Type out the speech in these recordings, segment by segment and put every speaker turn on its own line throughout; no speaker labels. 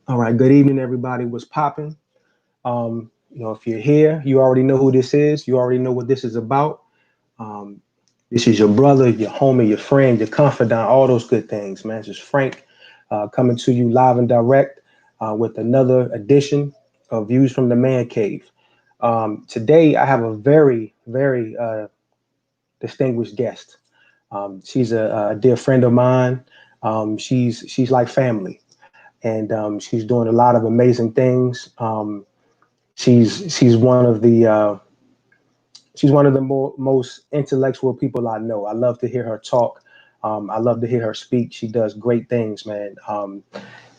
All right, good evening, everybody. What's popping? If you're here, you already know who this is. You already know what this is about. Um, this is your brother, your homie, your friend, your confidant, all those good things, man. This is Frank coming to you live and direct with another edition of Views from the Man Cave. Today, I have a very, very distinguished guest. She's a dear friend of mine. She's like family, and she's doing a lot of amazing things. She's one of the most intellectual people I know. I love to hear her talk. I love to hear her speak. She does great things, man.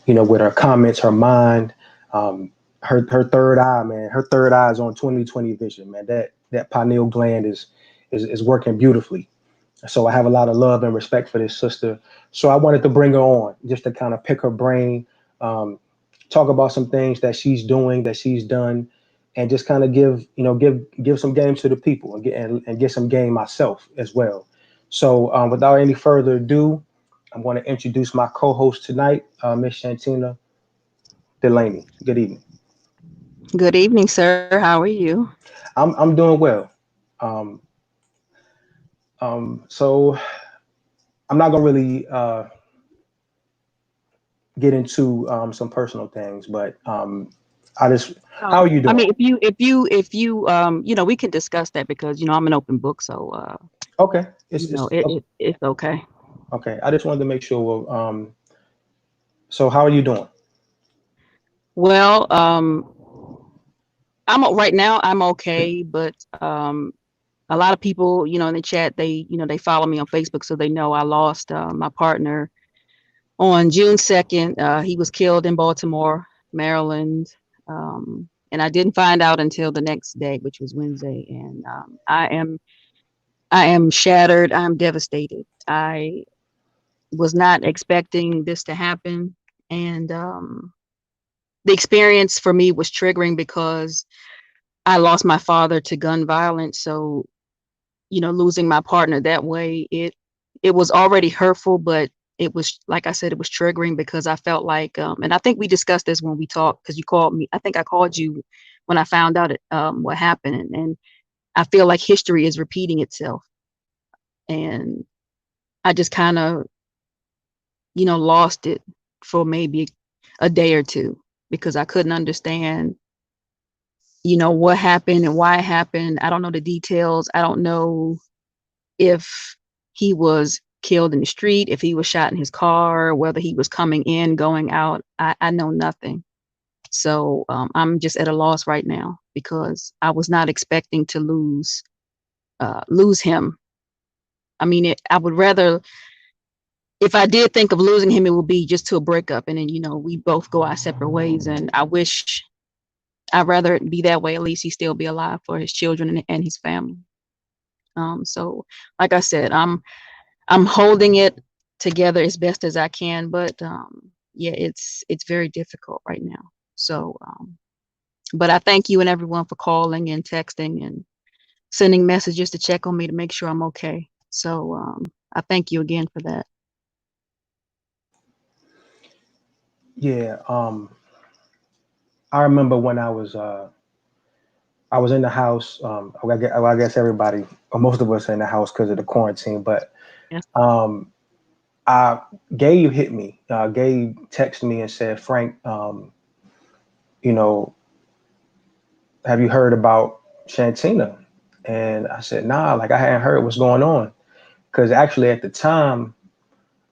With her comments, her mind, um, her third eye, man. Her third eye is on 2020 vision, man. That pineal gland is working beautifully. So I have a lot of love and respect for this sister. So I wanted to bring her on just to kind of pick her brain, um, talk about some things that she's doing, that she's done, and just kind of give some game to the people and get some game myself as well. So without any further ado, I'm going to introduce my co-host tonight, Miss Shantina Delaney. Good evening.
Good evening, sir. How are you?
I'm doing well. Um, so I'm not gonna really get into some personal things, but I just, how are you
I
doing?
mean, we can discuss that because I'm an open book, so
Okay, it's
it's okay.
okay. I just wanted to make sure. So how are you doing?
Well, right now. I'm okay, but a lot of people, in the chat, they follow me on Facebook, so they know I lost my partner on June 2nd. He was killed in Baltimore, Maryland. And I didn't find out until the next day, which was Wednesday. And I am shattered. I'm devastated. I was not expecting this to happen. And the experience for me was triggering because I lost my father to gun violence. So, losing my partner that way, it was already hurtful, but it was, like I said, it was triggering because I felt like, and I think we discussed this when we talked because you called me. I think I called you when I found out what happened. And I feel like history is repeating itself. And I just kind of, lost it for maybe a day or two because I couldn't understand, what happened and why it happened. I don't know the details. I don't know if he was killed in the street, if he was shot in his car, whether he was coming in, going out. I know nothing. So I'm just at a loss right now because I was not expecting to lose him. I mean, I would rather, if I did think of losing him, it would be just to a breakup, and then we both go our separate ways. And I'd rather it be that way. At least he still be alive for his children and his family. So like I said, I'm holding it together as best as I can, but yeah, it's very difficult right now. So, but I thank you and everyone for calling and texting and sending messages to check on me to make sure I'm okay. So I thank you again for that.
Yeah, I remember when I was in the house. I guess everybody, or most of us, are in the house because of the quarantine. But
Yes.
um, I Gabe hit me. Gabe texted me and said, "Frank, you know, have you heard about Shantina?" And I said, "Nah, like I hadn't heard what's going on." Because actually, at the time,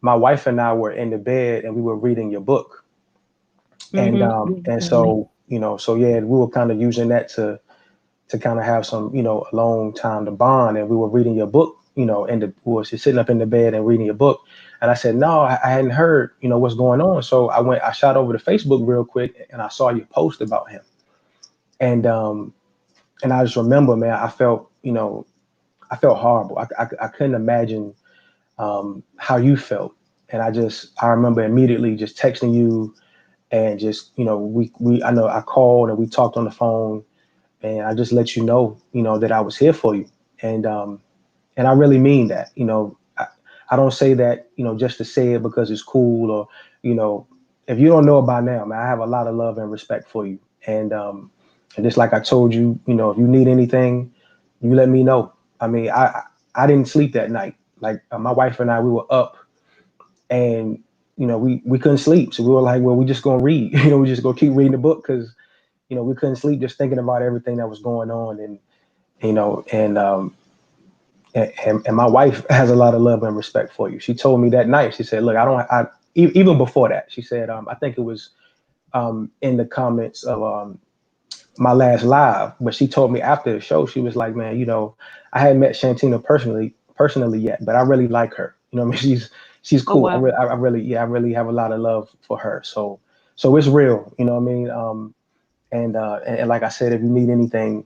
my wife and I were in the bed and we were reading your book, and
Really.
so so yeah, we were kind of using that to kind of have some alone time to bond, and we were reading your book, and we were just sitting up in the bed and reading your book, and I said, no, I hadn't heard what's going on, so I shot over to Facebook real quick and I saw your post about him, and I just remember, man, I felt horrible. I couldn't imagine how you felt. And I remember immediately just texting you and just, I know I called and we talked on the phone and I just let that I was here for you. And I really mean that, I don't say that, just to say it because it's cool or, you know, if you don't know about now, man, I have a lot of love and respect for you. And just like I told you, if you need anything, you let me know. I mean, I didn't sleep that night. Like my wife and I, we were up, and we couldn't sleep. So we were like, well, we just gonna read. We just gonna keep reading the book because we couldn't sleep just thinking about everything that was going on, and you know, and my wife has a lot of love and respect for you. She told me that night. She said, look, I don't. Even before that, she said, I think it was in the comments of my last live, but she told me after the show, she was like, man, I hadn't met Shantina personally yet, but I really like her. I mean, she's
Oh
cool.
wow.
I really have a lot of love for her. So it's real. You know what I mean? And like I said, if you need anything,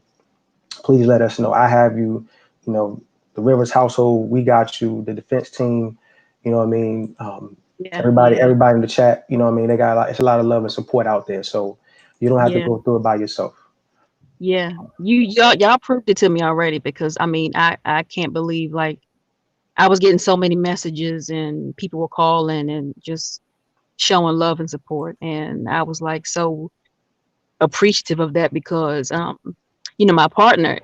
please let us know. I have you. You know, the Rivers household, we got you. The defense team, you know what I mean.
Yeah, yeah,
Everybody in the chat, you know what I mean. They got it's a lot of love and support out there, so you don't have to
yeah,
go through it by yourself.
yeah. Y'all proved it to me already because I mean I can't believe like I was getting so many messages and people were calling and just showing love and support, and I was like so appreciative of that because my partner,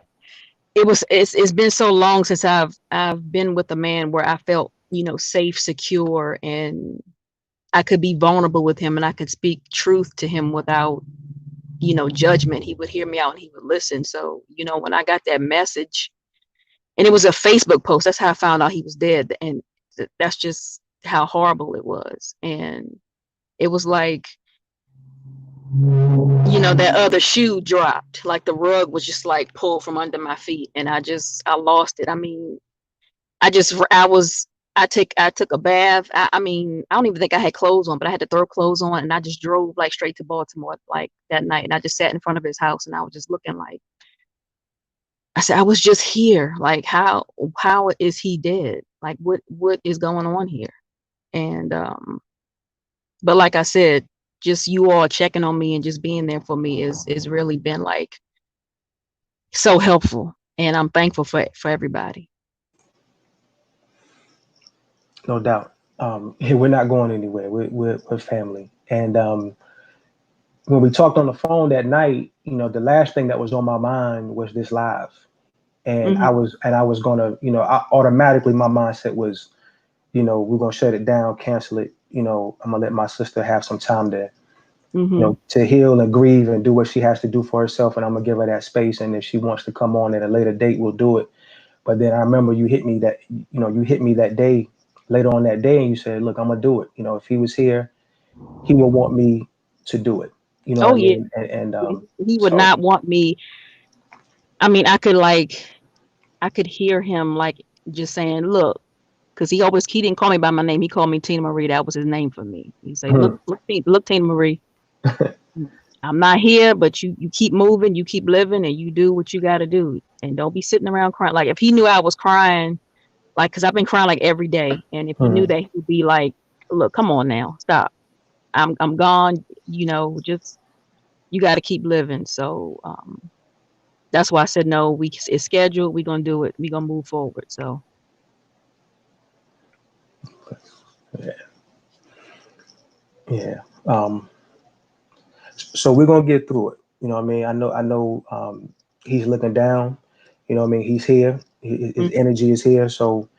it's been so long since I've been with a man where I felt safe, secure, and I could be vulnerable with him and I could speak truth to him without judgment. He would hear me out and he would listen. So when I got that message, and it was a Facebook post, that's how I found out he was dead, and that's just how horrible it was. And it was like that other shoe dropped, like the rug was just like pulled from under my feet, and I lost it. I mean, I was I took a bath. I mean, I don't even think I had clothes on, but I had to throw clothes on, and I just drove like straight to Baltimore like that night, and I just sat in front of his house, and I was just looking like, I said, I was just here. Like, how is he dead? Like, what is going on here? And but like I said, just you all checking on me and just being there for me is really been like so helpful, and I'm thankful for everybody.
No doubt. We're not going anywhere. We're family. And when we talked on the phone that night, the last thing that was on my mind was this live, and
Hmm.
I was gonna, automatically my mindset was, we're gonna shut it down, cancel it. I'm gonna let my sister have some time to,
Hmm.
to heal and grieve and do what she has to do for herself, and I'm gonna give her that space. And if she wants to come on at a later date, we'll do it. But then I remember you hit me that day, later on that day, and you said, "Look, I'm gonna do it. If he was here, he would want me to do it. You know what
Oh
I
yeah.
mean?" And
He would
so,
not want me. I mean, I could hear him like just saying, "Look," because he didn't call me by my name. He called me Tina Marie. That was his name for me. He say, "Look, look, Tina Marie. I'm not here, but you keep moving, you keep living, and you do what you got to do, and don't be sitting around crying." Like if he knew I was crying, like because I've been crying like every day, and if he knew that, he would be like, "Look, come on now, stop. I'm gone. Just you got to keep living." So that's why I said no. It's scheduled. We're gonna do it. We're gonna move forward. So
yeah, yeah. So we're gonna get through it. You know what I mean? I know. He's looking down. You know what I mean? He's here. His
mhm.
energy is here. So,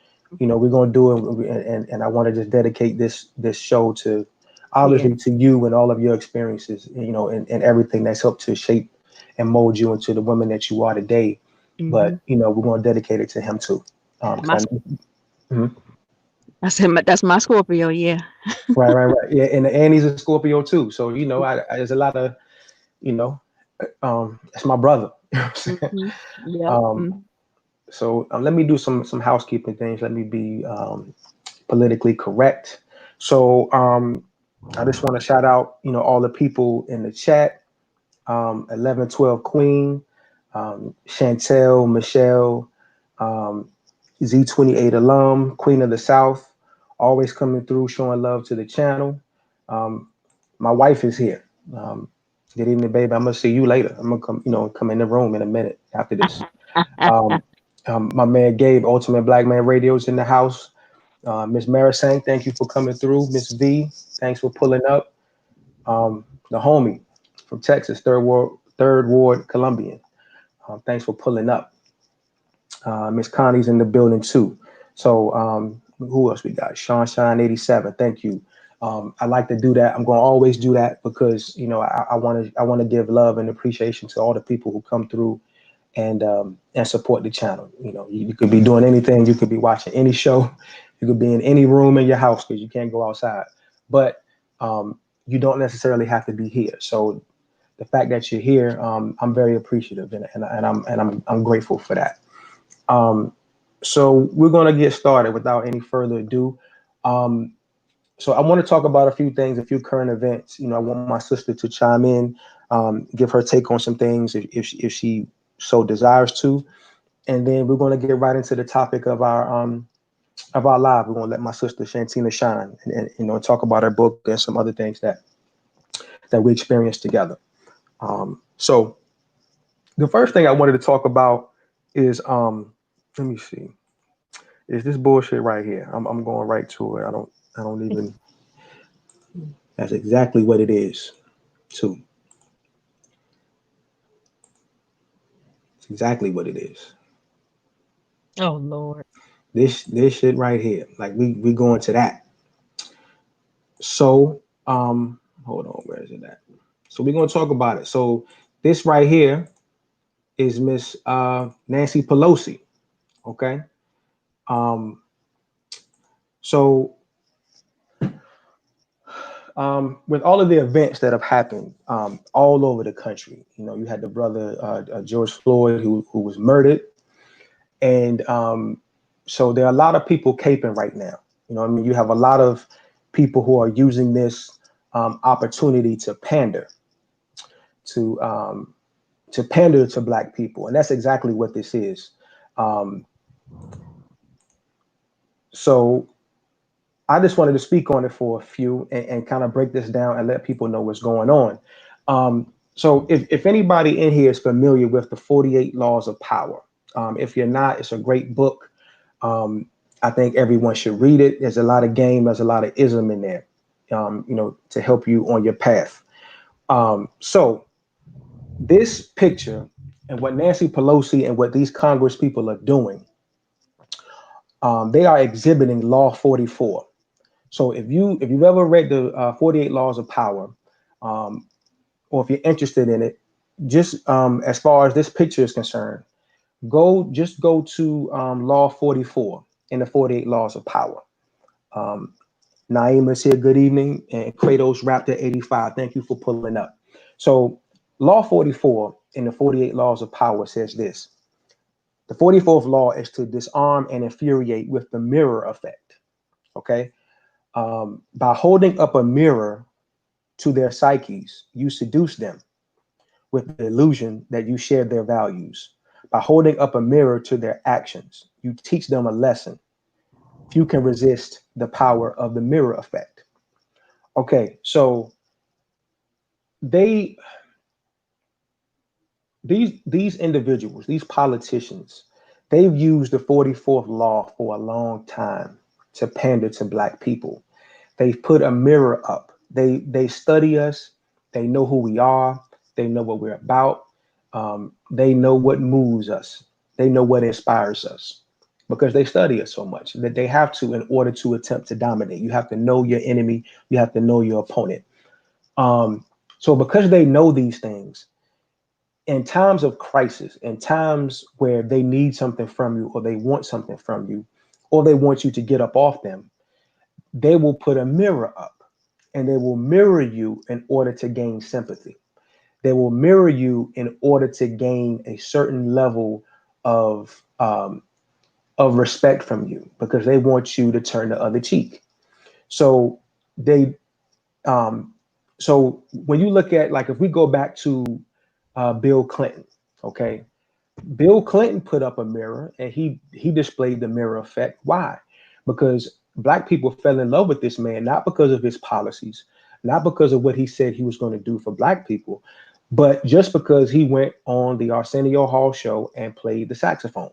we're gonna do it. And I want to just dedicate this show to,
Yeah.
obviously, to you and all of your experiences. And everything that's helped to shape and mold you into the woman that you are today.
Hmm.
But we're gonna dedicate it to him too.
My,
'Cause mhm.
I said that's my Scorpio. Yeah.
Right. Yeah, and he's a Scorpio too. So there's a lot of you know, it's my brother. You know what I'm saying?
Hmm. Yep.
Um,
Mhm.
so let me do some housekeeping things. Let me be politically correct. So I just want to shout out, all the people in the chat. 1112 Queen, Chantel, Michelle, um, Z28 alum, Queen of the South, always coming through, showing love to the channel. Um, my wife is here. Um, Good evening, baby. I'm gonna see you later. I'm gonna come in the room in a minute after this. Um, my man Gabe, Ultimate Black Man Radio's in the house. Miss Marisang, thank you for coming through. Miss V, thanks for pulling up. The homie from Texas, third ward Colombian. Thanks for pulling up. Miss Connie's in the building too. So who else we got? Shine 87. Thank you. I like to do that. I'm going to always do that because I want to give love and appreciation to all the people who come through and support the channel. You could be doing anything. You could be watching any show. You could be in any room in your house because you can't go outside. But you don't necessarily have to be here. So the fact that you're here, I'm very appreciative and I'm grateful for that. Um, so we're going to get started without any further ado. Um, so I want to talk about a few things, a few current events. I want my sister to chime in, give her take on some things if she so desires to, and then we're going to get right into the topic of our live. We're going to let my sister Shantina shine and talk about her book and some other things that we experienced together. So the first thing I wanted to talk about is let me see. Is this bullshit right here? I'm going right to it. I don't even. That's exactly what it is. Too. It's exactly what it is.
Oh Lord.
This shit right here. Like we going to that. So hold on. Where is it at? So we're gonna talk about it. So this right here is Miss Nancy Pelosi. Okay. Um. So with all of the events that have happened all over the country, you had the brother George Floyd who was murdered, and so there are a lot of people caping right now. I mean, you have a lot of people who are using this opportunity to um, to pander to Black people, and that's exactly what this is. Um, so I just wanted to speak on it for a few and kind of break this down and let people know what's going on. So if anybody in here is familiar with the 48 Laws of Power, if you're not, it's a great book. Um, I think everyone should read it. There's a lot of game, there's a lot of ism in there, to help you on your path. So this picture and what Nancy Pelosi and what these Congress people are doing, they are exhibiting Law 44. So if you've ever read the 48 Laws of Power, um, or if you're interested in it, just as far as this picture is concerned, go to Law 44 in the 48 Laws of Power. Um, Naima's here. Good evening, and Kratos Raptor 85. Thank you for pulling up. So Law 44 in the 48 Laws of Power says this: the 44th law is to disarm and infuriate with the mirror effect. Okay, by holding up a mirror to their psyches, you seduce them with the illusion that you share their values. By holding up a mirror to their actions, you teach them a lesson. Few can resist the power of the mirror effect. Okay, so they these individuals, these politicians, they've used the 44th law for a long time to pander to Black people. They've put a mirror up. They study us. They know who we are. They know what we're about. They know what moves us. They know what inspires us because they study us so much that they have to in order to attempt to dominate. You have to know your enemy. You have to know your opponent. So because they know these things, in times of crisis, in times where they need something from you or they want something from you, or they want you to get up off them, they will put a mirror up and they will mirror you in order to gain sympathy. They will mirror you in order to gain a certain level of respect from you because they want you to turn the other cheek. So they um, so when you look at, like, if we go back to Bill Clinton, okay, Bill Clinton put up a mirror and he displayed the mirror effect. Why? Because Black people fell in love with this man, not because of his policies, not because of what he said he was going to do for Black people, but just because he went on the Arsenio Hall show and played the saxophone.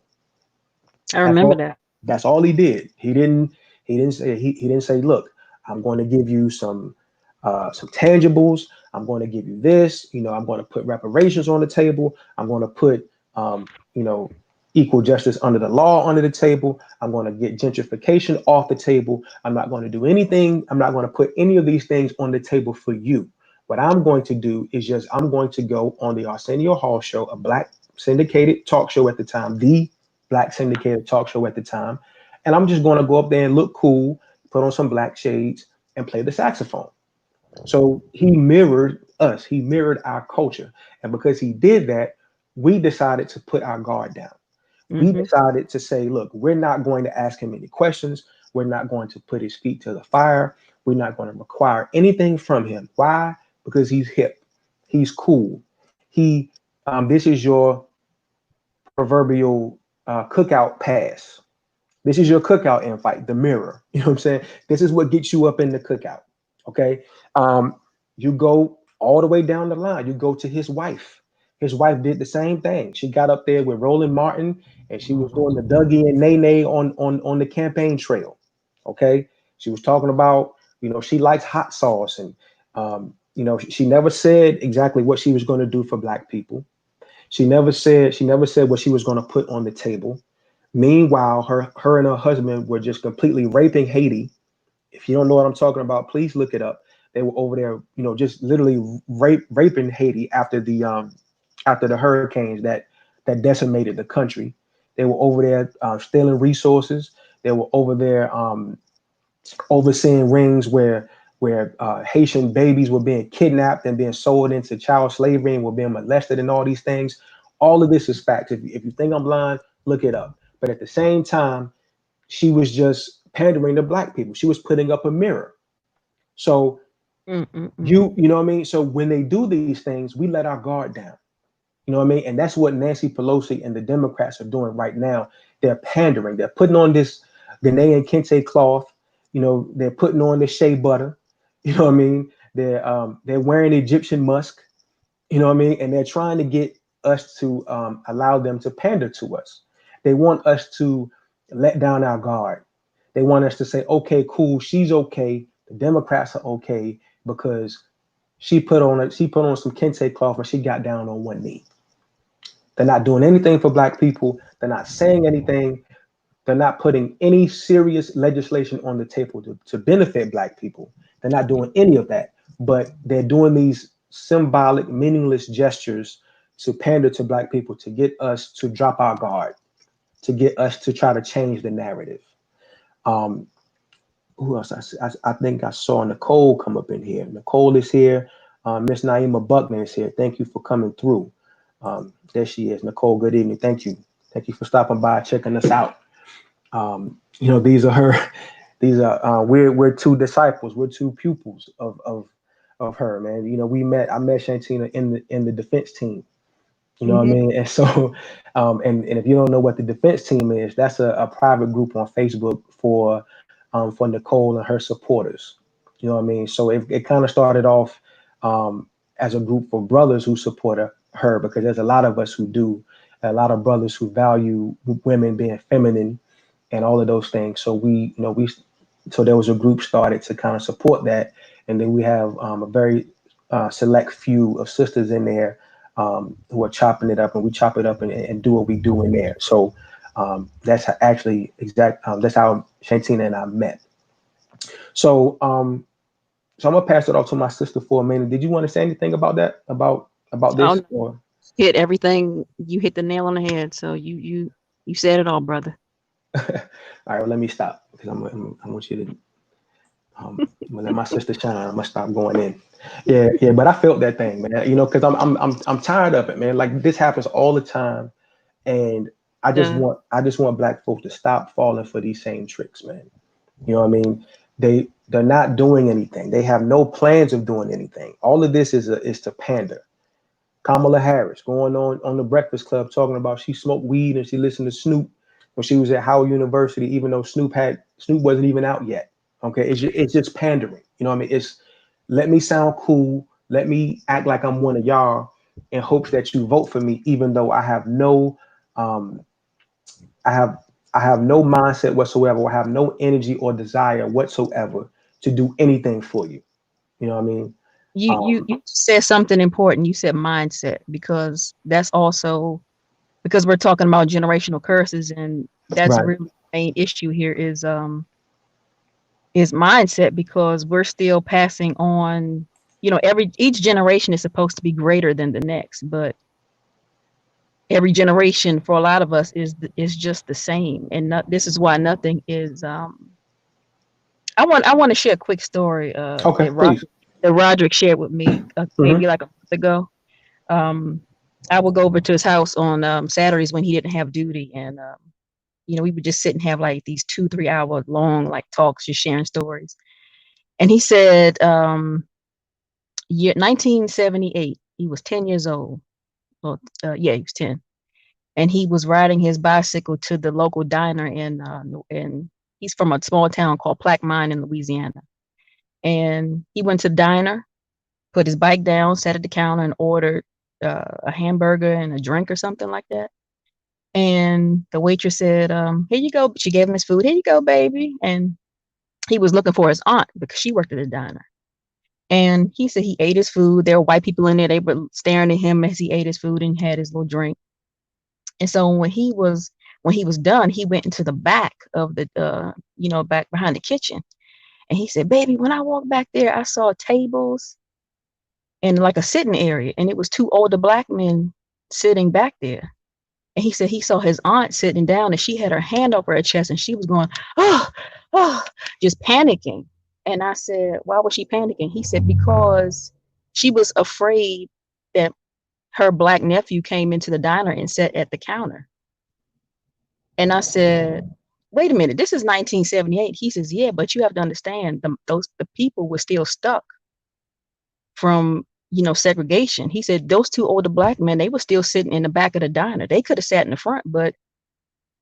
I
That's
remember
all.
that.
That's all he did. He didn't say, look, I'm going to give you some some tangibles. I'm going to give you this. I'm going to put reparations on the table. I'm going to put, you know, equal justice under the law under the table. I'm going to get gentrification off the table. I'm not going to do anything. I'm not going to put any of these things on the table for you. What I'm going to do is just I'm going to go on the Arsenio Hall show, a black syndicated talk show at the time, the black syndicated talk show at the time, and I'm just going to go up there and look cool, put on some black shades, and play the saxophone. So he mirrored us, he mirrored our culture. And because he did that, we decided to put our guard down. We
Mm-hmm.
decided to say, look, we're not going to ask him any questions. We're not going to put his feet to the fire. We're not going to require anything from him. Why? Because he's hip, he's cool. This is your proverbial cookout pass. This is your cookout invite, the mirror. You know what I'm saying? This is what gets you up in the cookout. Okay. Um, you go all the way down the line. You go to his wife. His wife did the same thing. She got up there with Roland Martin and she was doing the Dougie and Nene on the campaign trail. Okay. She was talking about, she likes hot sauce and she never said exactly what she was going to do for black people. She never said what she was going to put on the table. Meanwhile, her and her husband were just completely raping Haiti. If you don't know what I'm talking about, please look it up. They were over there, just literally raping Haiti after the hurricanes that decimated the country. They were over there stealing resources. They were over there overseeing rings where Haitian babies were being kidnapped and being sold into child slavery and were being molested and all these things. All of this is facts. If you think I'm blind, look it up. But at the same time, she was just pandering to black people. She was putting up a mirror. So
Mm-mm-mm.
you know what I mean? So when they do these things, we let our guard down. You know what I mean? And that's what Nancy Pelosi and the Democrats are doing right now. They're pandering. They're putting on this Ghanaian and Kente cloth. They're putting on the shea butter. You know what I mean? They're wearing Egyptian musk. You know what I mean? And they're trying to get us to allow them to pander to us. They want us to let down our guard. They want us to say, okay, cool, she's okay. The Democrats are okay because she put on some kente cloth and she got down on one knee. They're not doing anything for black people. They're not saying anything. They're not putting any serious legislation on the table to benefit black people. They're not doing any of that. But they're doing these symbolic, meaningless gestures to pander to black people, to get us to drop our guard, to get us to try to change the narrative. Um, who else? I think I saw Nicole come up in here. Nicole is here. Miss Naima Buckner is here. Thank you for coming through. There she is. Nicole, good evening. Thank you. Thank you for stopping by, checking us out. These are her. These are we're two disciples. We're two pupils of her, man. I met Shantina in the defense team. You know what I
Mm-hmm.
mean? And so, and if you don't know what the defense team is, that's a private group on Facebook for Nicole and her supporters. You know what I mean? So it kind of started off as a group for brothers who support her because there's a lot of us who do, a lot of brothers who value women being feminine and all of those things. So so there was a group started to kind of support that, and then we have a very select few of sisters in there who are chopping it up, and we chop it up and do what we do in there. So that's how Shantina and I met. So so I'm gonna pass it off to my sister for a minute. Did you want to say anything about that about
Oh,
this
no.
or?
Hit everything. You hit the nail on the head. So you said it all, brother.
All right, well, let me stop because I want you to I'm gonna let my sister shine. I'm gonna stop going in. Yeah, yeah, but I felt that thing, man. Because I'm tired of it, man. Like this happens all the time, and
Uh,
I just want black folks to stop falling for these same tricks, man. You know what I mean? They're not doing anything. They have no plans of doing anything. All of this is to pander. Kamala Harris going on the Breakfast Club talking about she smoked weed and she listened to Snoop when she was at Howard University, even though Snoop wasn't even out yet. Okay, it's just pandering. You know what I mean? It's let me sound cool, let me act like I'm one of y'all in hopes that you vote for me, even though um, I have I have no mindset whatsoever, or have no energy or desire whatsoever to do anything for you. You know what I mean?
You said something important. You said mindset, because that's also, because we're talking about generational curses, and that's
Right,
really the main issue here is mindset, because we're still passing on, each generation is supposed to be greater than the next, but every generation for a lot of us is just the same, and this is why nothing is. I want to share a quick story
okay, please.
that Roderick shared with me maybe
Hmm.
like a month ago. um I would go over to his house on Saturdays when he didn't have duty, and we would just sit and have like these 2-3 hour long like talks, just sharing stories. And he said, year 1978, he was 10 years old. Well, yeah, he was 10, and he was riding his bicycle to the local diner in he's from a small town called Plaquemine in Louisiana. And he went to the diner, put his bike down, sat at the counter, and ordered a hamburger and a drink or something like that. And the waitress said, "Here you go." She gave him his food. "Here you go, baby." And he was looking for his aunt because she worked at the diner. And he said he ate his food. There were white people in there. They were staring at him as he ate his food and had his little drink. And so when he was done, he went into the back of the back behind the kitchen. And he said, "Baby, when I walked back there, I saw tables and like a sitting area, and it was two older black men sitting back there." And he said he saw his aunt sitting down, and she had her hand over her chest, and she was going, "Oh, oh," just panicking. And I said, "Why was she panicking?" He said, "Because she was afraid that her black nephew came into the diner and sat at the counter." And I said, "Wait a minute, this is 1978." He says, "Yeah, but you have to understand, the people were still stuck from segregation." He said those two older black men, they were still sitting in the back of the diner. They could have sat in the front, but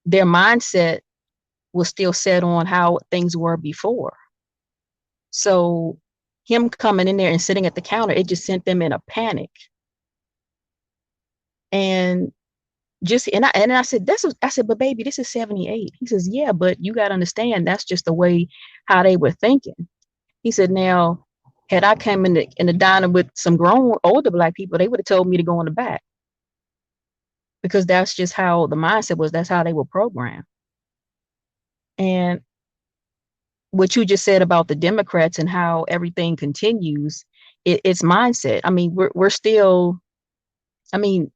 their mindset was still set on how things were before. So him coming in there and sitting at the counter, it just sent them in a panic. And I said, "But baby, this is 78." He says, "Yeah, but you got to understand, that's just the way how they were thinking." He said, "Now, had I come in the diner with some grown older black people, they would have told me to go in the back, because that's just how the mindset was. That's how they were programmed." And what you just said about the Democrats and how everything continues, it's mindset. I mean, we're still. I mean,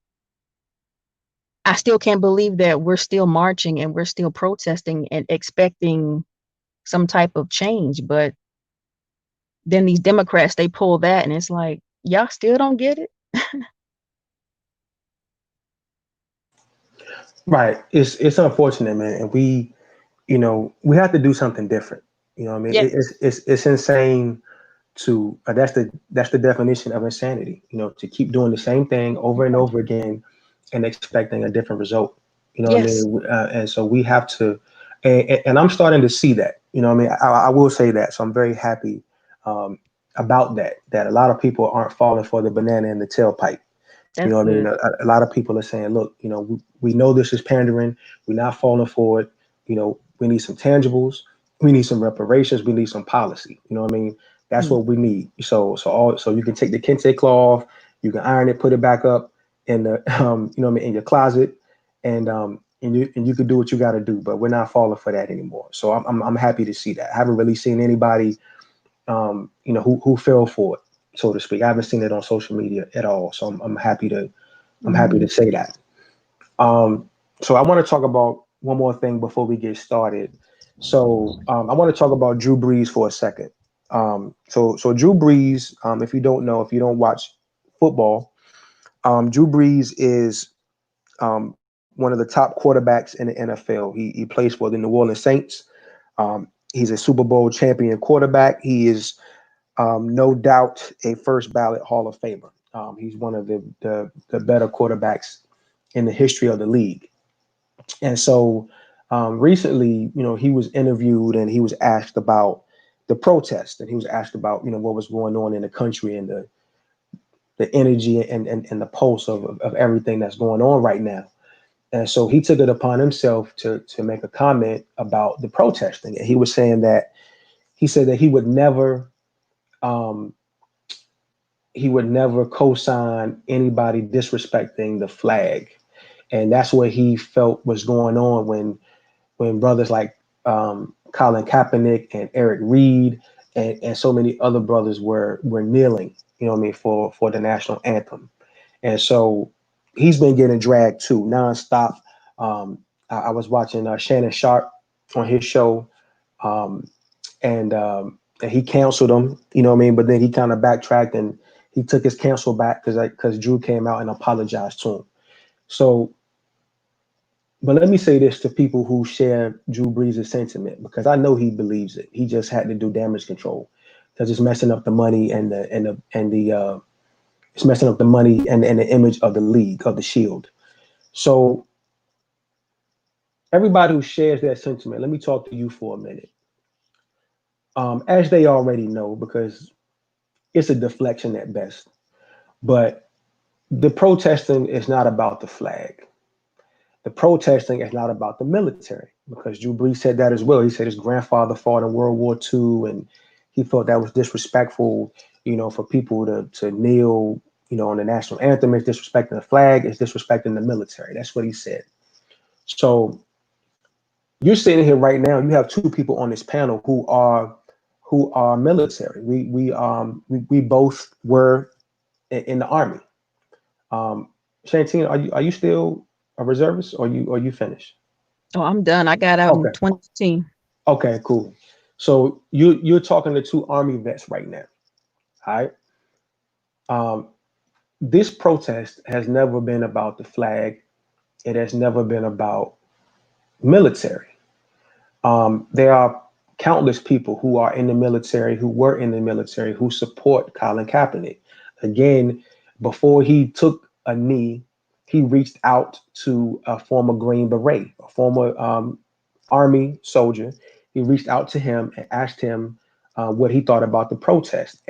I still can't believe that we're still marching and we're still protesting and expecting some type of change. But then these Democrats, they pull that, and it's like, y'all still don't get it.
Right. It's unfortunate, man, and we have to do something different. You know what I mean?
Yes.
It's insane to that's the definition of insanity. To keep doing the same thing over and
Yeah.
over again and expecting a different result. You know what I
Yes.
mean? And so we have to, and I'm starting to see that. You know what I mean? I will say that. So I'm very happy um, about that. That a lot of people aren't falling for the banana in the tailpipe. You
That's
know what I mean?
good.
A lot of people are saying, look, we know this is pandering. We're not falling for it. We need some tangibles. We need some reparations. We need some policy. You know what I mean? That's
Mm.
what we need. So you can take the kente cloth, you can iron it, put it back up in the what I mean, in your closet, and you can do what you got to do. But we're not falling for that anymore. So I'm happy to see that. I haven't really seen anybody who fell for it, so to speak. I haven't seen it on social media at all. So I'm happy to
Hmm.
say that. Um, so I want to talk about one more thing before we get started. So I want to talk about Drew Brees for a second. So Drew Brees, if you don't know, if you don't watch football, Drew Brees is one of the top quarterbacks in the NFL. He plays for the New Orleans Saints. He's a Super Bowl champion quarterback. He is no doubt a first ballot Hall of Famer. He's one of the better quarterbacks in the history of the league. And so recently, he was interviewed and he was asked about the protest, and he was asked about what was going on in the country and the energy and the pulse of everything that's going on right now. And so he took it upon himself to make a comment about the protesting. And he was saying that he said that he would never he would never co-sign anybody disrespecting the flag, and that's what he felt was going on when brothers like Colin Kaepernick and Eric Reed and so many other brothers were kneeling, you know what I mean, for the national anthem. And so he's been getting dragged too nonstop. I was watching Shannon Sharp on his show, um, and he canceled him, you know what I mean. But then he kind of backtracked and he took his cancel back because Drew came out and apologized to him. So, but let me say this to people who share Drew Brees' sentiment because I know he believes it. He just had to do damage control because it's messing up the money and the it's messing up the money and the image of the league of the Shield. So everybody who shares that sentiment, let me talk to you for a minute. As they already know, because it's a deflection at best. But the protesting is not about the flag. The protesting is not about the military because Drew Brees said that as well. He said his grandfather fought in World War II, and he thought that was disrespectful, for people to kneel, on the national anthem. It's disrespecting the flag. It's disrespecting the military. That's what he said. So you're sitting here right now. You have two people on this panel who are military. We both were in the army. Um, Shantina, are you still a reservist or you finished?
Oh, I'm done. I got out in
Okay.
2015.
Okay, cool. So you're talking to two army vets right now. All right. Um, this protest has never been about the flag. It has never been about military. There are countless people who are in the military, who were in the military, who support Colin Kaepernick. Again, before he took a knee, he reached out to a former Green Beret, a former Army soldier. He reached out to him and asked him what he thought about the protest,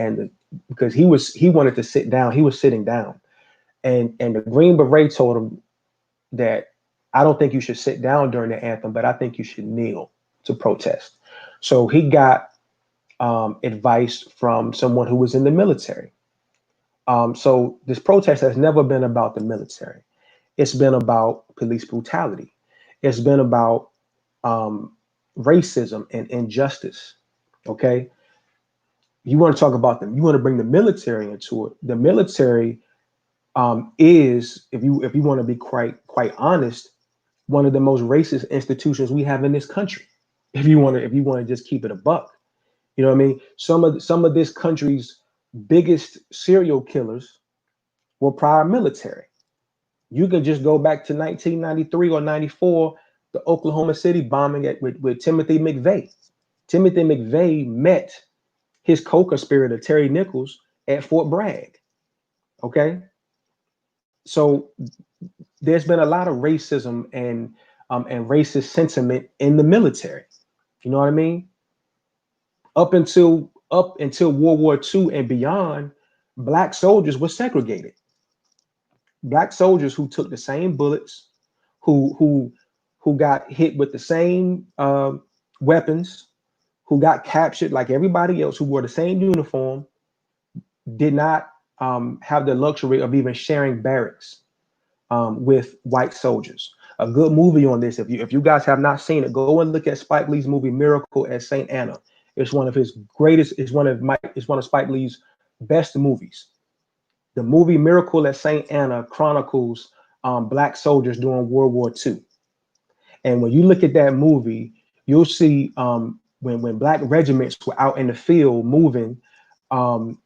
because he wanted to sit down, he was sitting down, and the Green Beret told him that I don't think you should sit down during the anthem, but I think you should kneel to protest. So he got advice from someone who was in the military. So this protest has never been about the military. It's been about police brutality. It's been about um, racism and injustice. Okay, you want to talk about them. You want to bring the military into it. The military is, if you want to be quite honest, one of the most racist institutions we have in this country. If you want to just keep it a buck, you know what I mean. Some of this country's biggest serial killers were prior military. You can just go back to 1993 or 94, the Oklahoma City bombing with Timothy McVeigh. Timothy McVeigh met his co-conspirator Terry Nichols at Fort Bragg. Okay, so there's been a lot of racism and racist sentiment in the military. You know what I mean? Up until World War II and beyond, black soldiers were segregated. Black soldiers who took the same bullets, who got hit with the same weapons, who got captured like everybody else, who wore the same uniform, did not have the luxury of even sharing barracks with white soldiers. A good movie on this, if you guys have not seen it, go and look at Spike Lee's movie Miracle at St. Anna. It's one of his greatest. It's one of Spike Lee's best movies. The movie Miracle at St. Anna chronicles black soldiers during World War II. And when you look at that movie, you'll see when black regiments were out in the field moving, um,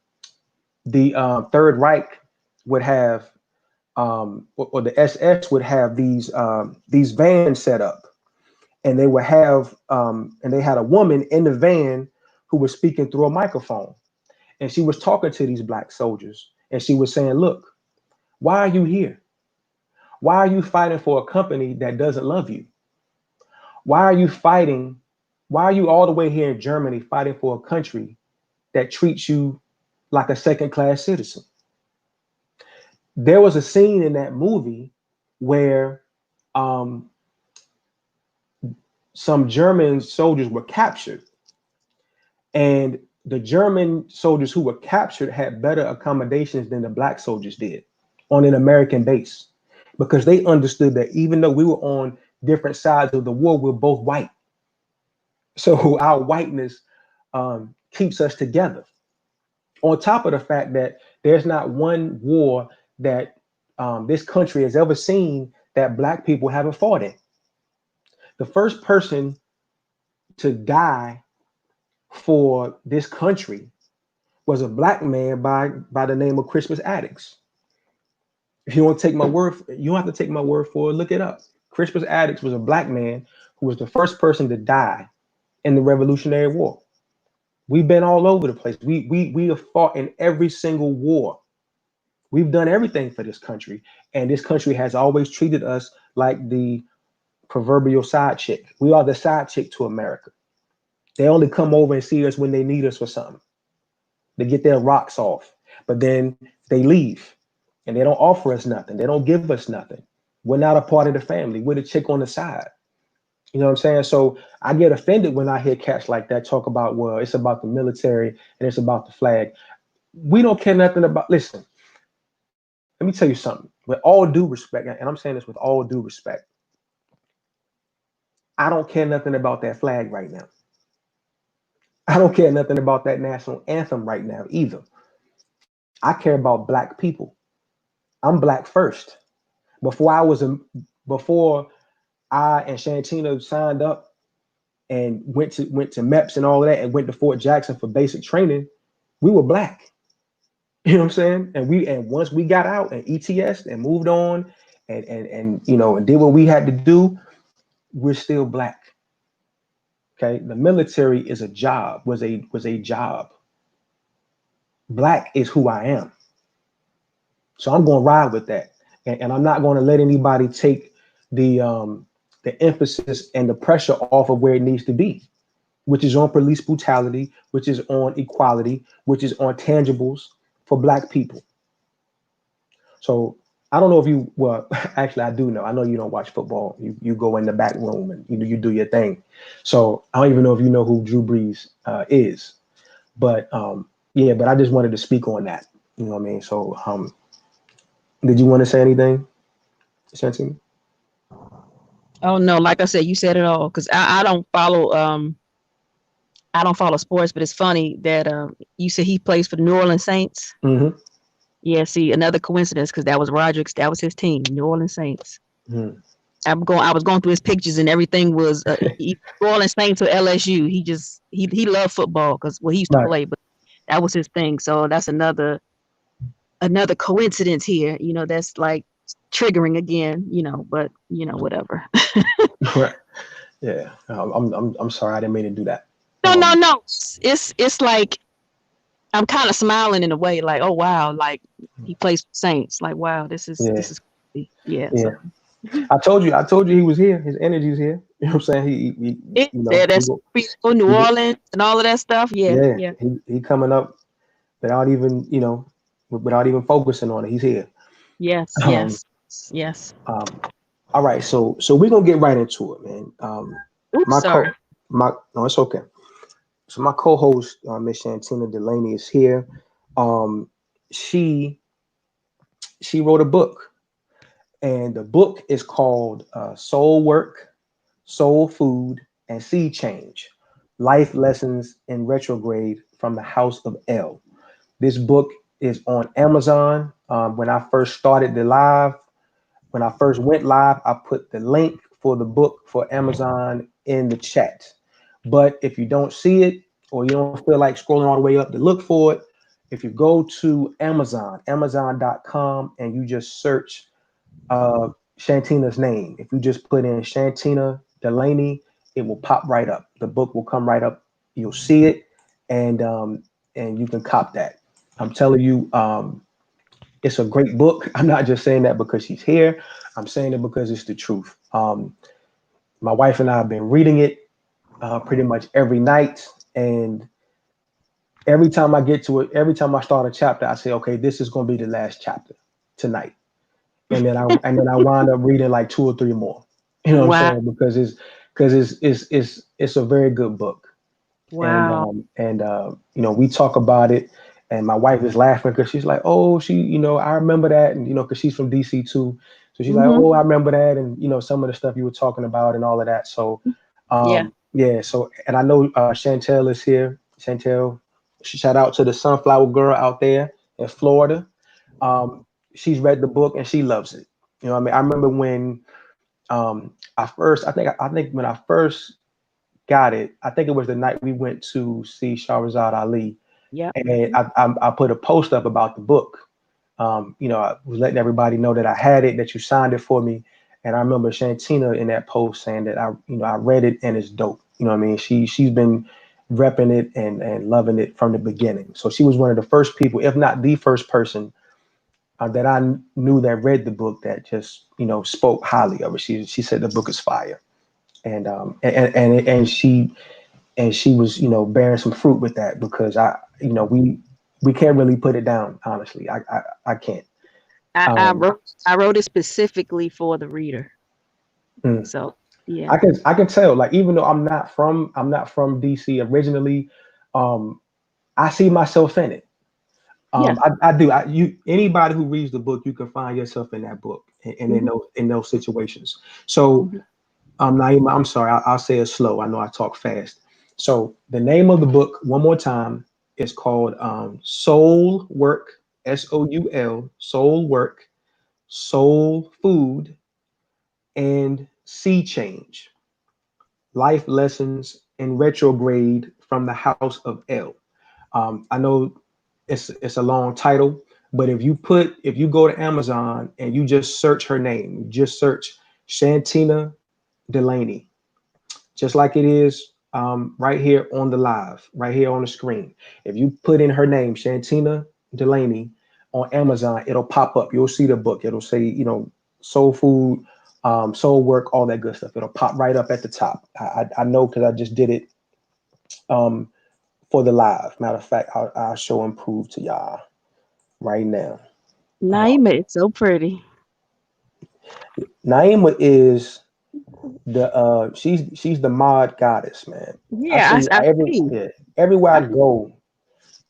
the Third Reich would have or the SS would have these vans set up, and they had a woman in the van who was speaking through a microphone, and she was talking to these black soldiers, and she was saying, "Look, why are you here? Why are you fighting for a company that doesn't love you? Why are you fighting? Why are you all the way here in Germany fighting for a country that treats you like a second class citizen?" There was a scene in that movie where um, some German soldiers were captured, and the German soldiers who were captured had better accommodations than the black soldiers did on an American base, because they understood that even though we were on different sides of the war, we're both white. So our whiteness keeps us together. On top of the fact that there's not one war that this country has ever seen that black people haven't fought in. The first person to die for this country was a black man by the name of Christmas Addicts. If you don't take my word, you don't have to take my word for it. Look it up. Crispus Attucks was a black man who was the first person to die in the Revolutionary War. We've been all over the place. We have fought in every single war. We've done everything for this country, and this country has always treated us like the proverbial side chick. We are the side chick to America. They only come over and see us when they need us for something. They get their rocks off, but then they leave and they don't offer us nothing. They don't give us nothing. We're not a part of the family. We're the chick on the side. You know what I'm saying? So I get offended when I hear cats like that talk about, well, it's about the military and it's about the flag. We don't care nothing about, listen, let me tell you something. With all due respect, and I'm saying this with all due respect, I don't care nothing about that flag right now. I don't care nothing about that national anthem right now either. I care about black people. I'm black first. Before I was a, before I and Shantina signed up and went to MEPS and all of that and went to Fort Jackson for basic training, we were black. You know what I'm saying? And once we got out and ETS and moved on and and did what we had to do, we're still black. Okay. The military is a job, was a job. Black is who I am. So I'm gonna ride with that. And I'm not gonna let anybody take the emphasis and the pressure off of where it needs to be, which is on police brutality, which is on equality, which is on tangibles for black people. So I don't know if you, well, actually I do know. I know you don't watch football. You go in the back room and you do your thing. So I don't even know if you know who Drew Brees is. But yeah, but I just wanted to speak on that. You know what I mean? So did you want to say anything, Shantina?
Oh no, like I said, you said it all. Because I don't follow sports, but it's funny that you said he plays for the New Orleans Saints.
Mm-hmm.
Yeah, see, another coincidence because that was Roderick's, that was his team, New Orleans Saints.
Mm-hmm.
I was going through his pictures and everything was New Orleans Saints or LSU. He loved football because well he used to
Right.
play, but that was his thing. So that's another coincidence here. That's like triggering again. But whatever.
Right. Yeah. I'm sorry. I didn't mean to do that.
No, no,
Um,
no. It's like I'm kind of smiling in a way, like, oh wow, like he plays for Saints. Like, wow,
yeah.
this is crazy. Yeah.
Yeah.
So
I told you he was here. His energy's here. You know what I'm saying? He
that's beautiful, New
he go,
Orleans and all of that stuff. Yeah,
yeah,
yeah.
he coming up without even, without even focusing on it. He's here.
Yes,
Um,
yes, yes.
um, all right, so we're gonna get right into it, man.
Oops,
My
sorry.
co my no, it's okay. So my co-host, Miss Shantina Delaney, is here. Um, she she wrote a book, and the book is called Soul Work, Soul Food, and Seed Change: Life Lessons in Retrograde from the House of L. This book is on Amazon. When I first started the live, when I first went live, I put the link for the book for Amazon in the chat. But if you don't see it or you don't feel like scrolling all the way up to look for it, if you go to Amazon, Amazon.com, and you just search Shantina's name, if you just put in Shantina Delaney, it will pop right up. The book will come right up. You'll see it, and you can cop that. I'm telling you, it's a great book. I'm not just saying that because she's here. I'm saying it because it's the truth. My wife and I have been reading it pretty much every night, and every time I get to it, every time I start a chapter, I say, okay, this is going to be the last chapter tonight, and then I wind up reading like two or three more. You know what I'm
Wow.
saying? Because it's a very good book.
Wow.
You know, we talk about it, and my wife is laughing because she's like, oh, she, you know, I remember that, and you know, because she's from DC too, so she's like,
Hmm.
oh, I remember that, and you know, some of the stuff you were talking about and all of that. So
Yeah.
yeah, so and I know Chantel is here. Chantel, shout out to the Sunflower Girl out there in Florida. um she's read the book and she loves it. You know what I mean? I remember when I think when I first got it, I think it was the night we went to see Shahrazad Ali,
Yep.
and I put a post up about the book. You know, I was letting everybody know that I had it, that you signed it for me, and I remember Shantina in that post saying that I read it and it's dope. You know what I mean? She's been repping it and loving it from the beginning. So she was one of the first people, if not the first person, that I knew that read the book that just spoke highly of it. She said the book is fire, and she was bearing some fruit with that because we can't really put it down honestly. I can't.
I, I
Um,
wrote I wrote it specifically for the reader.
mm.
So yeah.
I can tell, like, even though I'm not from DC originally, um, I see myself in it.
Yeah.
I do. Anybody who reads the book, you can find yourself in that book and in
Hmm.
those situations. So,
Hmm.
Naima, I'm sorry, I'll say it slow. I know I talk fast. So the name of the book, one more time, is called Soul Work, Soul, Soul Work, Soul Food, and Sea Change. Life Lessons in Retrograde from the House of L. I know it's a long title, but if you go to Amazon and you just search her name, just search Shantina Delaney, just like it is right here on the live, right here on the screen. If you put in her name, Shantina Delaney, on Amazon, it'll pop up. You'll see the book. It'll say, soul food, soul work, all that good stuff. It'll pop right up at the top. I know because I just did it um, for the live. Matter of fact, I'll show and prove to y'all right now.
Naima, it's so pretty.
Naima is she's the mod goddess, man. I
Yeah,
see
I
every
see.
yeah, everywhere I
I,
go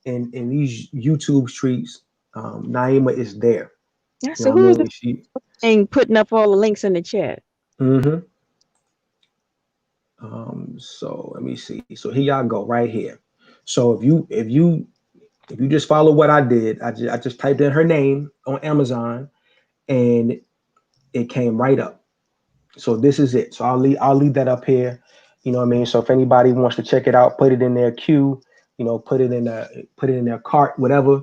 in these YouTube streets, Naima is there.
I
You know
said,
what I
who is
mean?
this thing putting up all the links in the chat?
Hmm. So let me see. So here y'all go right here. So if you just follow what I did, I just typed in her name on Amazon and it came right up. So this is it. So I'll leave that up here. You know what I mean? So if anybody wants to check it out, put it in their queue, put it in their cart, whatever.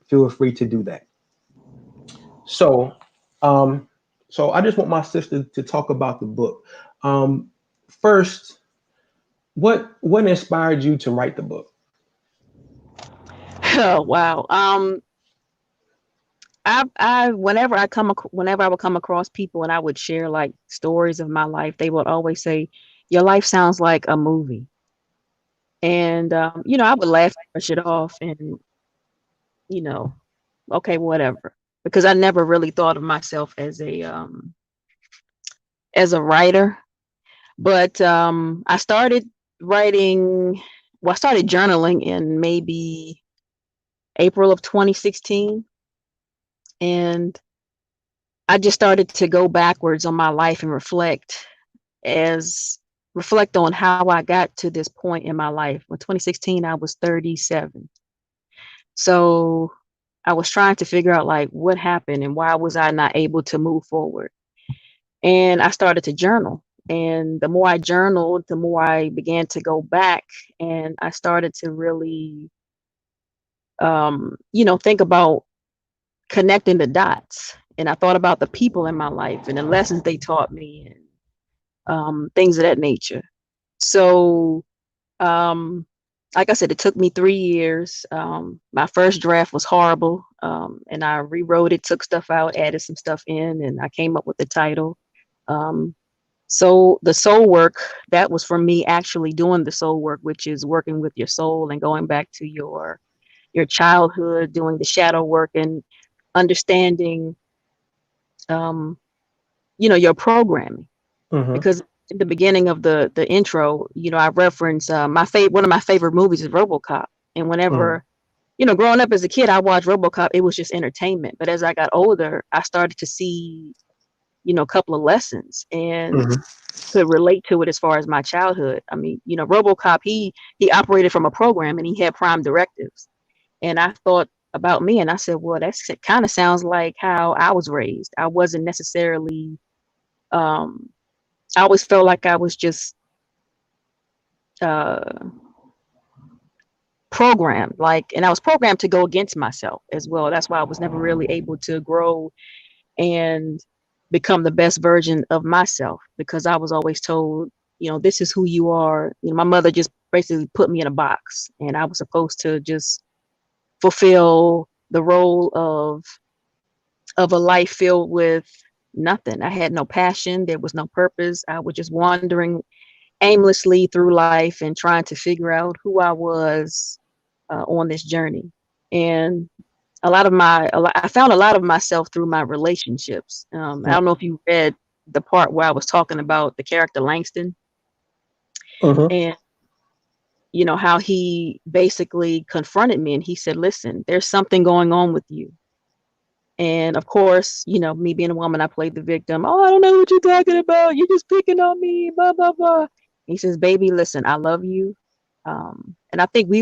Feel free to do that. So um so I just want my sister to talk about the book. Um First, what inspired you to write the book?
Oh wow. I whenever I would come across people and I would share like stories of my life, they would always say, "Your life sounds like a movie," and I would laugh and brush it off, and you know, okay, whatever, because I never really thought of myself as a writer. But I started writing. Well, I started journaling in maybe April of 2016, and I just started to go backwards on my life and as reflect on how I got to this point in my life. In 2016, I was 37. So I was trying to figure out like what happened and why was I not able to move forward. And I started to journal. And the more I journaled, the more I began to go back and I started to really think about connecting the dots. And I thought about the people in my life and the lessons they taught me and things of that nature. So, um, like I said, it took me 3 years. My first draft was horrible, and I rewrote it, took stuff out, added some stuff in, and I came up with the title. Um, so the soul work, that was for me actually doing the soul work, which is working with your soul and going back to your childhood, doing the shadow work and understanding, um, your programming
Mm-hmm.
because at the beginning of the intro, I reference one of my favorite movies is RoboCop. And
Mm-hmm.
whenever, growing up as a kid, I watched RoboCop. It was just entertainment. But as I got older, I started to see, a couple of lessons and
Mm-hmm.
could relate to it as far as my childhood. I mean, RoboCop, he operated from a program and he had prime directives. And I thought about me and I said, well, that kind of sounds like how I was raised. I wasn't necessarily, um, I always felt like I was just uh, programmed, and I was programmed to go against myself as well. That's why I was never really able to grow and become the best version of myself because I was always told, this is who you are. My mother just basically put me in a box and I was supposed to just fulfill the role of a life filled with nothing. I had no passion. There was no purpose. I was just wandering aimlessly through life and trying to figure out who I was on this journey. And I found a lot of myself through my relationships. I don't know if you read the part where I was talking about the character Langston
Mm-hmm.
and how he basically confronted me and he said, listen, there's something going on with you. And of course, me being a woman, I played the victim. Oh, I don't know what you're talking about. You're just picking on me, blah, blah, blah. He says, baby, listen, I love you. And I think we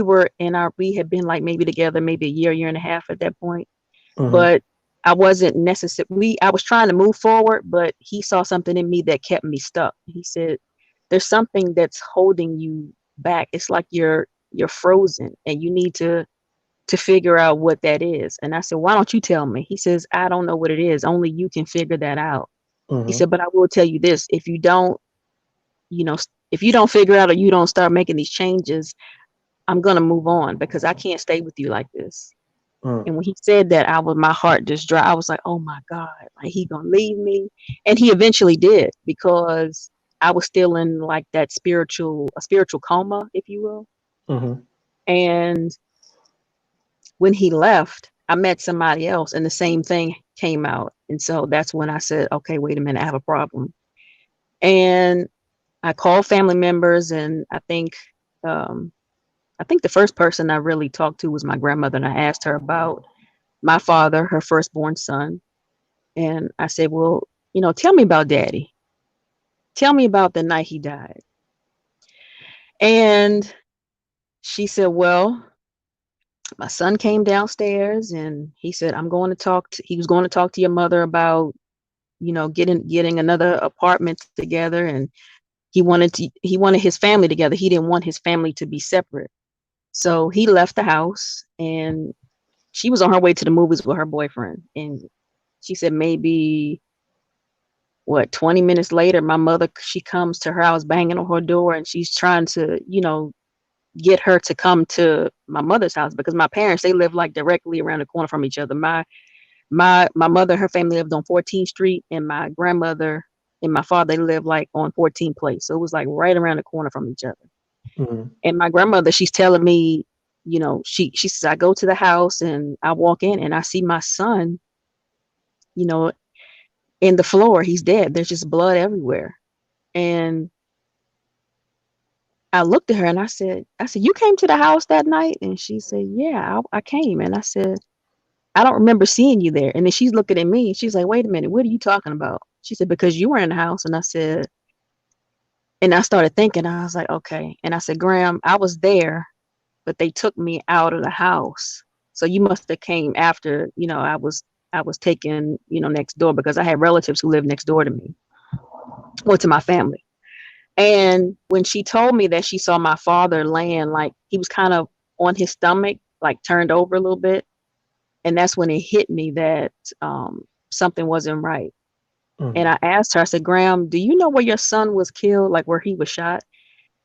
had been like maybe together, maybe a year and a half at that point.
Mm-hmm.
But I wasn't I was trying to move forward, but he saw something in me that kept me stuck. He said, there's something that's holding you back. It's like you're frozen and you need to figure out what that is. And I said, why don't you tell me? He says, I don't know what it is. Only you can figure that out. He
Mm-hmm.
said, but I will tell you this. You know, if you don't figure out or you don't start making these changes, I'm going to move on because I can't stay with you like this.
Mm-hmm.
And when he said that, my heart just dropped. I was like, oh my God, like he going to leave me. And he eventually did because I was still in like a spiritual coma, if you will.
Mm-hmm.
And when he left, I met somebody else and the same thing came out. And so that's when I said, okay, wait a minute, I have a problem. And I called family members and um, I think the first person I really talked to was my grandmother and I asked her about my father, her firstborn son. And I said, well, tell me about daddy. Tell me about the night he died. And she said, well, my son came downstairs and he said, he was going to talk to your mother about getting another apartment together and he wanted his family together. He didn't want his family to be separate. So he left the house and she was on her way to the movies with her boyfriend. And she said maybe 20 minutes later, my mother, she comes to her house banging on her door and she's trying to, get her to come to my mother's house because my parents, they live like directly around the corner from each other. My mother, her family lived on 14th Street, and my grandmother and my father, they lived like on 14th Place. So it was like right around the corner from each other.
Mm-hmm.
And my grandmother, she's telling me, she says, I go to the house and I walk in and I see my son, you know, in the floor. He's dead. There's just blood everywhere. And I looked at her and I said, you came to the house that night? And she said, yeah, I came. And I said, I don't remember seeing you there. And then she's looking at me. She's like, wait a minute, what are you talking about? She said, because you were in the house. And I said, and I started thinking, I was like, okay. And I said, Graham, I was there, but they took me out of the house. So you must have came after, I was taken, next door because I had relatives who lived next door to me or to my family. And when she told me that she saw my father laying, like he was kind of on his stomach, like turned over a little bit. And that's when it hit me that something wasn't right. And
Mm-hmm.
I asked her, I said, Graham, do you know where your son was killed, like where he was shot?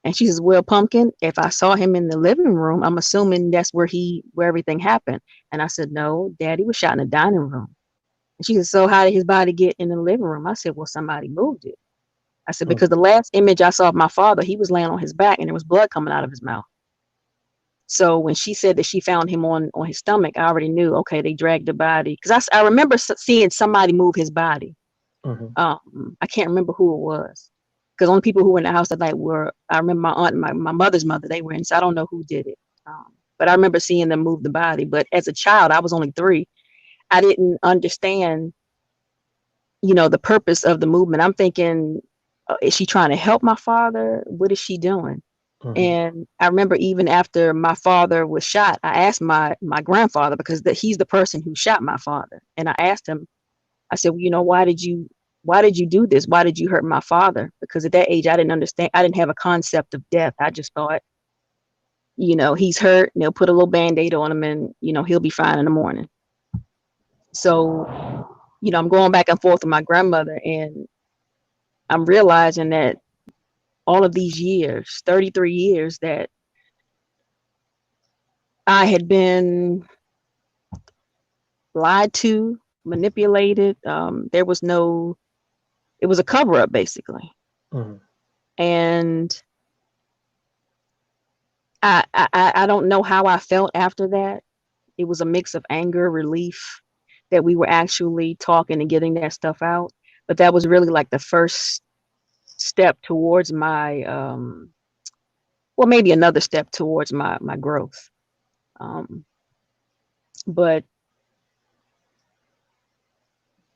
And she says, well, Pumpkin, if I saw him in the living room, I'm assuming that's where everything happened. And I said, no, Daddy was shot in the dining room. And she said, so how did his body get in the living room? I said, well, somebody moved it. I said, because the last image I saw of my father, he was laying on his back and there was blood coming out of his mouth. So when she said that she found him on his stomach, I already knew, okay, they dragged the body. Because I remember seeing somebody move his body.
Mm-hmm.
I can't remember who it was. because only people who were in the house that night were, I remember my aunt and my mother's mother, they were in, so I don't know who did it. But I remember seeing them move the body. But as a child, I was only 3. I didn't understand, the purpose of the movement. I'm thinking, is she trying to help my father? What is she doing?
Mm-hmm.
And I remember even after my father was shot, I asked my grandfather, because he's the person who shot my father. And I asked him, I said, well, why did you do this? Why did you hurt my father? Because at that age, I didn't understand. I didn't have a concept of death. I just thought, he's hurt and they'll put a little Band-Aid on him and, he'll be fine in the morning. So, I'm going back and forth with my grandmother, and I'm realizing that all of these years, 33 years, that I had been lied to, manipulated. It was a cover up basically.
Mm-hmm.
And I don't know how I felt after that. It was a mix of anger, relief that we were actually talking and getting that stuff out. But that was really like the first step towards my, well, maybe another step towards my growth. Um, but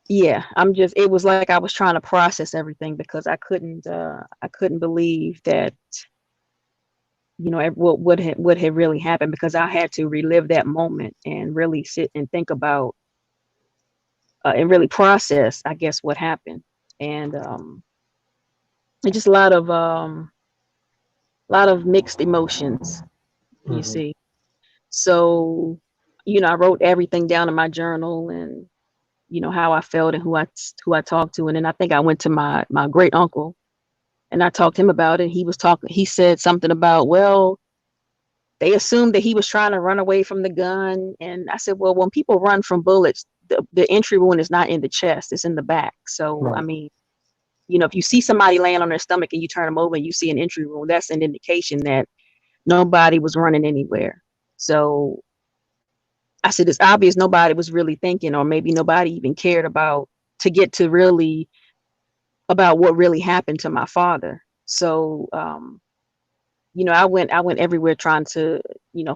yeah, it was like I was trying to process everything, because I couldn't believe that, what had really happened, because I had to relive that moment and really sit and think about, and really process, I guess, what happened. And it's just a lot of mixed emotions, you
Mm-hmm.
see. So, I wrote everything down in my journal, and how I felt and who I talked to. And then I think I went to my great uncle, and I talked to him about it. He said something about, well, they assumed that he was trying to run away from the gun. And I said, well, when people run from bullets, the entry wound is not in the chest, it's in the back. So, I
Right.
mean, if you see somebody laying on their stomach and you turn them over and you see an entry wound, that's an indication that nobody was running anywhere. So I said, it's obvious nobody was really thinking, or maybe nobody even cared about, to get to really about what really happened to my father. So, I went everywhere trying to,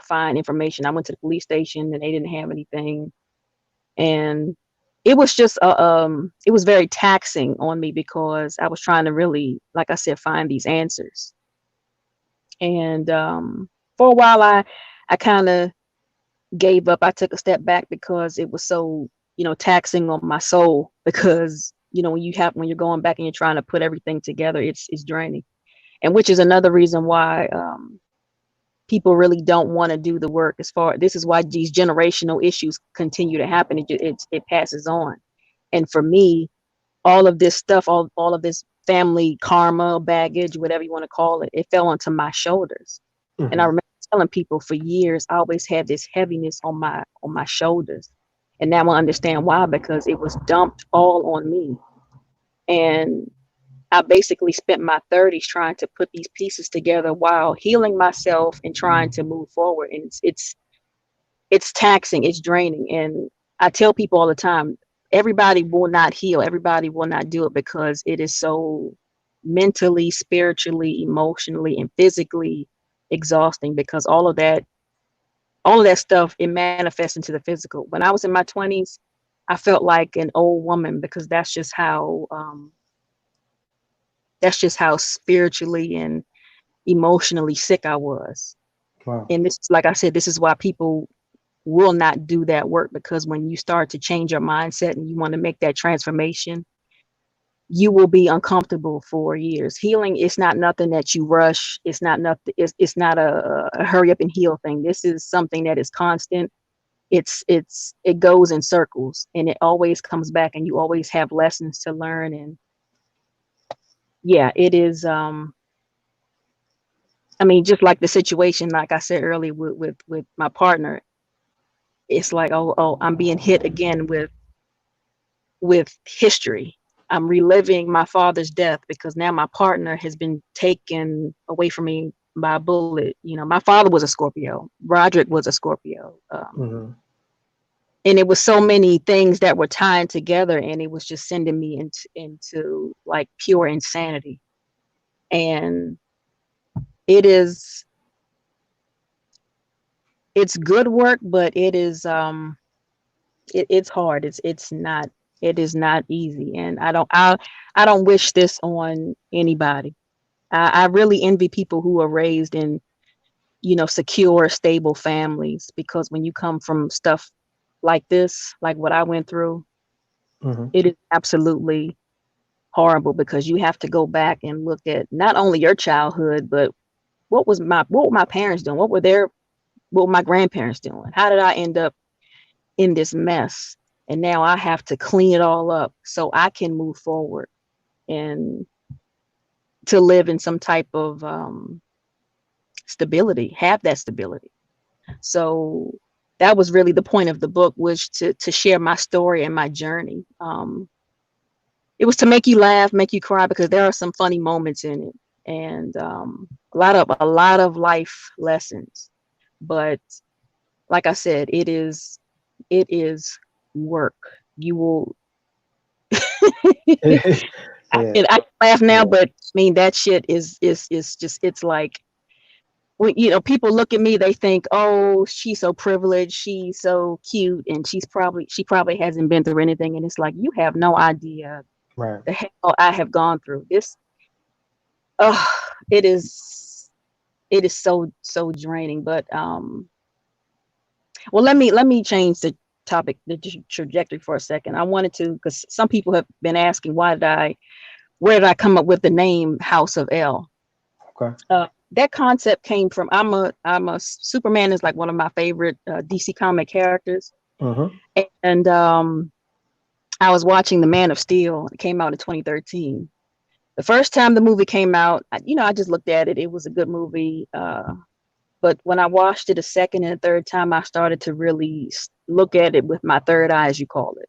find information. I went to the police station and they didn't have anything. And it was just, it was very taxing on me, because I was trying to really, like I said, find these answers. And for a while, I kind of gave up. I took a step back, because it was so, taxing on my soul. Because when you're going back and you're trying to put everything together, it's draining. And which is another reason why people really don't want to do the work. This is why these generational issues continue to happen. It passes on. And for me, all of this stuff, all of this family karma, baggage, whatever you want to call it, it fell onto my shoulders. And I
Mm-hmm.
remember telling people for years, I always had this heaviness on my shoulders. And now I understand why, because it was dumped all on me. And I basically spent my 30s trying to put these pieces together while healing myself and trying to move forward. And it's taxing, it's draining. And I tell people all the time, everybody will not heal, everybody will not do it, because it is so mentally, spiritually, emotionally, and physically exhausting, because all of that stuff, it manifests into the physical. When I was in my 20s, I felt like an old woman, because that's just how spiritually and emotionally sick I was.
Wow.
And this, like I said, this is why people will not do that work, because when you start to change your mindset and you want to make that transformation, you will be uncomfortable for years. Healing is not nothing that you rush. It's not nothing. It's not a hurry up and heal thing. This is something that is constant. It goes in circles, and it always comes back, and you always have lessons to learn. And yeah, it is. I mean, just like the situation, like I said earlier, with my partner, it's like, oh, I'm being hit again with history. I'm reliving my father's death, because now my partner has been taken away from me by a bullet. My father was a Scorpio. Roderick was a Scorpio.
Mm-hmm.
And it was so many things that were tying together, and it was just sending me into like pure insanity. And it is it's good work, but it's hard. It is not easy. And I don't wish this on anybody. I really envy people who are raised in, secure, stable families, because when you come from stuff like this, like what I went through,
Hmm.
it is absolutely horrible, because you have to go back and look at not only your childhood, but what were my parents doing? What were my grandparents doing? How did I end up in this mess? And now I have to clean it all up so I can move forward and to live in some type of stability, have that stability. So that was really the point of the book, was to share my story and my journey. It was to make you laugh, make you cry, because there are some funny moments in it, and a lot of life lessons. But like I said, it is work. You will.
Yeah,
I laugh now,
yeah,
but I mean that shit is just, it's like, when people look at me, they think, oh, she's so privileged, she's so cute, and she probably hasn't been through anything, and it's like, you have no idea
right.
the hell I have gone through. This, oh, it is so draining. But well, let me change the topic, the trajectory for a second. I wanted to, because some people have been asking, where did I come up with the name House of L?
Okay.
That concept came from, I'm a Superman is like one of my favorite DC comic characters,
Hmm.
and I was watching The Man of Steel. It came out in 2013. The first time the movie came out, I just looked at it. It was a good movie. But when I watched it a second and a third time, I started to really look at it with my third eye, as you call it.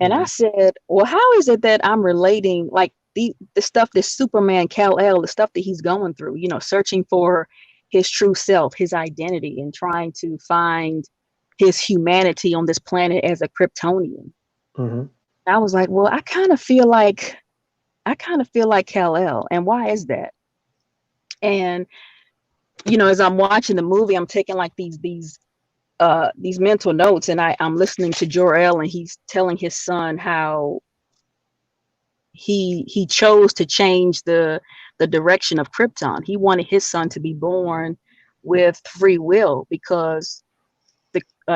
And I
Hmm.
said, well, how is it that I'm relating, like, the stuff that Superman, Kal-El, the stuff that he's going through, searching for his true self, his identity, and trying to find his humanity on this planet as a Kryptonian.
Hmm.
I was like, well, I kind of feel like Kal-El. And why is that? And as I'm watching the movie, I'm taking like these mental notes, and I'm listening to Jor-El, and he's telling his son how he chose to change the direction of Krypton. He wanted his son to be born with free will, because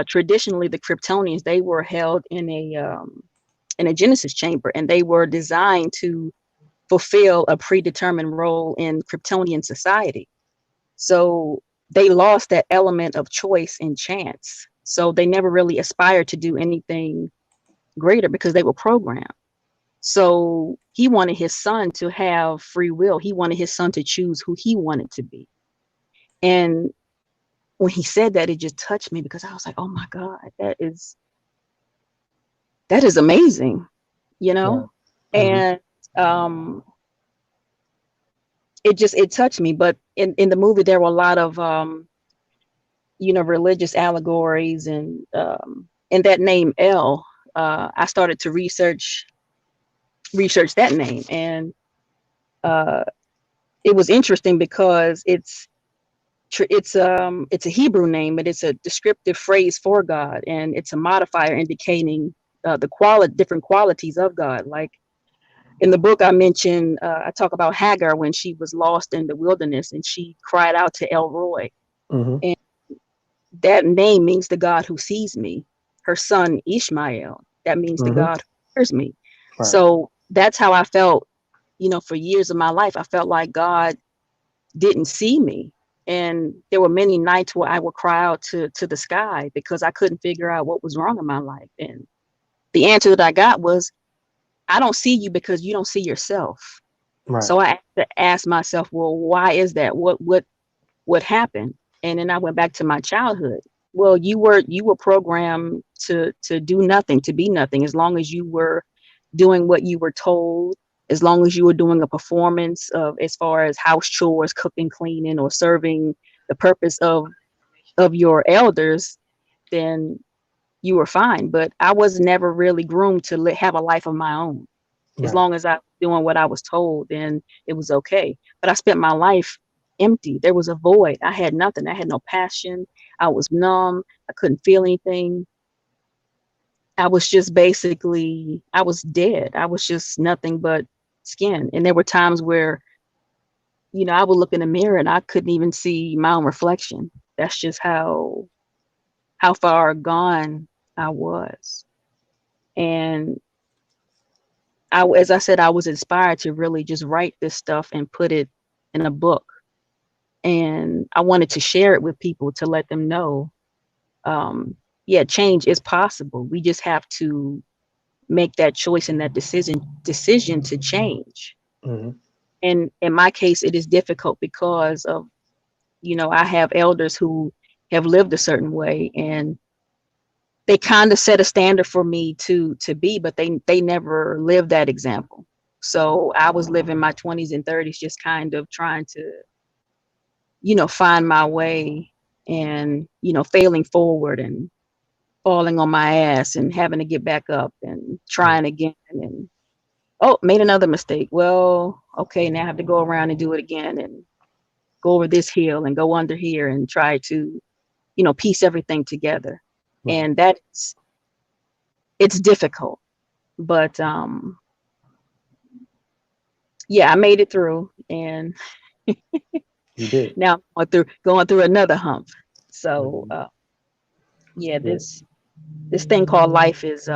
traditionally the Kryptonians, they were held in a Genesis chamber, and they were designed to fulfill a predetermined role in Kryptonian society. So they lost that element of choice and chance. So they never really aspired to do anything greater, because they were programmed. So he wanted his son to have free will. He wanted his son to choose who he wanted to be. And when he said that, it just touched me, because I was like, oh my God, that is amazing, you
Right.
know?
Hmm.
And it touched me. But in the movie, there were a lot of religious allegories, and that name L. I started to research that name, and uh, it was interesting, because it's a Hebrew name, but it's a descriptive phrase for God, and it's a modifier indicating different qualities of God. Like in the book, I talk about Hagar when she was lost in the wilderness, and she cried out to El Roy,
Hmm.
and that name means the God who sees me. Her son Ishmael, that means the
Hmm.
God who hears me.
Right.
So that's how I felt. For years of my life, I felt like God didn't see me. And there were many nights where I would cry out to the sky, because I couldn't figure out what was wrong in my life. And the answer that I got was, I don't see you because you don't see yourself.
Right.
So I had to ask myself, well, why is that? What happened? And then I went back to my childhood. Well, you were programmed to do nothing, to be nothing, as long as you were doing what you were told, as long as you were doing a performance of, as far as house chores, cooking, cleaning, or serving the purpose of your elders, then you were fine. But I was never really groomed to have a life of my own. As
Right.
long as I was doing what I was told, then it was okay. But I spent my life empty. There was a void. I had nothing. I had no passion. I was numb. I couldn't feel anything. I was just basically, I was dead. I was just nothing but skin. And there were times where, I would look in the mirror and I couldn't even see my own reflection. That's just how far gone I was. And as I said, I was inspired to really just write this stuff and put it in a book. And I wanted to share it with people to let them know, yeah, change is possible. We just have to make that choice and that decision to change.
Hmm.
And in my case, it is difficult because of, I have elders who have lived a certain way, and they kind of set a standard for me to be, but they never lived that example. So I was living my 20s and 30s just kind of trying to, find my way, and failing forward and falling on my ass and having to get back up and trying again, and oh, made another mistake. Well, okay, now I have to go around and do it again and go over this hill and go under here and try to, piece everything together.
Right.
And it's difficult. But yeah, I made it through, and
You did.
now I'm going through another hump. So
Hmm.
yeah,
Yeah.
this thing called life is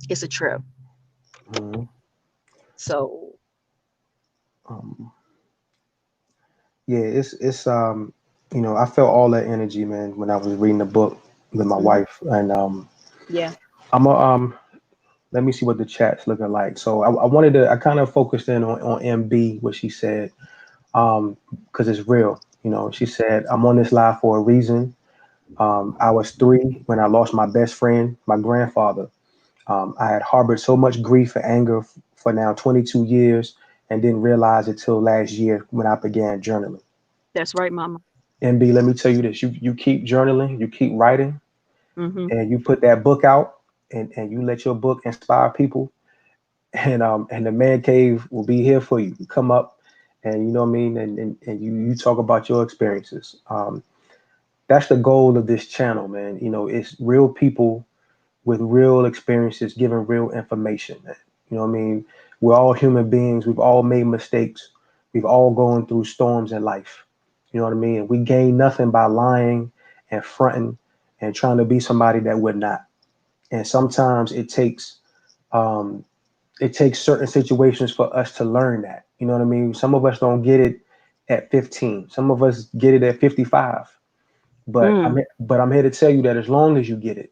it's a trip.
Hmm.
So
Um, yeah, it's I felt all that energy, man, when I was reading the book with my
mhm,
wife, and
yeah,
I'm a let me see what the chat's looking like. So I kind of focused in on MB, what she said, because it's real. She said, I'm on this live for a reason. I was 3 when I lost my best friend, my grandfather. I had harbored so much grief and anger for now 22 years and didn't realize it till last year when I began journaling.
that's right, Mama.
MB, let me tell you this. You keep journaling, you keep writing,
Hmm.
and you put that book out, and you let your book inspire people, and the man cave will be here for you. You come up, and you know what I mean, and you talk about your experiences. That's the goal of this channel, man. It's real people with real experiences giving real information, man. You know what I mean? We're all human beings. We've all made mistakes. We've all gone through storms in life. You know what I mean? And we gain nothing by lying and fronting and trying to be somebody that we're not. And sometimes um, it takes certain situations for us to learn that. You know what I mean? Some of us don't get it at 15. Some of us get it at 55. But
Mm.
I'm here to tell you that as long as you get it,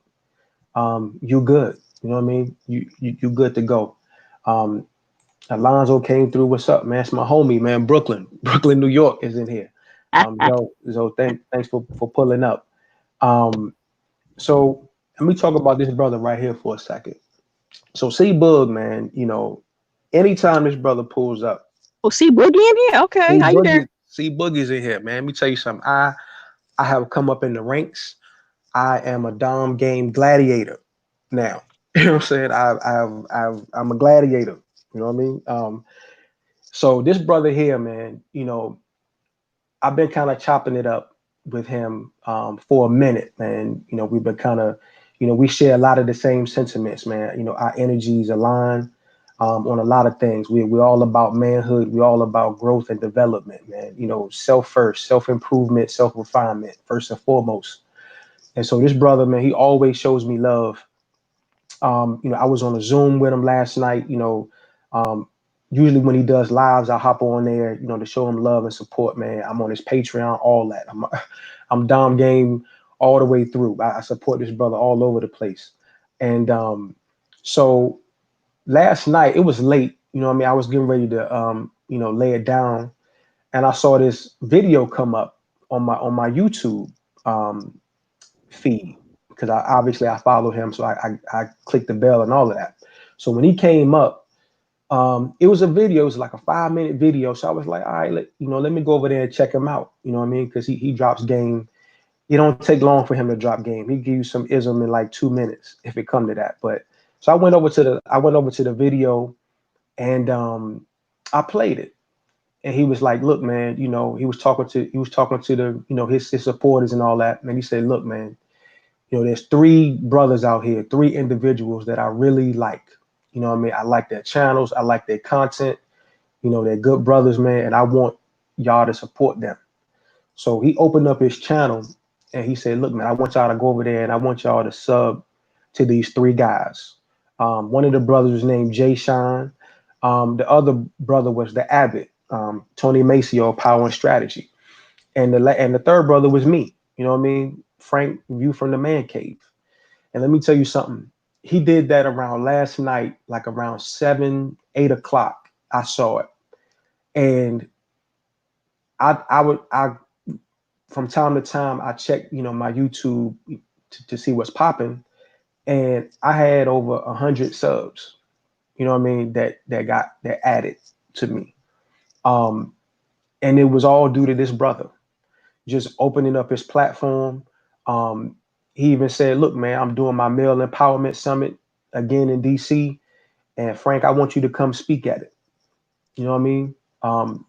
you good. You know what I mean? You good to go. Um, Alonzo came through. What's up, man? It's my homie, man. Brooklyn, Brooklyn, New York is in here. Thanks for pulling up. Um, so let me talk about this brother right here for a second. So C Bug, man, anytime this brother pulls up,
Oh, see Boogie in here. Okay, how you there?
C Boogie's in here, man. Let me tell you something. I have come up in the ranks. I am a Dom game gladiator now. You know what I'm saying? I'm a gladiator. You know what I mean? So this brother here, man, I've been kind of chopping it up with him for a minute, man. We've been kind of, we share a lot of the same sentiments, man. Our energies align on a lot of things. We're all about manhood. We're all about growth and development, man. Self first, self improvement, self refinement, first and foremost. And so this brother, man, he always shows me love. I was on a Zoom with him last night. Um, usually when he does lives, I hop on there, to show him love and support, man. I'm on his Patreon, all that. I'm Dom Game all the way through. I support this brother all over the place. And so last night, it was late. You know what I mean? I was getting ready to, lay it down. And I saw this video come up on my YouTube. Um, feed because I follow him, so I clicked the bell and all of that. So when he came up, it was a video. It was like a 5-minute video. So I was like, all right, let me go over there and check him out. You know what I mean? Because he drops game. It don't take long for him to drop game. He gives you some ism in like 2 minutes if it come to that. But So I went over to the video, and I played it. And he was like, "Look, man, you know," he was talking to the, you know, his supporters and all that. And he said, "Look, man, you know, there's three brothers out here, three individuals that I really like. You know what I mean? I like their channels, I like their content. You know, they're good brothers, man, and I want y'all to support them." So he opened up his channel and he said, "Look, man, I want y'all to go over there and I want y'all to sub to these three guys." One of the brothers was named Jay Sean. The other brother was the Abbott, Tony Maceo, Power and Strategy. And the third brother was me. You know what I mean? Frank, View from the Man Cave. And let me tell you something. He did that around last night, like around 7, 8 o'clock. I saw it. And I from time to time I check, you know, my YouTube to see what's popping. And I had over 100 subs, you know what I mean, that added to me. Um, and it was all due to this brother just opening up his platform. Um, he even said, "Look, man, I'm doing my male empowerment summit again in DC, and Frank, I want you to come speak at it." You know what I mean? Um,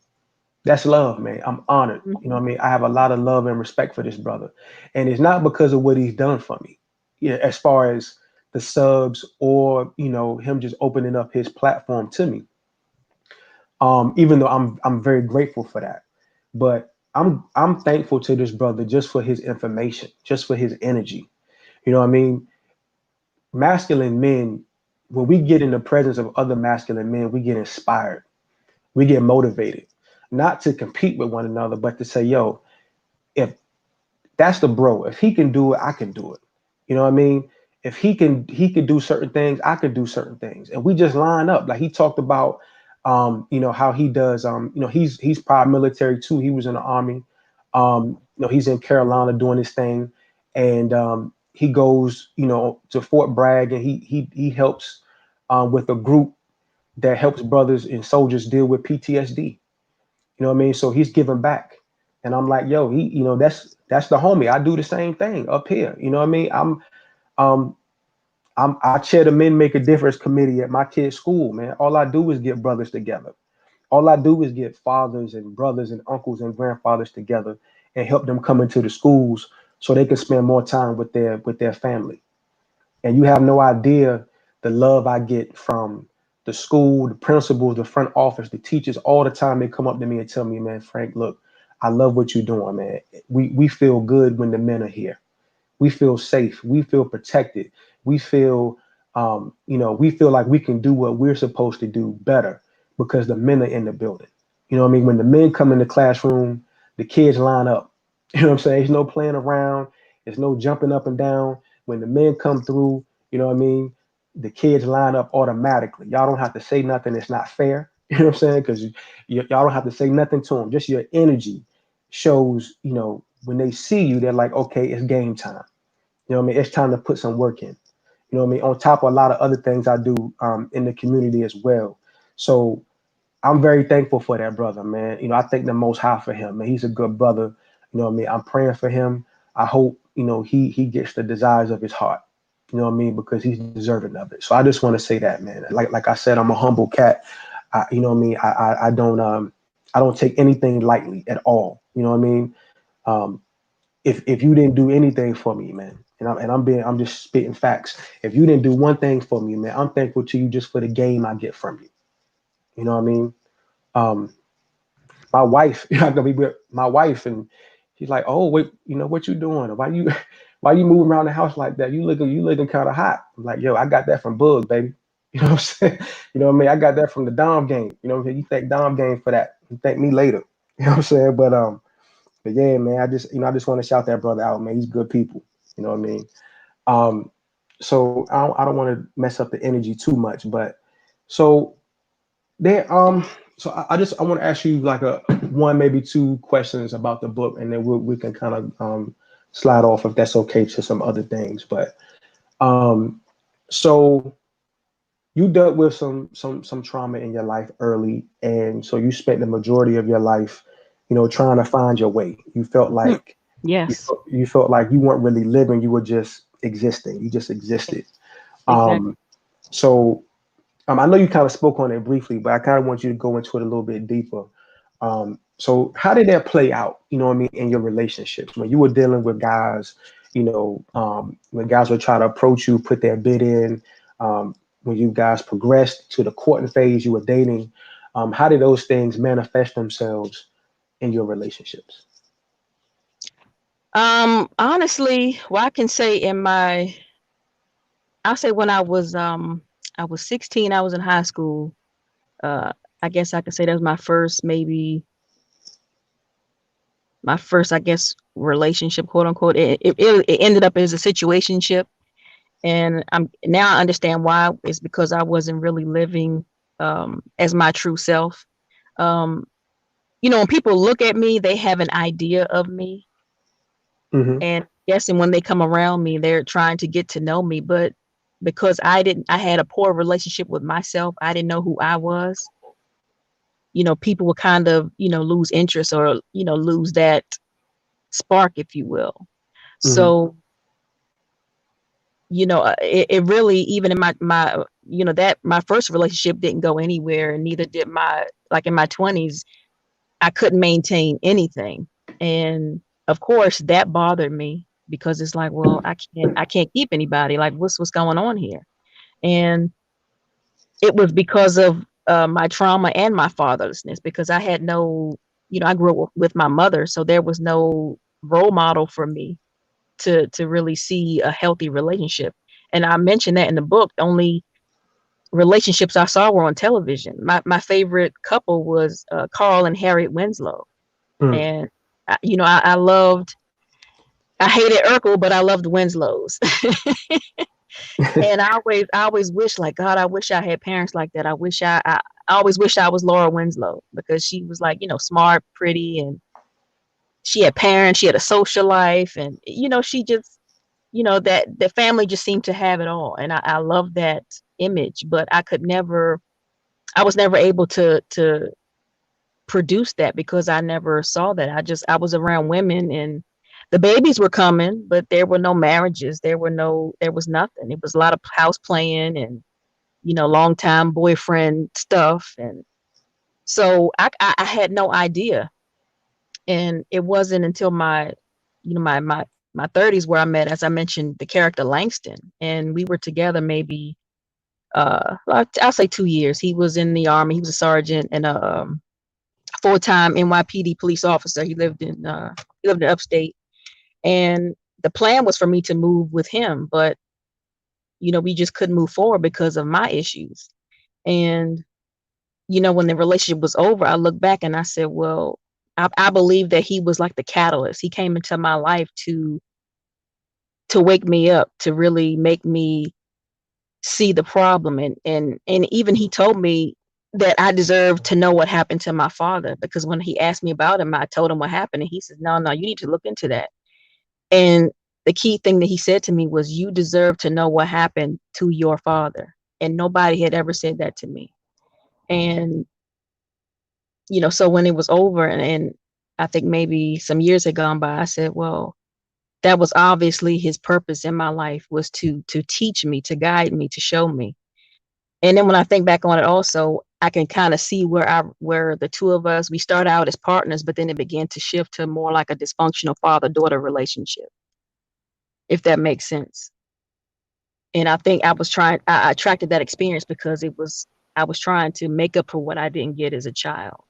that's love, man. I'm honored. You know
Mhm.
what I mean? I have a lot of love and respect for this brother. And it's not because of what he's done for me. Yeah, as far as the subs or, you know, him just opening up his platform to me. Even though I'm very grateful for that. But I'm thankful to this brother just for his information, just for his energy. You know what I mean? Masculine men, when we get in the presence of other masculine men, we get inspired. We get motivated. Not to compete with one another, but to say, yo, if that's the bro. If he can do it, I can do it. You know what I mean? If he could do certain things, I could do certain things. And we just line up. Like he talked about you know, how he does you know, he's prior military too. He was in the army. You know, he's in Carolina doing his thing. And he goes, you know, to Fort Bragg and he helps with a group that helps brothers and soldiers deal with PTSD. You know what I mean? So he's giving back. And I'm like, yo, he, you know, that's the homie. I do the same thing up here. You know what I mean? Um I chair the Men Make a Difference committee at my kid's school, man. All I do is get brothers together. All I do is get fathers and brothers and uncles and grandfathers together and help them come into the schools so they can spend more time with their family. And you have no idea the love I get from the school, the principals, the front office, the teachers. All the time they come up to me and tell me, "Man, Frank, look, I love what you're doing, man. We feel good when the men are here. We feel safe. We feel protected. We feel, you know, we feel like we can do what we're supposed to do better because the men are in the building." You know what I mean? When the men come in the classroom, the kids line up. You know what I'm saying? There's no playing around. There's no jumping up and down. When the men come through, you know what I mean? The kids line up automatically. Y'all don't have to say nothing. It's not fair. You know what I'm saying? Because y'all don't have to say nothing to them. Just your energy shows, you know, when they see you, they're like, okay, it's game time. You know what I mean? It's time to put some work in. You know what I mean? On top of a lot of other things I do in the community as well. So I'm very thankful for that brother, man. You know, I thank the Most High for him, man. He's a good brother. You know what I mean? I'm praying for him. I hope, you know, he gets the desires of his heart. You know what I mean? Because he's deserving of it. So I just want to say that, man. Like I said, I'm a humble cat. You know what I mean? I don't take anything lightly at all. You know what I mean? Um, if you didn't do anything for me, man, I'm just spitting facts. If you didn't do one thing for me, man, I'm thankful to you just for the game I get from you. You know what I mean? Um, my wife, you know, I'm gonna be with my wife, and she's like, "Oh, wait, you know what you doing? Why you moving around the house like that? You looking kind of hot." I'm like, "Yo, I got that from Bug, baby." You know what I'm saying? You know what I mean? I got that from the Dom game. You know what I'm saying? You thank Dom game for that. You thank me later. You know what I'm saying? But yeah, man, I just want to shout that brother out, man. He's good people. You know what I mean? Um, so I don't want to mess up the energy too much, but so there, I want to ask you like a one, maybe two questions about the book, and then we can kind of slide off if that's okay to some other things. But um, so you dealt with some trauma in your life early, and so you spent the majority of your life, you know, trying to find your way. You felt
Hmm.
like
Yes,
you felt like you weren't really living; you were just existing. You just existed. Um,
exactly.
So I know you kind of spoke on it briefly, but I kind of want you to go into it a little bit deeper. So how did that play out? You know what I mean, in your relationships when you were dealing with guys, when guys would try to approach you, put their bid in, when you guys progressed to the courting phase, you were dating. How did those things manifest themselves in your relationships?
Honestly, well, I can say I'll say when I was 16, I was in high school. Uh, I guess I could say that was my first, I guess, relationship, quote unquote. It ended up as a situationship, and I understand why. It's because I wasn't really living as my true self. Um, when people look at me, they have an idea of me,
Hmm.
and guessing when they come around me, they're trying to get to know me. But because I had a poor relationship with myself. I didn't know who I was. People will kind of, lose interest or, lose that spark, if you will.
Hmm.
So, it really, even in that my first relationship didn't go anywhere, and neither did like in my 20s, I couldn't maintain anything. And of course that bothered me because it's like, well, I can't keep anybody. Like, what's going on here? And it was because of my trauma and my fatherlessness, because I had no, I grew up with my mother, so there was no role model for me to really see a healthy relationship. And I mentioned that in the book. Only relationships I saw were on television. My favorite couple was Carl and Harriet Winslow,
Mm.
and I loved. I hated Urkel, but I loved Winslows. And I always wish, like, God, I wish I had parents like that. I always wish I was Laura Winslow, because she was, like, smart, pretty, and she had parents, she had a social life, and she just, that the family just seemed to have it all. And I love that image, but I was never able to produce that because I never saw that. I was around women, and the babies were coming, but there were no marriages. There was nothing. It was a lot of house playing and, long time boyfriend stuff. And so I had no idea. And it wasn't until my 30s where I met, as I mentioned, the character Langston. And we were together maybe, I'll say 2 years. He was in the army. He was a sergeant and a full-time NYPD police officer. He lived in upstate. And the plan was for me to move with him, but we just couldn't move forward because of my issues. And when the relationship was over, I looked back and I said, well, I believe that he was like the catalyst. He came into my life to wake me up, to really make me see the problem. And even he told me that I deserved to know what happened to my father, because when he asked me about him, I told him what happened, and he said, no, you need to look into that. And the key thing that he said to me was, you deserve to know what happened to your father. And nobody had ever said that to me. And so when it was over, and I think maybe some years had gone by, I said, well, that was obviously his purpose in my life, was to teach me, to guide me, to show me. And then when I think back on it also, I can kind of see where the two of us, we started out as partners, but then it began to shift to more like a dysfunctional father-daughter relationship, if that makes sense. And I think I attracted that experience because I was trying to make up for what I didn't get as a child.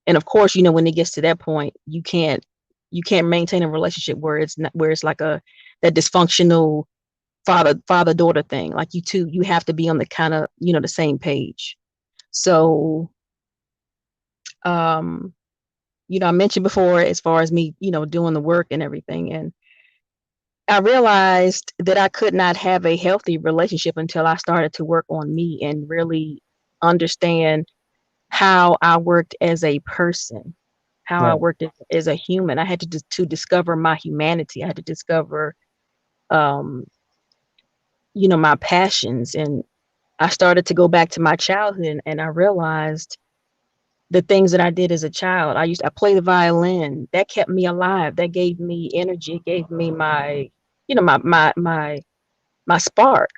And of course, when it gets to that point, you can't maintain a relationship where it's not, where it's like that dysfunctional father daughter thing. Like, you have to be on the kind of, the same page. So, um, I mentioned before, as far as me, doing the work and everything, and I realized that I could not have a healthy relationship until I started to work on me and really understand how I worked as a person, how I
Right.
worked as a human. I had to discover my humanity. I had to discover, um, my passions. And I started to go back to my childhood, and I realized the things that I did as a child. I played the violin. That kept me alive. That gave me energy. It gave me my, my spark.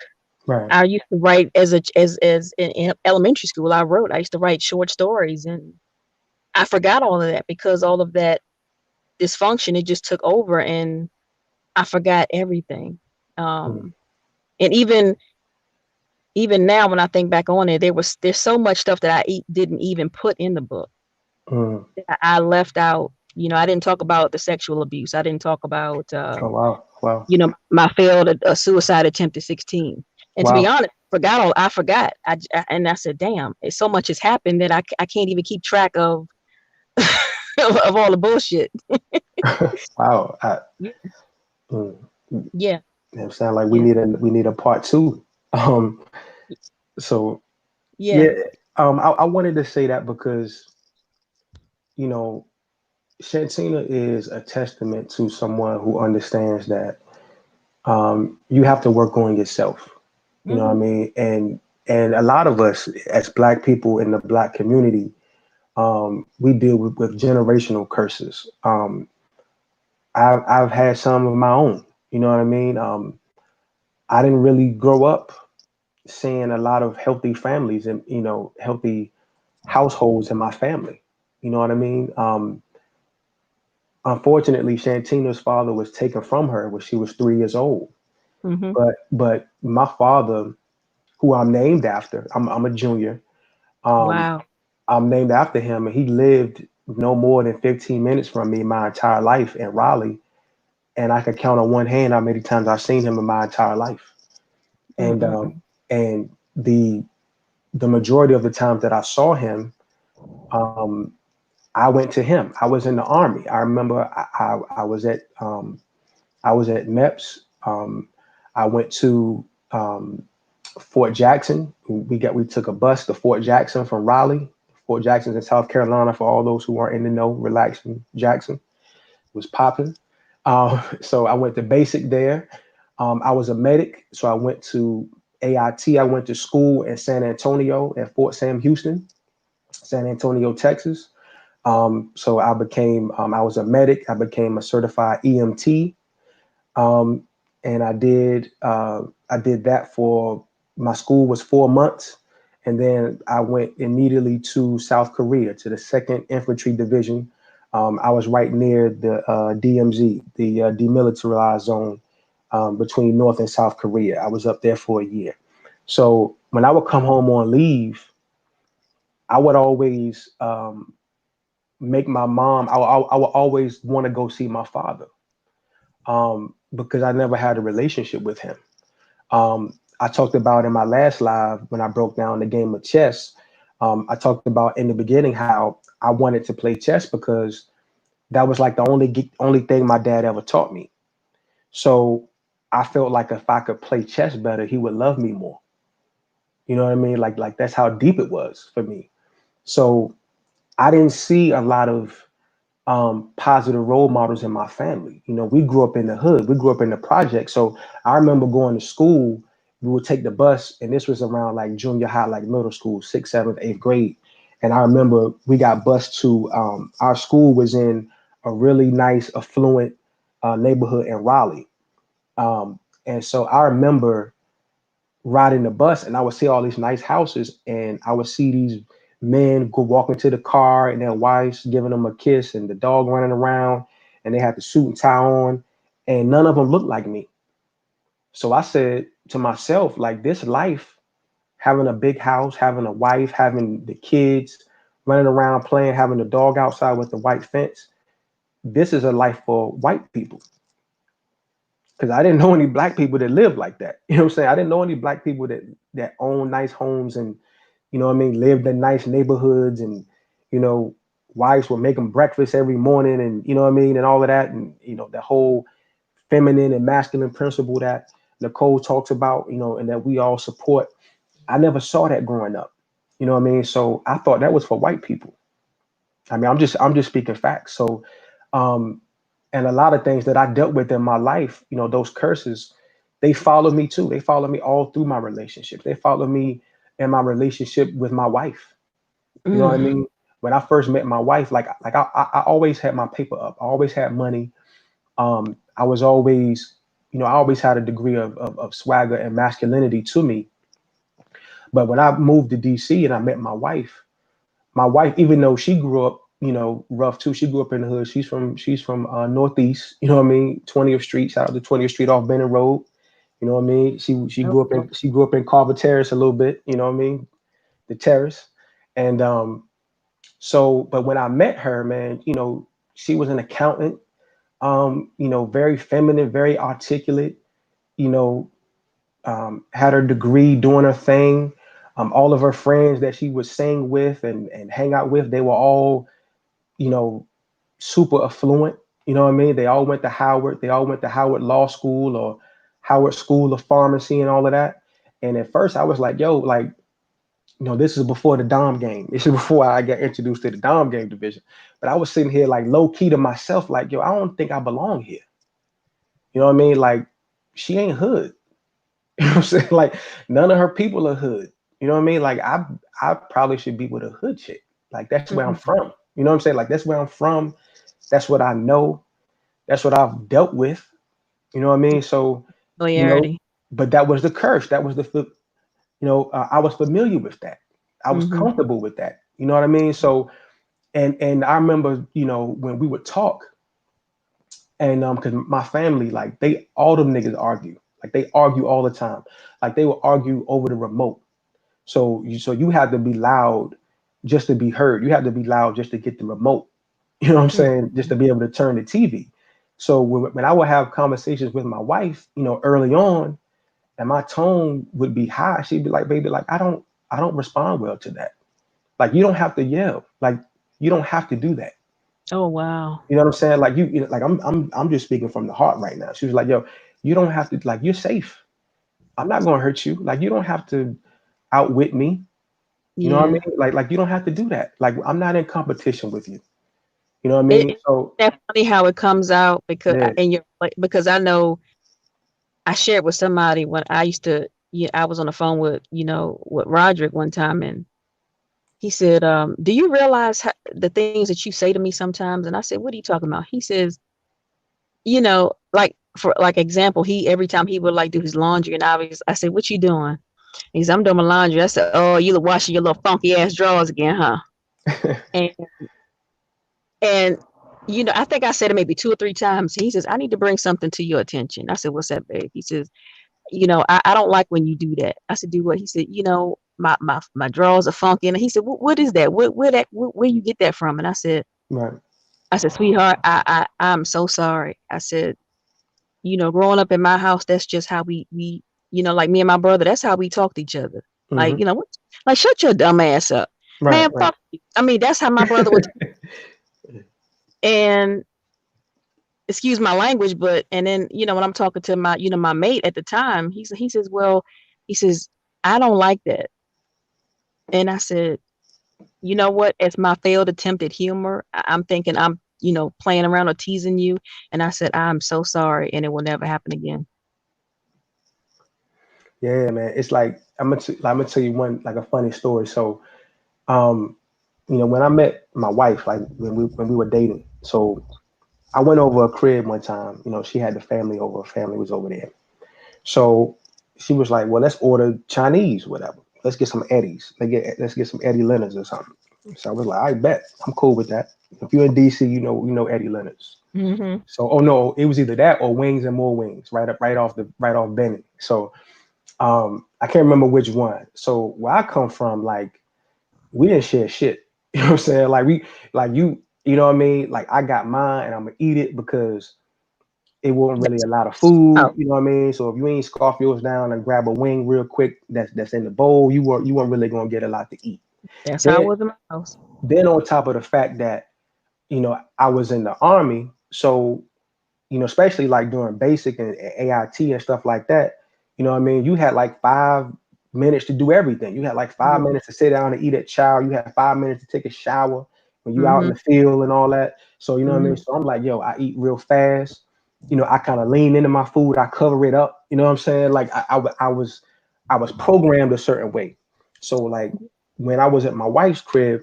Right.
I used to write as a as in elementary school. I used to write short stories, and I forgot all of that because all of that dysfunction, it just took over, and I forgot everything.
Mm,
Um, and even now, when I think back on it, there's so much stuff that didn't even put in the book
mm.
that I left out. I didn't talk about the sexual abuse. I didn't talk about
Oh wow. Wow.
my failed suicide attempt at 16. And to be
Wow.
honest, I forgot. And I said, damn, so much has happened that I can't even keep track of of all the bullshit.
Wow.
Yeah,
Mm,
yeah,
it sounds like
yeah,
we need a part two. Um, so
yeah.
yeah, I wanted to say that because you know Shantina is a testament to someone who understands that you have to work on yourself. You know what I
Hmm.
mean? And a lot of us as Black people in the Black community, we deal with generational curses. I've had some of my own. You know what I mean? I didn't really grow up seeing a lot of healthy families and healthy households in my family. You know what I mean? Unfortunately, Shantina's father was taken from her when she was 3 years old.
Hmm.
But my father, who I'm named after, I'm a junior. Um,
Wow.
I'm named after him, and he lived no more than 15 minutes from me my entire life in Raleigh. And I could count on one hand how many times I've seen him in my entire life. And
Mm-mm-mm.
and the majority of the times that I saw him, um, I went to him. I was in the army. I remember I was at MEPS. I went to um, Fort Jackson. We took a bus to Fort Jackson from Raleigh. Fort Jackson's in South Carolina. For all those who aren't in the know, relaxing Jackson was popping. So I went to basic there. I was a medic, so I went to AIT. I went to school in San Antonio at Fort Sam Houston, San Antonio, Texas. So I was a medic. I became a certified EMT. Um, and I did that for my school was 4 months. And then I went immediately to South Korea to the Second Infantry Division. I was right near the DMZ, the demilitarized zone between North and South Korea. I was up there for a year. So when I would come home on leave, I would always make my mom. I would always want to go see my father because I never had a relationship with him. I talked about in my last live when I broke down the game of chess. I talked about in the beginning how I wanted to play chess because that was like the only thing my dad ever taught me. So I felt like if I could play chess better, he would love me more. You know what I mean? Like that's how deep it was for me. So I didn't see a lot of positive role models in my family. You know, we grew up in the hood, we grew up in the project. So I remember going to school, we would take the bus, and this was around like junior high, like middle school, sixth, seventh, eighth grade. And I remember we got bused to our school was in a really nice, affluent neighborhood in Raleigh. And so I remember riding the bus and I would see all these nice houses and I would see these men go walk into the car and their wives giving them a kiss and the dog running around and they had the suit and tie on and none of them looked like me. So I said to myself, like this life, having a big house, having a wife, having the kids running around playing, having the dog outside with the white fence, this is a life for white people. Because I didn't know any black people that lived like that. You know what I'm saying? I didn't know any black people that own nice homes and you know what I mean, lived in nice neighborhoods and you know, wives would make them breakfast every morning and you know what I mean, and all of that, and you know, the whole feminine and masculine principle that Nicole talks about, you know, and that we all support. I never saw that growing up. You know what I mean? So I thought that was for white people. I mean, I'm just speaking facts. So um and a lot of things that I dealt with in my life, you know, those curses, they follow me too. They follow me all through my relationships. They follow me in my relationship with my wife. You know what I
Mm.
mean? When I first met my wife, I always had my paper up. I always had money. I was always I always had a degree of swagger and masculinity to me. But when I moved to DC and I met my wife, even though she grew up, rough too, she grew up in the hood. She's from Northeast, you know what I mean? 20th Street, shout out to 20th Street off Bennett Road. You know what I mean? She grew up in Carver Terrace a little bit, you know what I mean? The terrace. And but when I met her, man, she was an accountant, very feminine, very articulate, you know, had her degree, doing her thing. All of her friends that she would sing with and hang out with, they were all, you know, super affluent. You know what I mean? They all went to Howard. They all went to Howard Law School or Howard School of Pharmacy and all of that. And at first I was like, yo, like, this is before the Dom game. This is before I got introduced to the Dom game division. But I was sitting here like low key to myself, like, yo, I don't think I belong here. You know what I mean? Like, she ain't hood. You know what I'm saying? Like, none of her people are hood. You know what I mean? Like, I probably should be with a hood chick. Like, that's where I'm
Mhm.
from. You know what I'm saying? Like, that's where I'm from. That's what I know. That's what I've dealt with. You know what I mean? So, you know,
Familiarity.
but that was the curse. That was I was familiar with that. I was
Mhm.
comfortable with that. You know what I mean? So, and I remember, when we would talk, and because my family, like, they all them niggas argue, like they argue all the time, like they will argue over the remote. So you had to be loud just to be heard. You had to be loud just to get the remote. You know what I'm
Mhm.
saying? Just to be able to turn the TV. So when I would have conversations with my wife, early on, and my tone would be high, she'd be like, "Baby, like I don't respond well to that. Like you don't have to yell. Like you don't have to do that."
Oh, wow.
You know what I'm saying? Like like I'm just speaking from the heart right now. She was like, "Yo, you don't have to. Like you're safe. I'm not gonna hurt you. Like you don't have to outwit me. You know what I
Yeah.
mean? Like you don't have to do that. Like I'm not in competition with you. You know what I mean?
It
So
That's funny how it comes out because
yeah,
and you're like because I know I shared with somebody when I used to yeah, I was on the phone with Roderick one time and he said, do you realize the things that you say to me sometimes? And I said, what are you talking about? He says, like for like example, he every time he would like do his laundry and I said, what you doing? He said, I'm doing my laundry. I said, oh, you look washing your little funky ass drawers again, huh? And and I think I said it maybe 2 or 3 times. He says, I need to bring something to your attention. I said, what's that, babe? He says, I don't like when you do that. I said, do what? He said, my drawers are funky. And he said, what is that? Where you get that from? And
right,
I said, sweetheart, I'm so sorry. I said, growing up in my house, that's just how we, like me and my brother, that's how we talk to each other. Like,
hmm
like shut your dumb ass up,
right,
man.
right,
Fuck you. I mean, that's how my brother would. And excuse my language, but and then when I'm talking to my mate at the time, he says, well, he says, I don't like that. And I said, you know what? As my failed attempt at humor, I'm thinking I'm playing around or teasing you. And I said, I'm so sorry, and it will never happen again.
yeah, man. It's like I'm gonna tell you one like a funny story. So, um, when I met my wife, like when we were dating, so I went over a crib one time. She had the family over. Her family was over there. So she was like, "Well, let's order Chinese, whatever. Let's get some Eddies. Let's get some Eddie Leonards or something." So I was like, "I bet I'm cool with that. If you're in DC, you know Eddie Leonards."
Hmm.
So, oh no, it was either that or Wings and More Wings, right off Benny. So, I can't remember which one. So where I come from, like we didn't share shit. You know what I'm saying? Like you know what I mean? Like I got mine and I'm gonna eat it because it wasn't really a lot of food.
Oh,
You know what I mean? So if you ain't scarf yours down and grab a wing real quick, that's in the bowl, you weren't really gonna get a lot to eat.
that's how it
Then
was in my house.
then on top of the fact that I was in the army, so especially like during basic and AIT and stuff like that, you know what I mean? You had like 5 minutes to do everything. You had like five
Hmm.
minutes to sit down and eat at shower. You had 5 minutes to take a shower when you out in
Hmm.
the field and all that. So, you know what I mean?
Hmm.
So I'm like, yo, I eat real fast. I kind of lean into my food. I cover it up. You know what I'm saying? Like I was programmed a certain way. So like when I was at my wife's crib,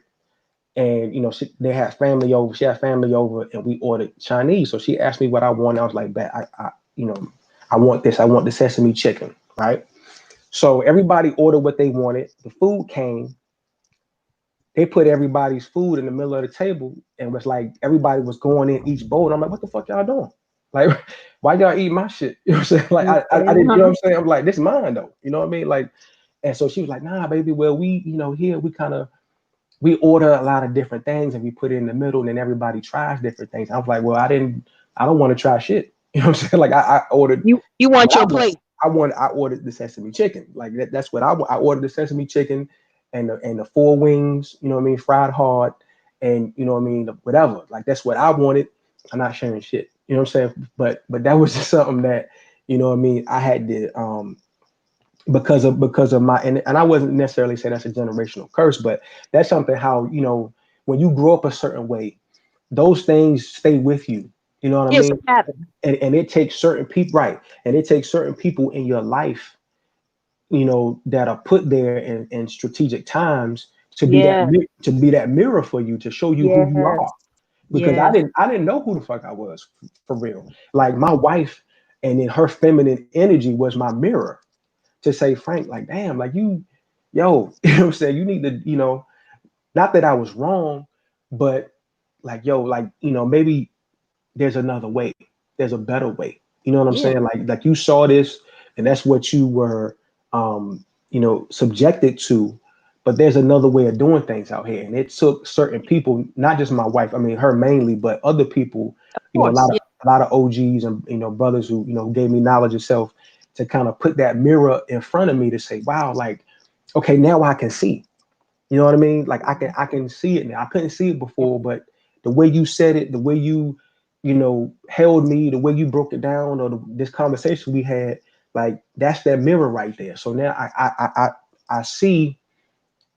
and they had family over. She had family over, and we ordered Chinese. So she asked me what I wanted. I was like, "Bet I I want this. I want the sesame chicken, right? So everybody ordered what they wanted. The food came. They put everybody's food in the middle of the table and was like everybody was going in each bowl. And I'm like, what the fuck y'all doing? Like, why y'all eat my shit? You know what I'm saying? Like, I didn't, you know what I'm saying? I'm like, this is mine though. You know what I mean? Like, and so she was like, nah, baby. Well, we, here we kind of we order a lot of different things and we put it in the middle and then everybody tries different things. I was like, well, I don't want to try shit. You know what I'm saying? Like I ordered
You want
what I
your
want.
plate.
I ordered the sesame chicken. Like that's what I want. I ordered the sesame chicken and the four wings, you know what I mean, fried hard and you know what I mean, whatever. Like that's what I wanted. I'm not sharing shit. You know what I'm saying? But that was just something that, you know what I mean, I had to because of my and I wasn't necessarily saying that's a generational curse, but that's something how, when you grow up a certain way, those things stay with you. You know what I
It's a
mean?
pattern.
And it takes certain people, right? And it takes certain people in your life, that are put there in strategic times to be
Yes,
to be that mirror for you to show you who you
yes,
are. Because
yes,
I didn't know who the fuck I was for real. Like my wife and then her feminine energy was my mirror to say, Frank, like, damn, like yo, you know what I'm saying? You need to, not that I was wrong, but like, yo, like, maybe there's another way. There's a better way. You know what I'm
yeah,
saying? Like you saw this and that's what you were subjected to, but there's another way of doing things out here. And it took certain people, not just my wife, I mean her mainly, but other people,
of
a
course. Yeah,
lot of OGs and brothers who, gave me knowledge of self to kind of put that mirror in front of me to say, wow, like, okay, now I can see. You know what I mean? Like I can see it now. I couldn't see it before, but the way you said it, the way you, held me, the way you broke it down, or this conversation we had, like that's that mirror right there. So now I see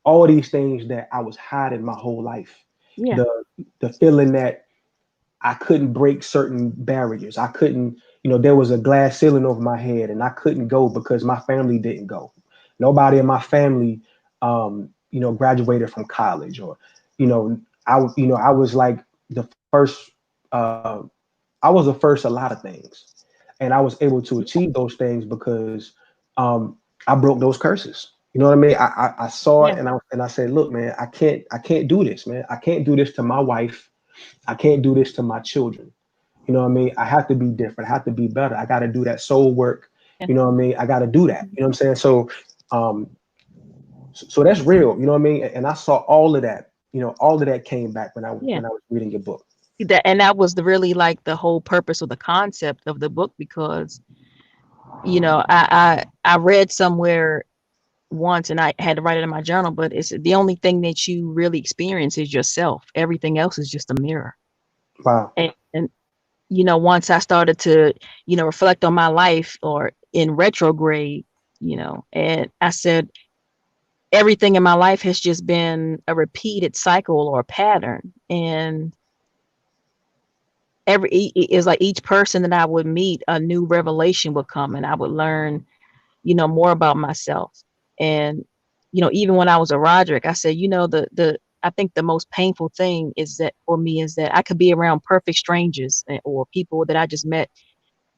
all these things that I was hiding my whole life.
yeah,
The the feeling that I couldn't break certain barriers. I couldn't, there was a glass ceiling over my head and I couldn't go because my family didn't go. Nobody in my family, graduated from college or, I was like the first, uh, I was the first a lot of things. And I was able to achieve those things because I broke those curses. You know what I mean? I saw it
yeah,
and I said, look, man, I can't do this, man. I can't do this to my wife. I can't do this to my children. You know what I mean? I have to be different. I have to be better. I got to do that soul work.
yeah.
You know what I mean? I got to do that. You know what I'm saying? Um, so that's real. You know what I mean? And I saw all of that. All of that came back
Yeah.
when I was reading your book.
That was really like the whole purpose or the concept of the book because I read somewhere once and I had to write it in my journal, but it's the only thing that you really experience is yourself. Everything else is just a mirror.
Wow.
And once I started to, reflect on my life or in retrograde, and I said everything in my life has just been a repeated cycle or pattern. And it's like each person that I would meet, a new revelation would come and I would learn, more about myself. And, even when I was a Roderick, I said, I think the most painful thing is that for me is that I could be around perfect strangers or people that I just met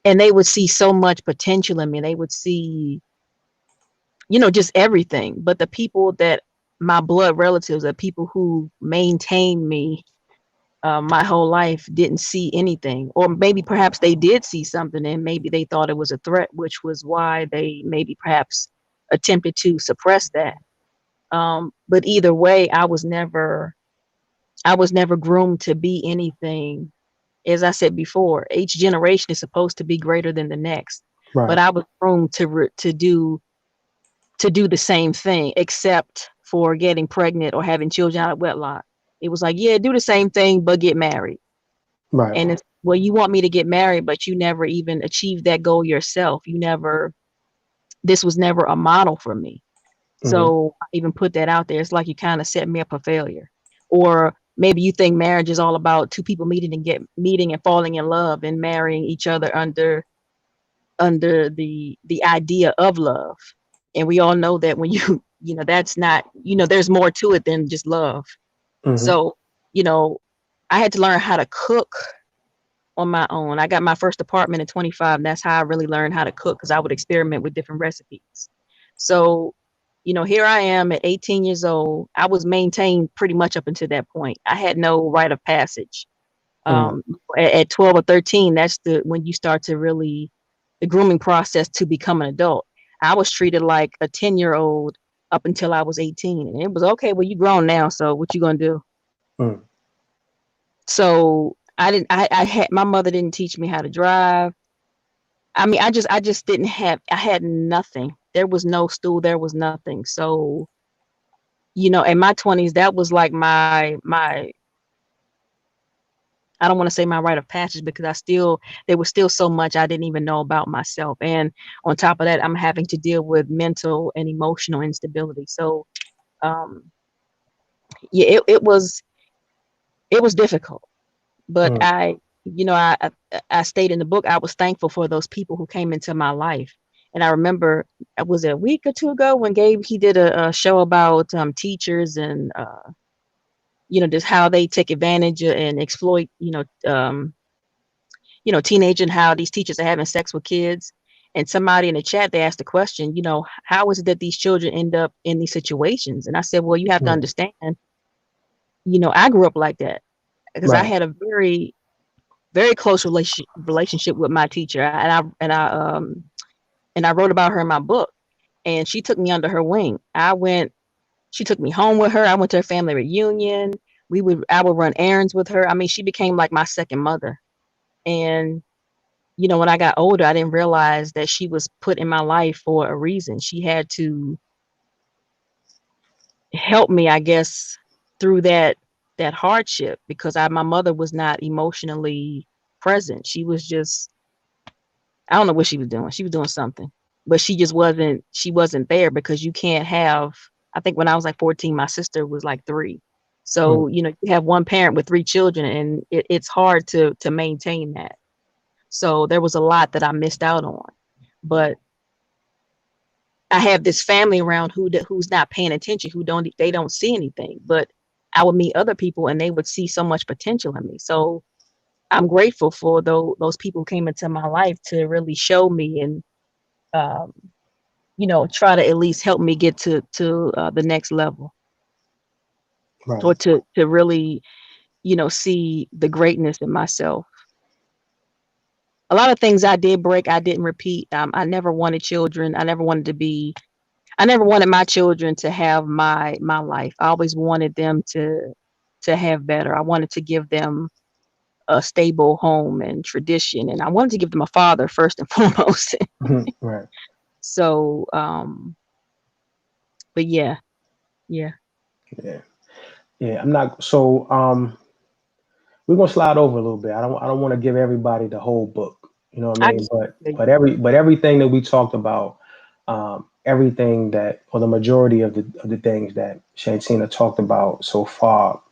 and they would see so much potential in me. They would see, just everything. But the people that my blood relatives, the people who maintained me my whole life didn't see anything, or maybe perhaps they did see something and maybe they thought it was a threat, which was why they maybe perhaps attempted to suppress that. But either way, I was never groomed to be anything. As I said before, each generation is supposed to be greater than the next, but
Right.
I was groomed to do the same thing, except for getting pregnant or having children out of wedlock. It was like, yeah, do the same thing, but get married.
Right.
And it's, well, you want me to get married, but you never even achieved that goal yourself. This was never a model for me.
Hmm.
So I even put that out there. It's like you kind of set me up for failure. Or maybe you think marriage is all about two people meeting and falling in love and marrying each other under the idea of love. And we all know that when that's not, there's more to it than just love.
Hmm.
So, I had to learn how to cook on my own. I got my first apartment at 25. And that's how I really learned how to cook because I would experiment with different recipes. So, here I am at 18 years old. I was maintained pretty much up until that point. I had no rite of passage.
Mm,
Um, at 12 or 13, that's when you start to really the grooming process to become an adult. I was treated like a 10-year-old up until I was 18, and it was okay. Well, you grown now, so what you gonna do?
mm,
So I didn't. I had my mother didn't teach me how to drive. I mean, I just didn't have. I had nothing. There was no stool. There was nothing. So in my 20s, that was like my. I don't want to say my rite of passage because there was still so much I didn't even know about myself. And on top of that, I'm having to deal with mental and emotional instability. So, um, yeah, it was difficult, but
mm,
I stayed in the book. I was thankful for those people who came into my life. And I remember, was it a week or two ago when Gabe, he did a show about teachers and, just how they take advantage and exploit, teenage and how these teachers are having sex with kids. And somebody in the chat, they asked the question, how is it that these children end up in these situations? And I said, well, you have to
mm.
understand, I grew up like that because I
Right.
had a very, very close relationship with my teacher. And I wrote about her in my book, and she took me under her wing. She took me home with her. I went to her family reunion. I would run errands with her. I mean, she became like my second mother. And when I got older, I didn't realize that she was put in my life for a reason. She had to help me, I guess, through that hardship because my mother was not emotionally present. She was just, I don't know what she was doing. She was doing something, but she wasn't there because you can't have. I think when I was like 14, my sister was like 3.
Mm,
So, you have one parent with 3 children, and it's hard to maintain that. So there was a lot that I missed out on. But I have this family around who's not paying attention, they don't see anything. But I would meet other people and they would see so much potential in me. So I'm grateful for those people who came into my life to really show me and um, try to at least help me get to the next level,
right.
or to really see the greatness in myself. A lot of things I did break, I didn't repeat. I never wanted children. I never wanted my children to have my life. I always wanted them to have better. I wanted to give them a stable home and tradition, and I wanted to give them a father first and foremost.
Mhm, right.
So, but yeah, yeah,
Yeah. Yeah. I'm not. So, we're gonna slide over a little bit. I don't want to give everybody the whole book. You know what I
I
mean?
get
But
you.
but everything that we talked about, everything that or the majority of the things that Shantina talked about so far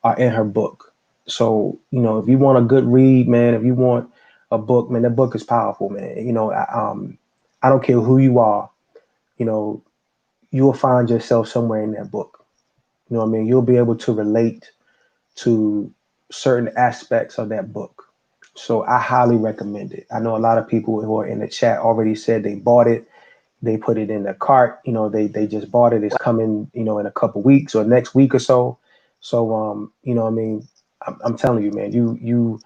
are in her book. So if you want a good read, man, if you want a book, man, that book is powerful, man. I don't care who you are. You know, you will find yourself somewhere in that book. You know what I mean? You'll be able to relate to certain aspects of that book. So I highly recommend it. I know a lot of people who are in the chat already said they bought it. They put it in their cart. They just bought it. It's coming, in a couple weeks or next week or so. So what I mean, I'm telling you, man, you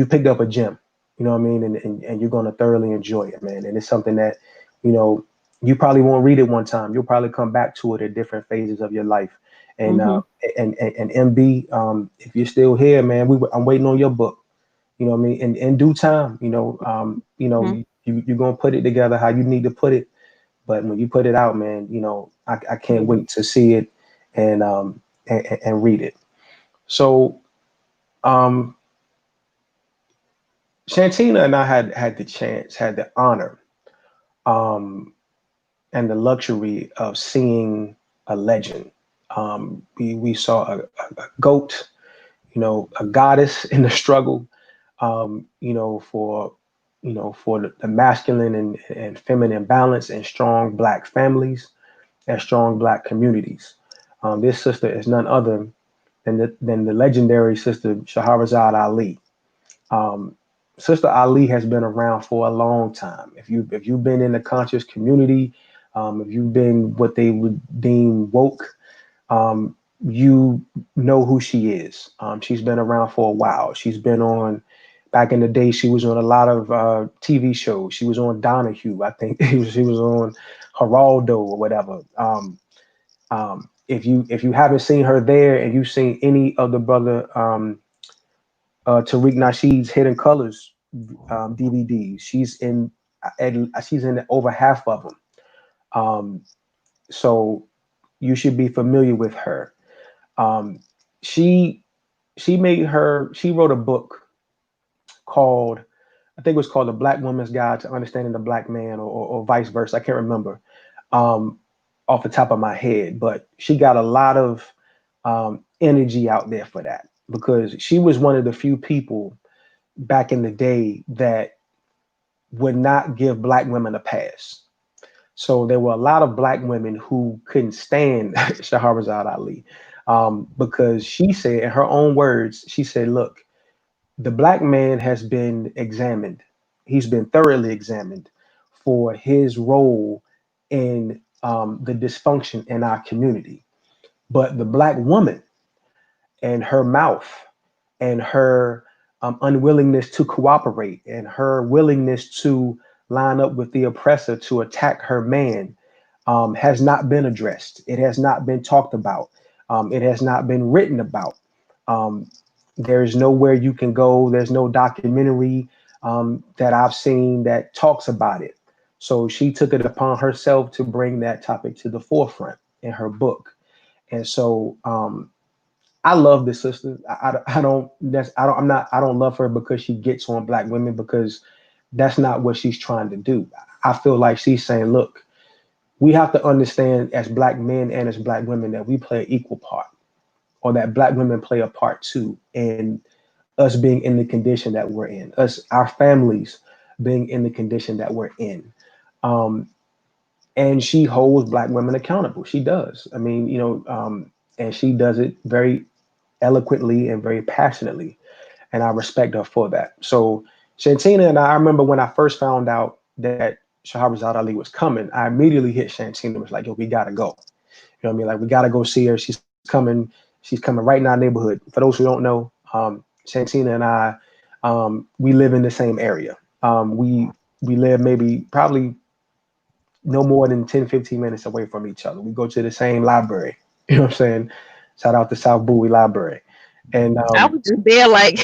picked up a gem. You know what I mean, and you're gonna thoroughly enjoy it, man. And it's something that, you know, you probably won't read it one time. You'll probably come back to it at different phases of your life. And
Mm-hmm.
and MB, if you're still here, man, I'm waiting on your book. You know what I mean? In due time,
Hmm.
you're gonna put it together how you need to put it. But when you put it out, man, I can't
Yeah.
wait to see it and and read it. So um, Shantina and I had the chance, had the honor, um, and the luxury of seeing a legend. We saw a goat, a goddess in the struggle, for for the masculine and feminine balance and strong black families and strong black communities. This sister is none other than the legendary sister Shahrazad Ali. Um, Sister Ali has been around for a long time. If you've been in the conscious community, if you've been what they would deem woke, you know who she is. She's been around for a while. She's been on. Back in the day, she was on a lot of TV shows. She was on Donahue, I think. She was on Geraldo or whatever. If you haven't seen her there, and you've seen any of the brother Tariq Nasheed's Hidden Colors DVDs, she's in over half of them. Um, so you should be familiar with her. Um, she she wrote a book called, I think it was called The Black Woman's Guide to Understanding the Black Man, or vice versa. I can't remember um, off the top of my head, but she got a lot of energy out there for that, because she was one of the few people back in the day that would not give black women a pass. So there were a lot of black women who couldn't stand Shahrazad Ali, because she said, in her own words, she said, "Look, the black man has been examined. He's been thoroughly examined for his role in the dysfunction in our community. But the black woman and her mouth and her unwillingness to cooperate and her willingness to line up with the oppressor to attack her man has not been addressed. It has not been talked about. It has not been written about. Um, there's nowhere you can go. There's no documentary that I've seen that talks about it. So she took it upon herself to bring that topic to the forefront in her book. And so I love this sister. I don't. I don't love her because she gets on black women, because that's not what she's trying to do. I feel like she's saying, look, we have to understand as black men and as black women that we play an equal part, or that black women play a part too, in us being in the condition that we're in, us, our families being in the condition that we're in. Um, and she holds black women accountable. She does. I mean, and she does it very eloquently and very passionately, and I respect her for that. So Shantina and I remember when I first found out that Shahrazad Ali was coming, I immediately hit Shantina and was like, "Yo, we gotta go." You know what I mean? Like, we gotta go see her. She's coming. She's coming right in our neighborhood. For those who don't know, Shantina and I, we live in the same area. We live maybe probably no more than 10, 15 minutes away from each other. We go to the same library. You know what I'm saying? Shout out to South Bowie Library. And
I was just there like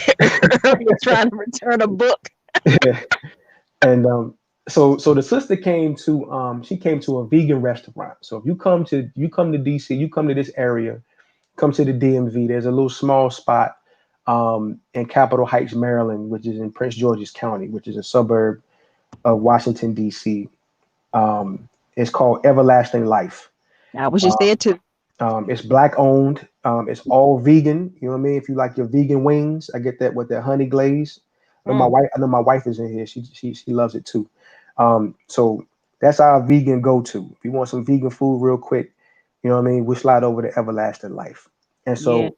earlier trying to return a book.
and so the sister came to she came to a vegan restaurant. So if you come to DC, you come to this area, come to the DMV. There's a little small spot in Capitol Heights, Maryland, which is in Prince George's County, which is a suburb of Washington D.C. It's called Everlasting Life.
I was just there too.
It's black owned. It's all vegan. You know what I mean? If you like your vegan wings, I get that with that honey glaze.
Mm.
I know my wife is in here. She loves it too. So that's our vegan go to. If you want some vegan food real quick, you know what I mean? We slide over to Everlasting Life. And
Yeah.
so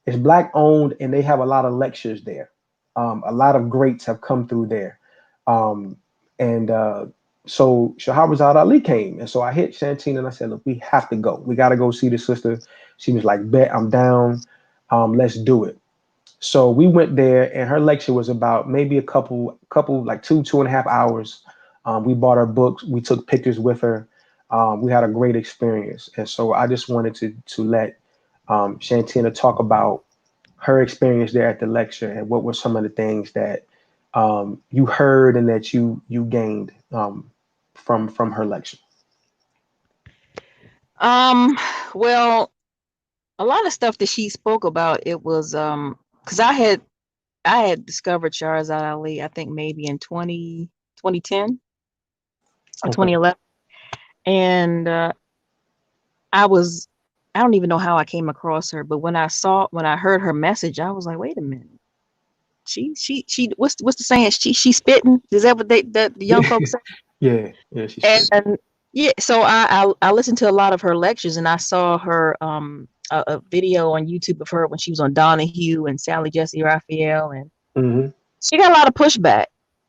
it's black owned, and they have a lot of lectures there. A lot of greats have come through there. Um, and so Shahrazad Ali came. And so I hit Shantina and I said, look, we have to go. We got to go see the sister. She was like, bet, I'm down. Let's do it. So we went there, and her lecture was about maybe a couple, like 2.5 hours. We bought her books. We took pictures with her. We had a great experience. And so I just wanted to let Shantina talk about her experience there at the lecture, and what were some of the things that you heard and that you gained from her lecture.
Um, well, a lot of stuff that she spoke about, it was because I had discovered Shahrazad Ali, I think maybe in 2010 or
Okay.
2011. And I was I don't even know how I came across her, but when I heard her message, I was like, wait a minute. She what's the saying? She spitting? Is that what the young folks say?
Yeah, she spit.
And yeah, so I listened to a lot of her lectures, and I saw her a video on YouTube of her when she was on Donahue and Sally Jesse Raphael, and
Hmm.
she got a lot of pushback,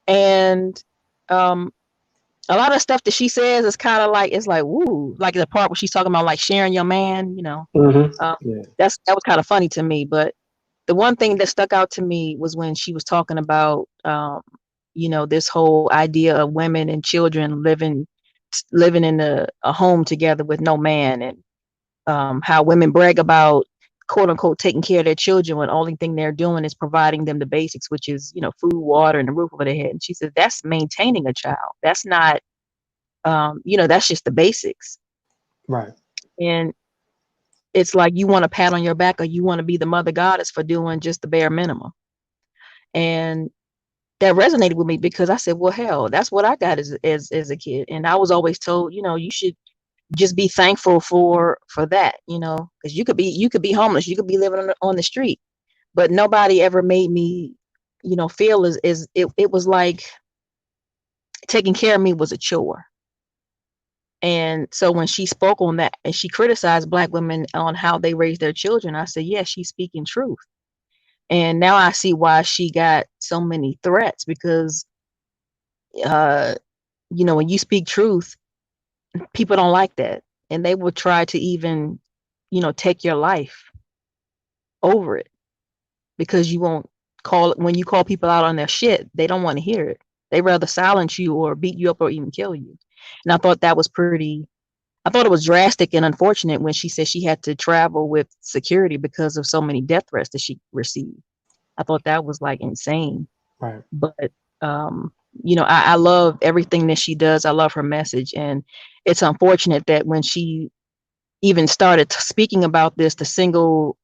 and um, a lot of stuff that she says is kind of like, it's like, woo, like the part where she's talking about like sharing your man, you know.
Mm-hmm.
Um,
Yeah.
that was kind of funny to me. But the one thing that stuck out to me was when she was talking about, you know, this whole idea of women and children living in a home together with no man, and how women brag about quote unquote taking care of their children when the only thing they're doing is providing them the basics, which is, you know, food, water, and the roof over their head. And she said that's maintaining a child. That's not, you know, that's just the basics.
Right.
And it's like you want a pat on your back, or you want to be the mother goddess for doing just the bare minimum. And that resonated with me because I said, well, hell, that's what I got as a kid. And I was always told, you know, you should just be thankful for that, you know, because you could be homeless, you could be living on the street, but nobody ever made me, you know, feel as it was like taking care of me was a chore. And so when she spoke on that and she criticized black women on how they raise their children, I said, yeah, she's speaking truth. And now I see why she got so many threats, because uh you know, when you speak truth, people don't like that, and they will try to even, you know, take your life over it, because you won't call when you call people out on their shit, they don't want to hear it. They rather silence you or beat you up or even kill you. And I thought that was pretty, I thought it was drastic and unfortunate when she said she had to travel with security because of so many death threats that she received. I thought that was like insane.
Right.
But um, you know, I love everything that she does. I love her message, and it's unfortunate that when she even started speaking about this, the single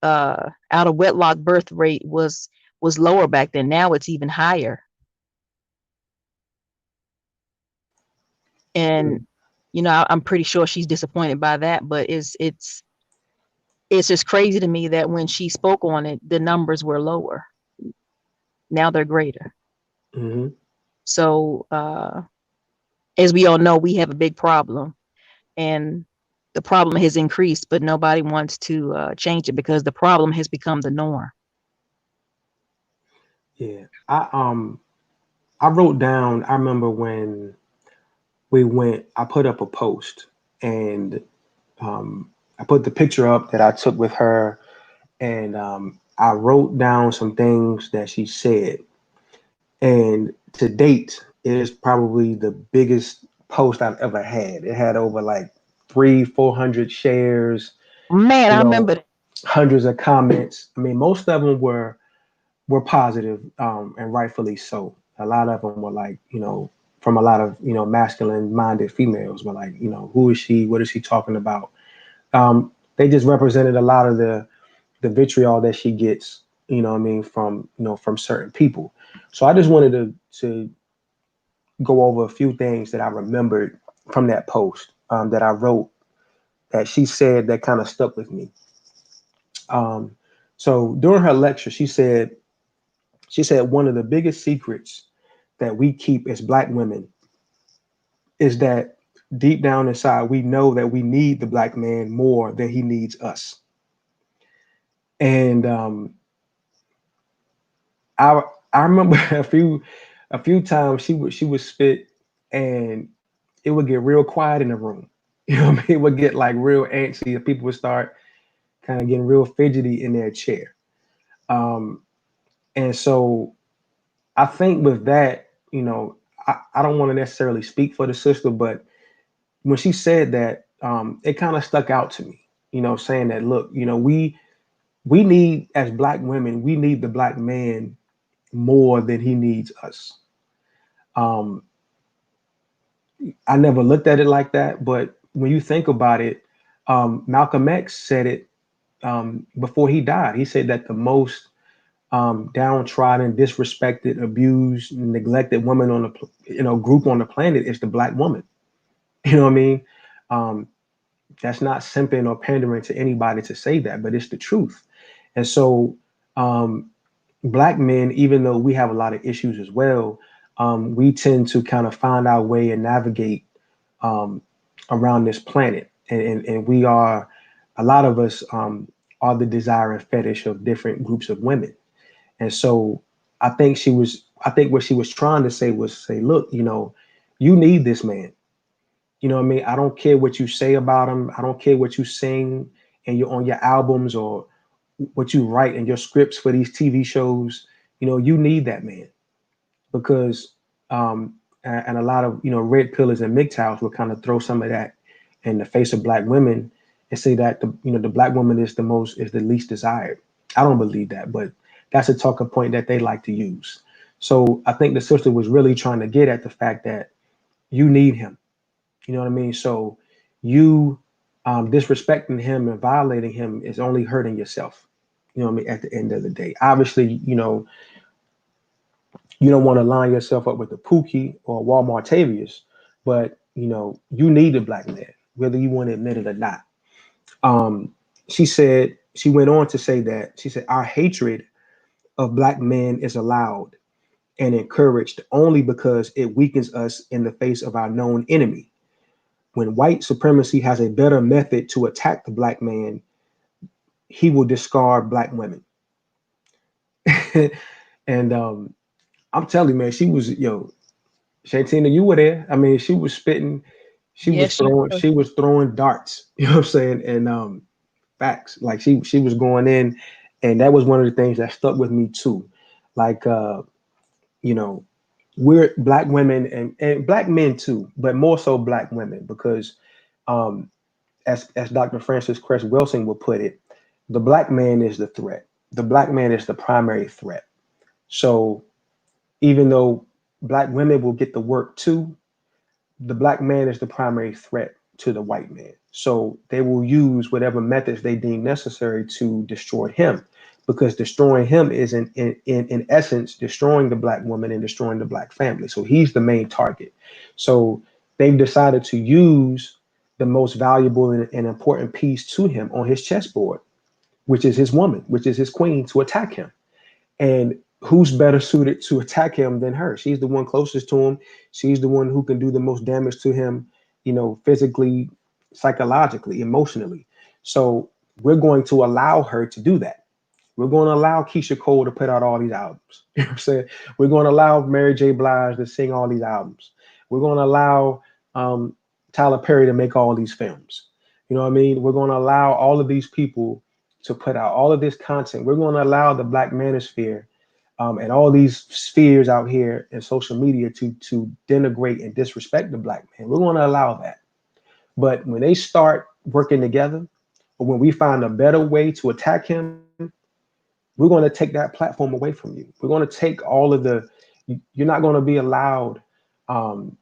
out of wedlock birth rate was lower back then. Now it's even higher, and
Mm.
you know, I'm pretty sure she's disappointed by that. But it's just crazy to me that when she spoke on it, the numbers were lower. Now they're greater.
Mm-hmm.
So as we all know, we have a big problem, and the problem has increased, but nobody wants to change it because the problem has become the norm.
Yeah. I wrote down. I remember when we went. I put up a post, and I put the picture up that I took with her, and I wrote down some things that she said. And to date, it is probably the biggest post I've ever had. It had over like 400 shares,
Man,
you
I
know,
remember that.
hundreds of comments. I mean, most of them were positive, and rightfully so. A lot of them were like, from a lot of masculine minded females were like, who is she? What is she talking about? They just represented a lot of the vitriol that she gets, what I mean, from from certain people. So I just wanted to go over a few things that I remembered from that post, that I wrote, that she said that kind of stuck with me. Um, so during her lecture, she said one of the biggest secrets that we keep as black women is that deep down inside we know that we need the black man more than he needs us. And I I remember a few times she would spit, and it would get real quiet in the room. You know what I mean? It would get like real antsy, and people would start kind of getting real fidgety in their chair. Um, and so I think with that, I don't want to necessarily speak for the sister, but when she said that, it kind of stuck out to me. Saying that, look, we need, as black women, we need the black man more than he needs us. Um, I never looked at it like that, but when you think about it, Malcolm X said it, before he died. He said that the most downtrodden, disrespected, abused, neglected woman on the group on the planet is the black woman. You know what I mean? Um, that's not simping or pandering to anybody to say that, but it's the truth. And so, um, black men, even though we have a lot of issues as well, we tend to kind of find our way and navigate, um, around this planet, and we are, a lot of us, are the desire and fetish of different groups of women. And so I think what she was trying to say was say, look, you need this man. You know what I mean? I don't care what you say about him. I don't care what you sing and you're on your albums or what you write in your scripts for these TV shows. You need that man because and a lot of red pillars and MGTOWs will kind of throw some of that in the face of black women and say that the black woman is the least desired. I don't believe that, but that's a talking point that they like to use. So I think the sister was really trying to get at the fact that you need him. You know what I mean? So you disrespecting him and violating him is only hurting yourself. You know what I mean? At the end of the day, obviously, you don't want to line yourself up with the Pookie or Walmart Tavius, but you need a black man, whether you want to admit it or not. Um, she went on to say that she said our hatred of black men is allowed and encouraged only because it weakens us in the face of our known enemy. When white supremacy has a better method to attack the black man, he will discard black women. And I'm telling you, man, she was Shantina, you were there. I mean, she was spitting,
Yes, she was.
she was throwing darts. You know what I'm saying? And facts, like she was going in, and that was one of the things that stuck with me too. Like you know, we're black women and black men too, but more so black women because um, as Dr. Francis Cress Wilson would put it, the black man is the threat. The black man is the primary threat. So even though black women will get the work too, the black man is the primary threat to the white man. So they will use whatever methods they deem necessary to destroy him, because destroying him is in essence destroying the black woman and destroying the black family. So he's the main target. So they've decided to use the most valuable and important piece to him on his chessboard, which is his woman, which is his queen, to attack him. And who's better suited to attack him than her? She's the one closest to him. She's the one who can do the most damage to him, physically, psychologically, emotionally. So we're going to allow her to do that. We're going to allow Keisha Cole to put out all these albums. You know what I'm saying? We're going to allow Mary J. Blige to sing all these albums. We're going to allow um, Tyler Perry to make all these films. You know what I mean? We're going to allow all of these people to put out all of this content. We're going to allow the Black Manosphere and all these spheres out here in social media to denigrate and disrespect the black man. We're going to allow that. But when they start working together, or when we find a better way to attack him, we're going to take that platform away from you. We're going to take all of you're not going to be allowed um,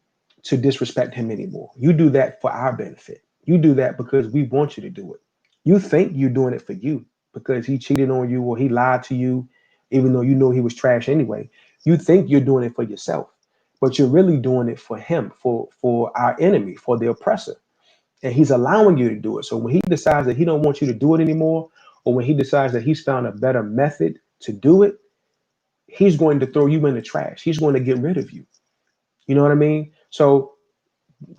to disrespect him anymore. You do that for our benefit. You do that because we want you to do it. You think you're doing it for you because he cheated on you or he lied to you, even though you know he was trash anyway. You think you're doing it for yourself, but you're really doing it for him, for our enemy, for the oppressor, and he's allowing you to do it. So when he decides that he don't want you to do it anymore, or when he decides that he's found a better method to do it, he's going to throw you in the trash. He's going to get rid of you. You know what I mean? So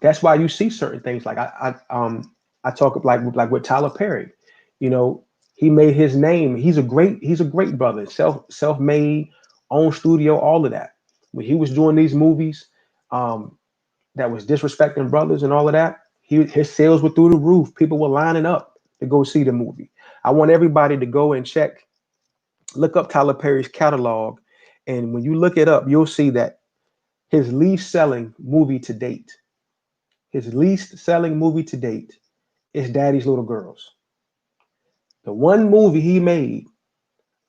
that's why you see certain things like I talk like with Tyler Perry. You know, he made his name. He's a great brother. Self made, own studio, all of that. When he was doing these movies, um, that was disrespecting brothers and all of that, his sales were through the roof. People were lining up to go see the movie. I want everybody to go and look up Tyler Perry's catalog, and when you look it up, you'll see that his least selling movie to date, his least selling movie to date is Daddy's Little Girls. The one movie he made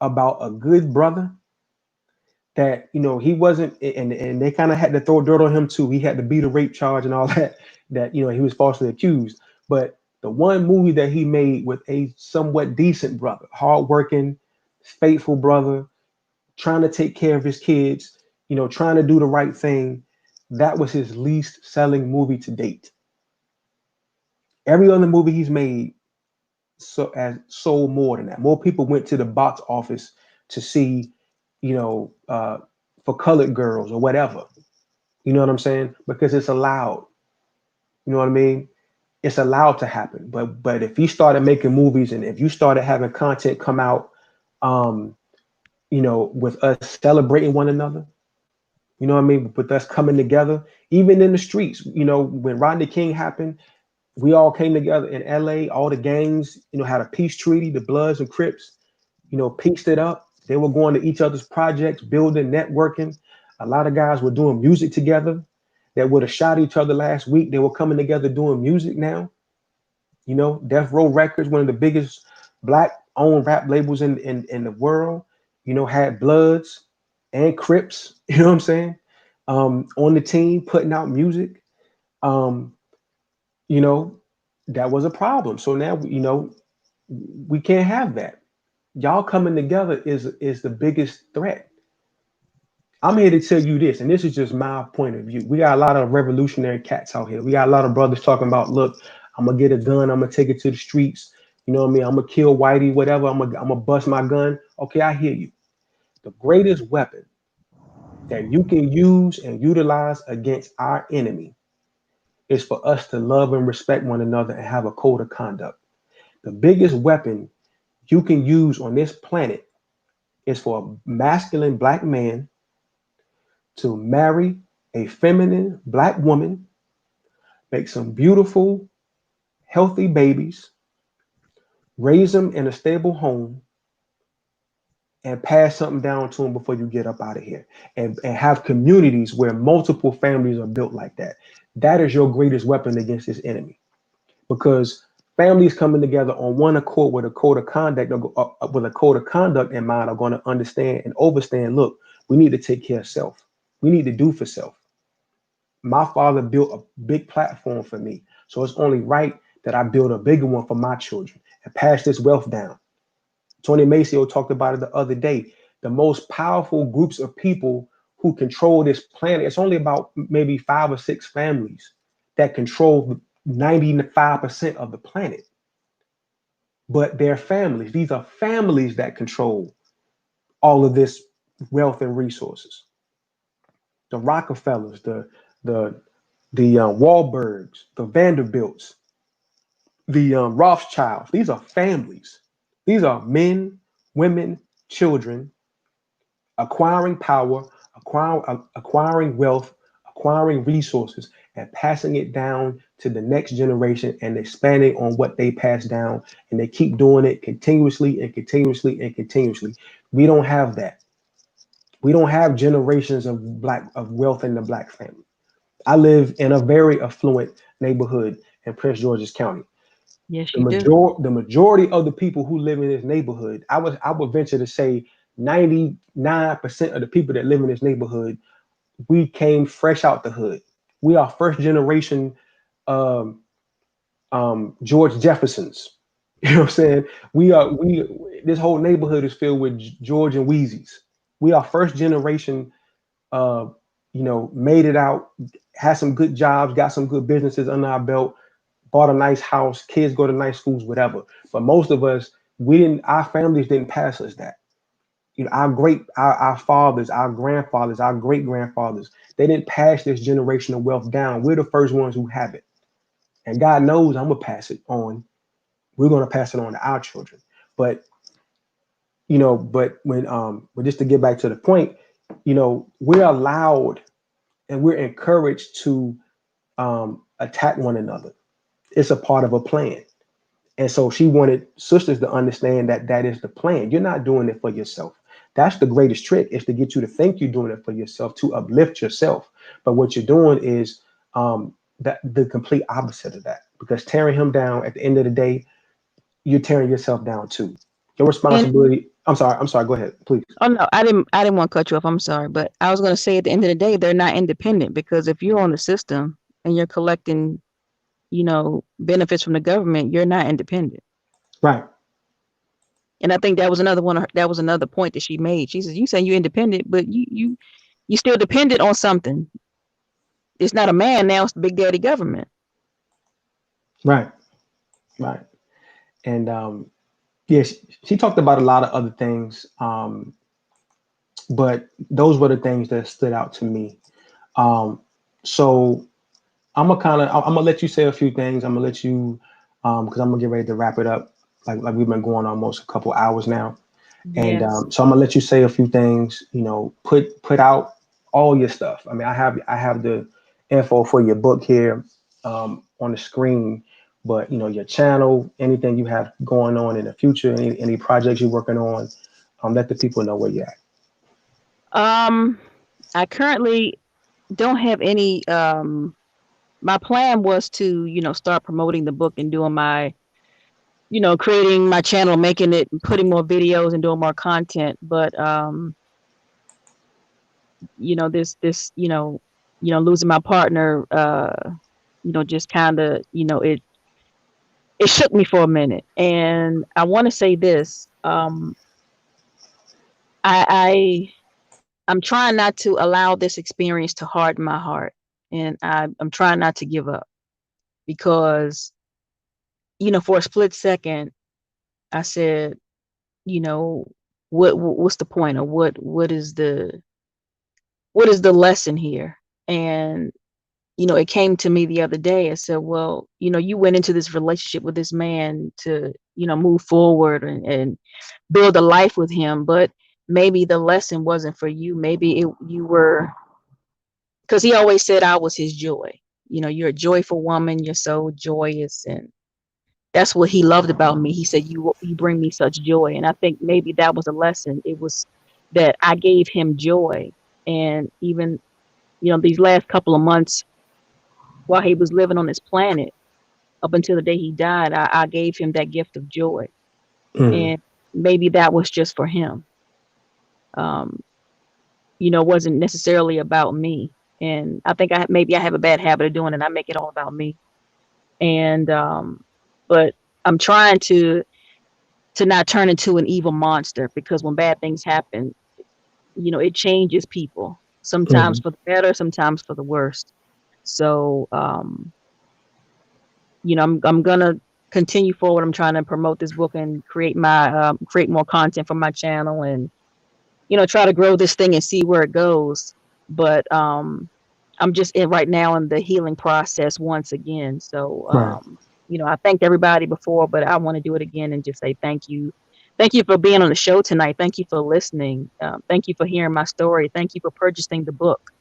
about a good brother that he wasn't, and they kind of had to throw dirt on him too. He had to beat a rape charge and all that he was falsely accused. But the one movie that he made with a somewhat decent brother, hardworking, faithful brother, trying to take care of his kids, trying to do the right thing, that was his least selling movie to date. Every other movie he's made as sold more than that. More people went to the box office to see, you know, uh, for colored girls or whatever. You know what I'm saying? Because it's allowed. You know what I mean? It's allowed to happen. But if you started making movies and if you started having content come out, um, with us celebrating one another. You know what I mean? With us coming together, even in the streets. When Rodney King happened, we all came together in LA. All the gangs, had a peace treaty. The Bloods and Crips, pieced it up. They were going to each other's projects, building, networking. A lot of guys were doing music together that would have shot each other last week. They were coming together doing music now. Death Row Records, one of the biggest black owned rap labels in the world, had Bloods and Crips, you know what I'm saying? On the team putting out music. Um, you know, that was a problem. So now, we can't have that. Y'all coming together is the biggest threat. I'm here to tell you this, and this is just my point of view. We got a lot of revolutionary cats out here. We got a lot of brothers talking about, look, I'm gonna get a gun, I'm gonna take it to the streets. You know what I mean? I'm gonna kill Whitey, whatever. I'm gonna bust my gun. Okay, I hear you. The greatest weapon that you can use and utilize against our enemy is for us to love and respect one another and have a code of conduct. The biggest weapon you can use on this planet is for a masculine black man to marry a feminine black woman, make some beautiful, healthy babies, raise them in a stable home, and pass something down to them before you get up out of here. And have communities where multiple families are built like that. That is your greatest weapon against this enemy. Because families coming together on one accord with a code of conduct, in mind, are going to understand and understand. Look, we need to take care of self. We need to do for self. My father built a big platform for me, so it's only right that I build a bigger one for my children and pass this wealth down. Tony Maceo talked about it the other day. The most powerful groups of people who control this planet, it's only about maybe 5 or 6 families that control 95% of the planet. But they're families. These are families that control all of this wealth and resources. The Rockefellers, the Wahlbergs, the Vanderbilts, the Rothschilds. These are families. These are men, women, children acquiring power, acquiring wealth, acquiring resources, and passing it down to the next generation and expanding on what they pass down. And they keep doing it continuously and continuously and continuously. We don't have that. We don't have generations of wealth in the black family. I live in a very affluent neighborhood in Prince George's County.
Yes,
The
you do.
majority of the people who live in this neighborhood, I would venture to say 99% of the people that live in this neighborhood, we came fresh out the hood. We are first generation um, George Jeffersons. You know what I'm saying? We this whole neighborhood is filled with George and Wheezies. We are first generation uh, made it out, had some good jobs, got some good businesses under our belt, bought a nice house, kids go to nice schools, whatever. But most of us, our families didn't pass us that. Our fathers, our grandfathers, our great grandfathers, they didn't pass this generational wealth down. We're the first ones who have it. And God knows I'm gonna pass it on. We're gonna pass it on to our children. But but just to get back to the point, we're allowed and we're encouraged to attack one another. It's a part of a plan. And so she wanted sisters to understand that that is the plan. You're not doing it for yourself. That's the greatest trick, is to get you to think you're doing it for yourself, to uplift yourself. But what you're doing is the complete opposite of that. Because tearing him down at the end of the day, you're tearing yourself down too. Your
And
responsibility. I'm sorry. I'm sorry. Go ahead, please.
oh no, I didn't want to cut you off. I'm sorry, but I was going to say at the end of the day, they're not independent, because if you're on the system and you're collecting, benefits from the government, you're not independent.
Right.
And I think that was that was another point that she made. She says, "You say you're independent, but you still dependent on something. It's not a man now; it's the big daddy government."
Right. Right. And yes, she talked about a lot of other things, but those were the things that stood out to me. Um, so I'm gonna let you say a few things. I'm gonna let you because I'm gonna get ready to wrap it up. Like we've been going almost a couple hours now. And
Yes.
so I'm gonna let you say a few things. Put out all your stuff. I mean, I have the info for your book here on the screen, but your channel, anything you have going on in the future, any projects you're working on, let the people know where you're at.
Um, I currently don't have any. My plan was to, start promoting the book and doing my, creating my channel, making it, putting more videos and doing more content. But this, losing my partner, just kind of, it shook me for a minute. And I want to say this. I I'm trying not to allow this experience to harden my heart, and I'm trying not to give up because for a split second I said, you know, what's the point, or what is the lesson here? And it came to me the other day. I said, well, you went into this relationship with this man to move forward and build a life with him, but maybe the lesson wasn't for you. Maybe you were, because he always said I was his joy. You're a joyful woman. You're so joyous, and that's what he loved about me. He said, you bring me such joy. And I think maybe that was a lesson. It was that I gave him joy. And even, these last couple of months while he was living on this planet, up until the day he died, I gave him that gift of joy.
Mm,
And maybe that was just for him. Um, it wasn't necessarily about me. And I think maybe I have a bad habit of doing it. I make it all about me. And but I'm trying to not turn into an evil monster, because when bad things happen, it changes people. Sometimes
mm,
for the better, sometimes for the worst. So I'm gonna continue forward. I'm trying to promote this book and create more content for my channel, and try to grow this thing and see where it goes. But I'm just right now in the healing process once again. So
right.
I thanked everybody before, but I want to do it again and just say thank you. Thank you for being on the show tonight. Thank you for listening. Thank you for hearing my story. Thank you for purchasing the book.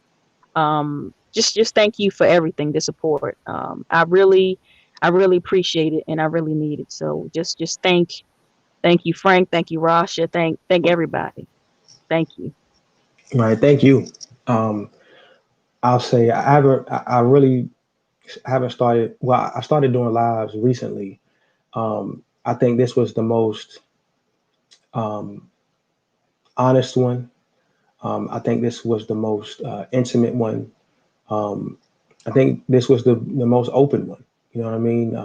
Just thank you for everything, the support. I really appreciate it, and I really need it. So just thank you, Frank. Thank you, Rasha. Thank everybody. Thank you.
Right. Thank you. Um, I'll say I really haven't started. Well, I started doing lives recently. I think this was the most um, honest one. I think this was the most intimate one. Um, I think this was the most open one. You know what I mean?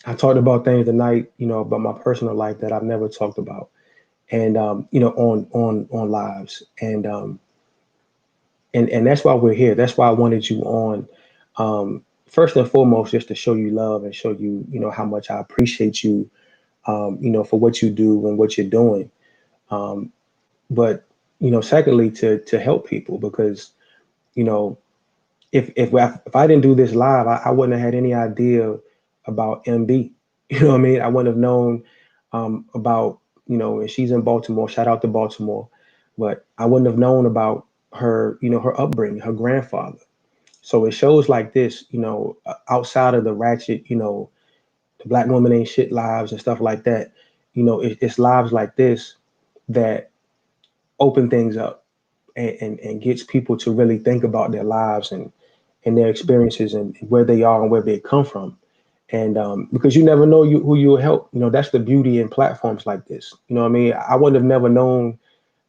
I talked about things tonight, about my personal life that I've never talked about, and on lives, and that's why we're here. That's why I wanted you on. First and foremost, just to show you love and show you, how much I appreciate you, for what you do and what you're doing. Um, but secondly, to help people, because you know if I didn't do this live, I wouldn't have had any idea about MB. You know what I mean? I wouldn't have known about and she's in Baltimore. Shout out to Baltimore, but I wouldn't have known about her, her upbringing, her grandfather. So it shows like this, outside of the ratchet, the black woman ain't shit lives and stuff like that. It's lives like this that open things up and gets people to really think about their lives and their experiences and where they are and where they come from. And because you never know who you'll help. That's the beauty in platforms like this. You know what I mean? I wouldn't have never known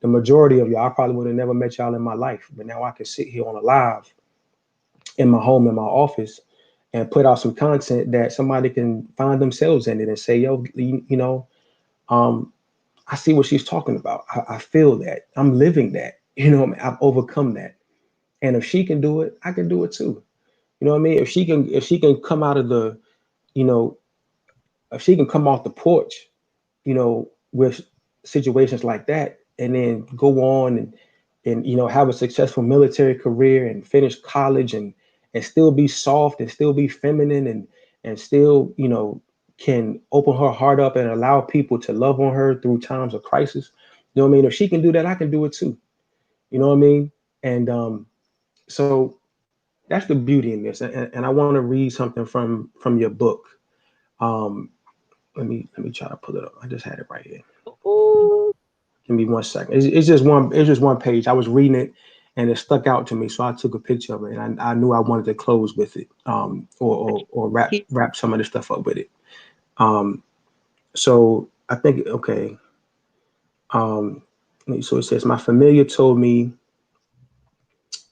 the majority of y'all. I probably would have never met y'all in my life. But now I can sit here on a live in my home, in my office, and put out some content that somebody can find themselves in it and say, yo, um, I see what she's talking about. I feel that. I'm living that. I've overcome that. And if she can do it, I can do it too. You know what I mean? If she can come out of the, you know, if she can come off the porch, with situations like that, and then go on and have a successful military career and finish college and still be soft and still be feminine and still can open her heart up and allow people to love on her through times of crisis. You know what I mean? If she can do that, I can do it too. You know what I mean? And so that's the beauty in this. And I want to read something from your book. Um, let me try to pull it up. I just had it right here.
Ooh,
Give me 1 second. It's just one page. I was reading it and it stuck out to me, so I took a picture of it, and I knew I wanted to close with it, or wrap some of the stuff up with it. Um, so I think okay. Um, so it says, my familiar told me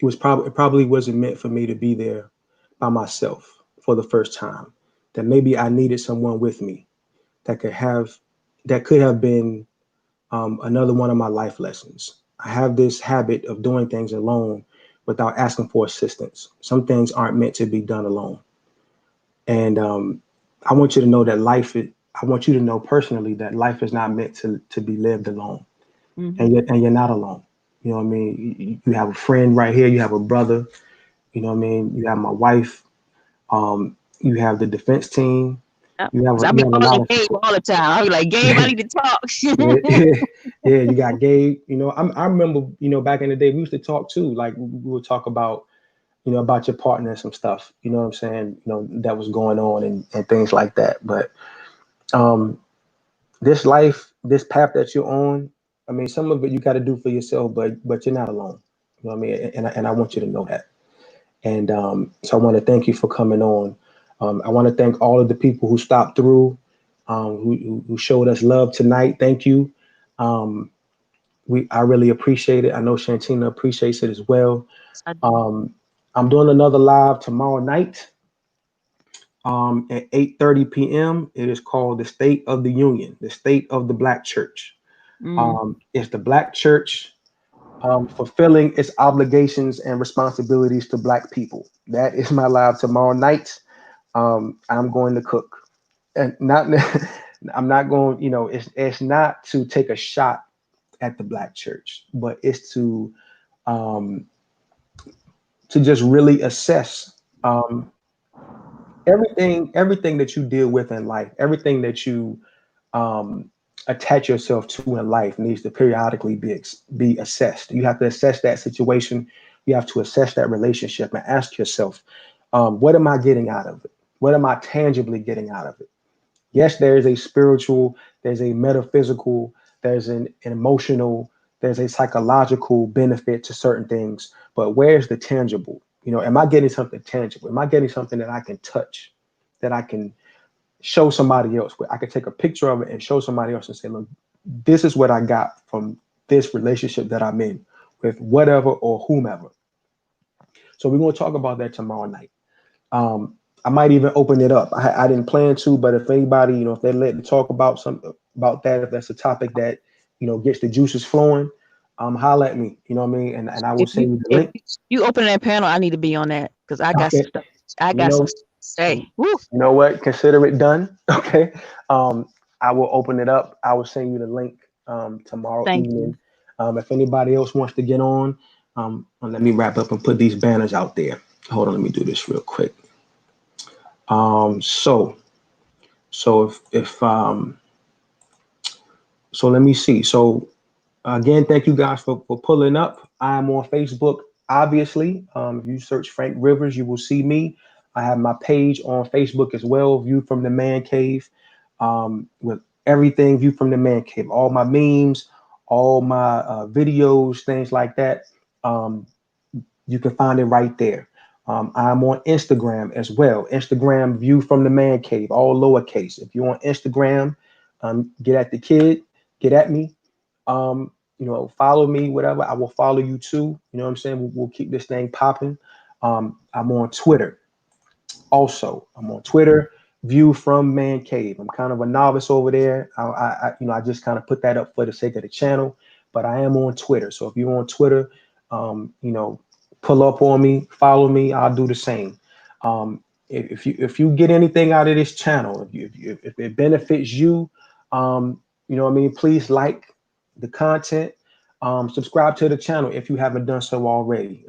it probably wasn't meant for me to be there by myself for the first time. That maybe I needed someone with me that could have that could have been another one of my life lessons. I have this habit of doing things alone without asking for assistance. Some things aren't meant to be done alone. And I want you to know that I want you to know personally that life is not meant to be lived alone. And
mm-hmm.
you're not alone. You know what I mean? You have a friend right here. You have a brother. You know what I mean? You have my wife. You have the defense team.
Yep.
You have
'Cause I
you
be
have a lot
calling
of
Gabe
support.
all the time. I be like, Gabe, I need to talk.
Yeah, yeah, you got Gabe. I remember, back in the day, we used to talk too. Like we would talk about, about your partner and some stuff. You know what I'm saying? That was going on and things like that. But um, this life, this path that you're on, I mean, some of it you got to do for yourself, but you're not alone. You know what I mean? And I want you to know that. And so I want to thank you for coming on. I want to thank all of the people who stopped through, who showed us love tonight. Thank you. Um, I really appreciate it. I know Shantina appreciates it as well.
I do.
Um, I'm doing another live tomorrow night at 8:30 p.m. It is called the State of the Union, the State of the Black Church.
Mm.
It's the Black Church fulfilling its obligations and responsibilities to Black people. That is my live tomorrow night. I'm going to cook, and not. I'm not going. It's not to take a shot at the Black church, but it's um, to just really assess everything that you deal with in life, everything that you um, attach yourself to in life needs to periodically be assessed. You have to assess that situation. You have to assess that relationship and ask yourself, what am I getting out of it? What am I tangibly getting out of it? Yes, there is a spiritual, there's a metaphysical, there's an emotional, there's a psychological benefit to certain things, but where's the tangible? Am I getting something tangible? Am I getting something that I can touch, that I can show somebody else with? I could take a picture of it and show somebody else and say, look, this is what I got from this relationship that I'm in with whatever or whomever. So we're going to talk about that tomorrow night. Um, I might even open it up. I didn't plan to, but if anybody, if they let me talk about that, if that's a topic that, gets the juices flowing, holla at me. You know what I mean? And I will
If you
send you the
if
link.
you open that panel, I need to be on that because I got some
Okay.
stuff. I
You
got some
know,
stuff to say.
you
Woo.
know what? Consider it done. Okay. Um, I will open it up. I will send you the link tomorrow
Thank you.
evening. If anybody else wants to get on, let me wrap up and put these banners out there. Hold on, let me do this real quick. So if so let me see. So again, thank you guys for pulling up. I'm on Facebook, obviously. If you search Frank Rivers, you will see me. I have my page on Facebook as well, View from the Man Cave, with everything View from the Man Cave, all my memes, all my videos, things like that. Um, you can find it right there. I'm on Instagram as well. Instagram View from the Man Cave, all lowercase. If you're on Instagram, get at the kid, get at me. Follow me, whatever. I will follow you too. You know what I'm saying? We'll keep this thing popping. I'm on Twitter also. I'm on Twitter, View from Man Cave. I'm kind of a novice over there. I just kind of put that up for the sake of the channel, but I am on Twitter. So if you're on Twitter, um, you know, pull up on me, follow me. I'll do the same. If you get anything out of this channel, if it benefits you, you know what I mean, please like the content. Subscribe to the channel if you haven't done so already.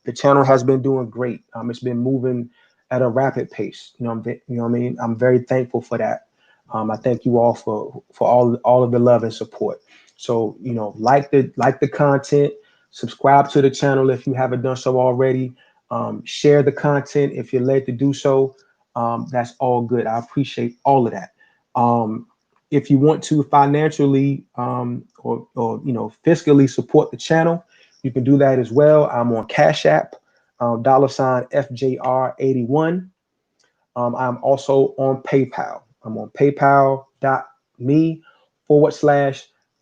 The channel has been doing great. It's been moving at a rapid pace. You know what I mean? I'm very thankful for that. I thank you all for all of the love and support. So like the content, subscribe to the channel if you haven't done so already. Share the content if you're led to do so. That's all good. I appreciate all of that. Um, if you want to financially or fiscally support the channel, you can do that as well. I'm on Cash App, $ FJR81. I'm also on PayPal. I'm on paypal.me/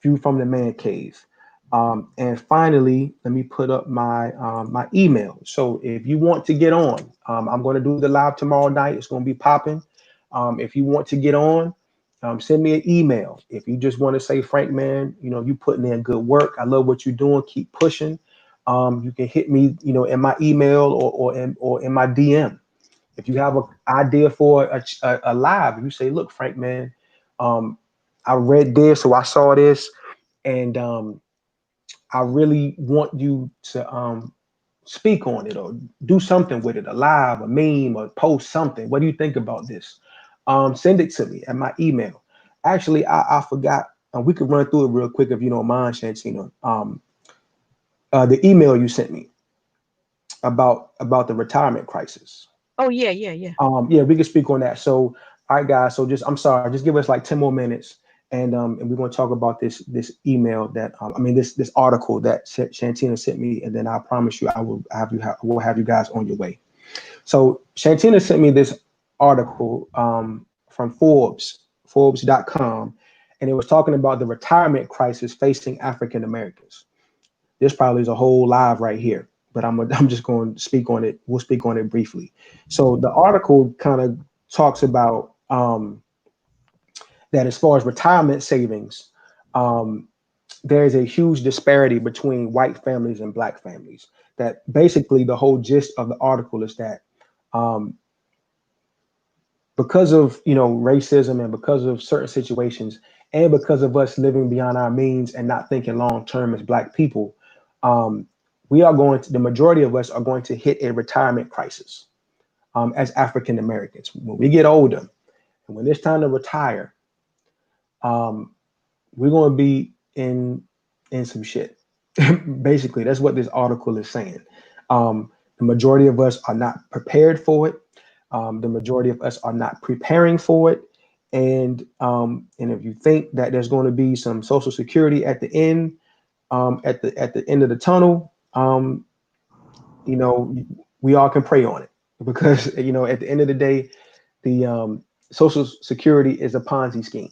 view from the man cave. And finally, let me put up my email. So if you want to get on, I'm going to do the live tomorrow night. It's going to be popping. If you want to get on, send me an email. If you just want to say, Frank, man, you putting in good work. I love what you're doing. Keep pushing. You can hit me, in my email or in my DM. If you have an idea for a live, you say, look, Frank, man, um, I read this, so I saw this, and I really want you to speak on it or do something with it, a live, a meme, or post something. What do you think about this? Send it to me at my email. Actually, I forgot. We could run through it real quick if you don't mind, Shantina. The email you sent me about the retirement crisis.
Oh yeah, yeah, yeah.
Yeah, we can speak on that. So, all right, guys. So I'm sorry, just give us like 10 more minutes, and we're going to talk about this email that this article that Shantina sent me, and then I promise you, will have you guys on your way. So Shantina sent me this article from Forbes.com, and it was talking about the retirement crisis facing African Americans. This probably is a whole live right here, but I'm just going to speak on it. We'll speak on it briefly. So the article kind of talks about that as far as retirement savings, um, there is a huge disparity between white families and black families. That basically the whole gist of the article is that um, because of racism and because of certain situations and because of us living beyond our means and not thinking long term as black people, um, the majority of us are going to hit a retirement crisis as African Americans when we get older and when it's time to retire. um, we're going to be in some shit. Basically, that's what this article is saying. The majority of us are not prepared for it. The majority of us are not preparing for it. And if you think that there's going to be some Social Security at the end, at the end of the tunnel, you know, we all can pray on it because at the end of the day, the Social Security is a Ponzi scheme.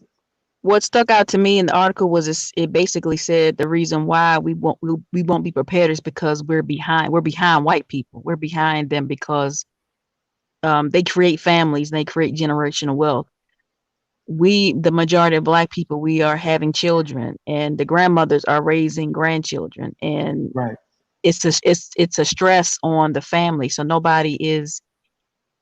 What stuck out to me in the article was it basically said the reason why we won't be prepared is because we're behind. We're behind white people. We're behind them because they create families and they create generational wealth. The majority of black people, we are having children, and the grandmothers are raising grandchildren, and
Right.
it's a stress on the family. So nobody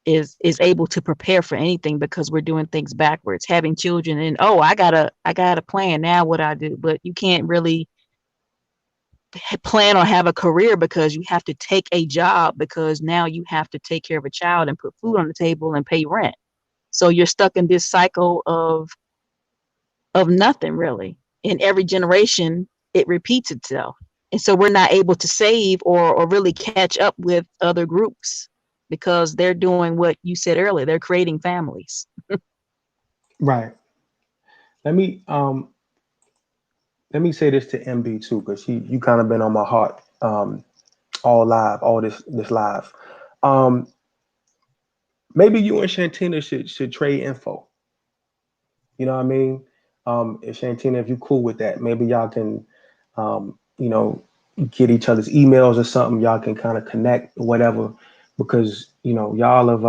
is able to prepare for anything because we're doing things backwards, having children, and oh, I got a plan now what I do, but you can't really plan or have a career because you have to take a job because now you have to take care of a child and put food on the table and pay rent. So you're stuck in this cycle of nothing really. In every generation, it repeats itself. And so we're not able to save or really catch up with other groups because they're doing what you said earlier. They're creating families.
Right. Let me say this to MB too, because you kind of been on my heart all this live. Um, Maybe you and Shantina should trade info. You know what I mean? If Shantina, if you cool with that, maybe y'all can um, you know, get each other's emails or something. Y'all can kind of connect or whatever, because y'all have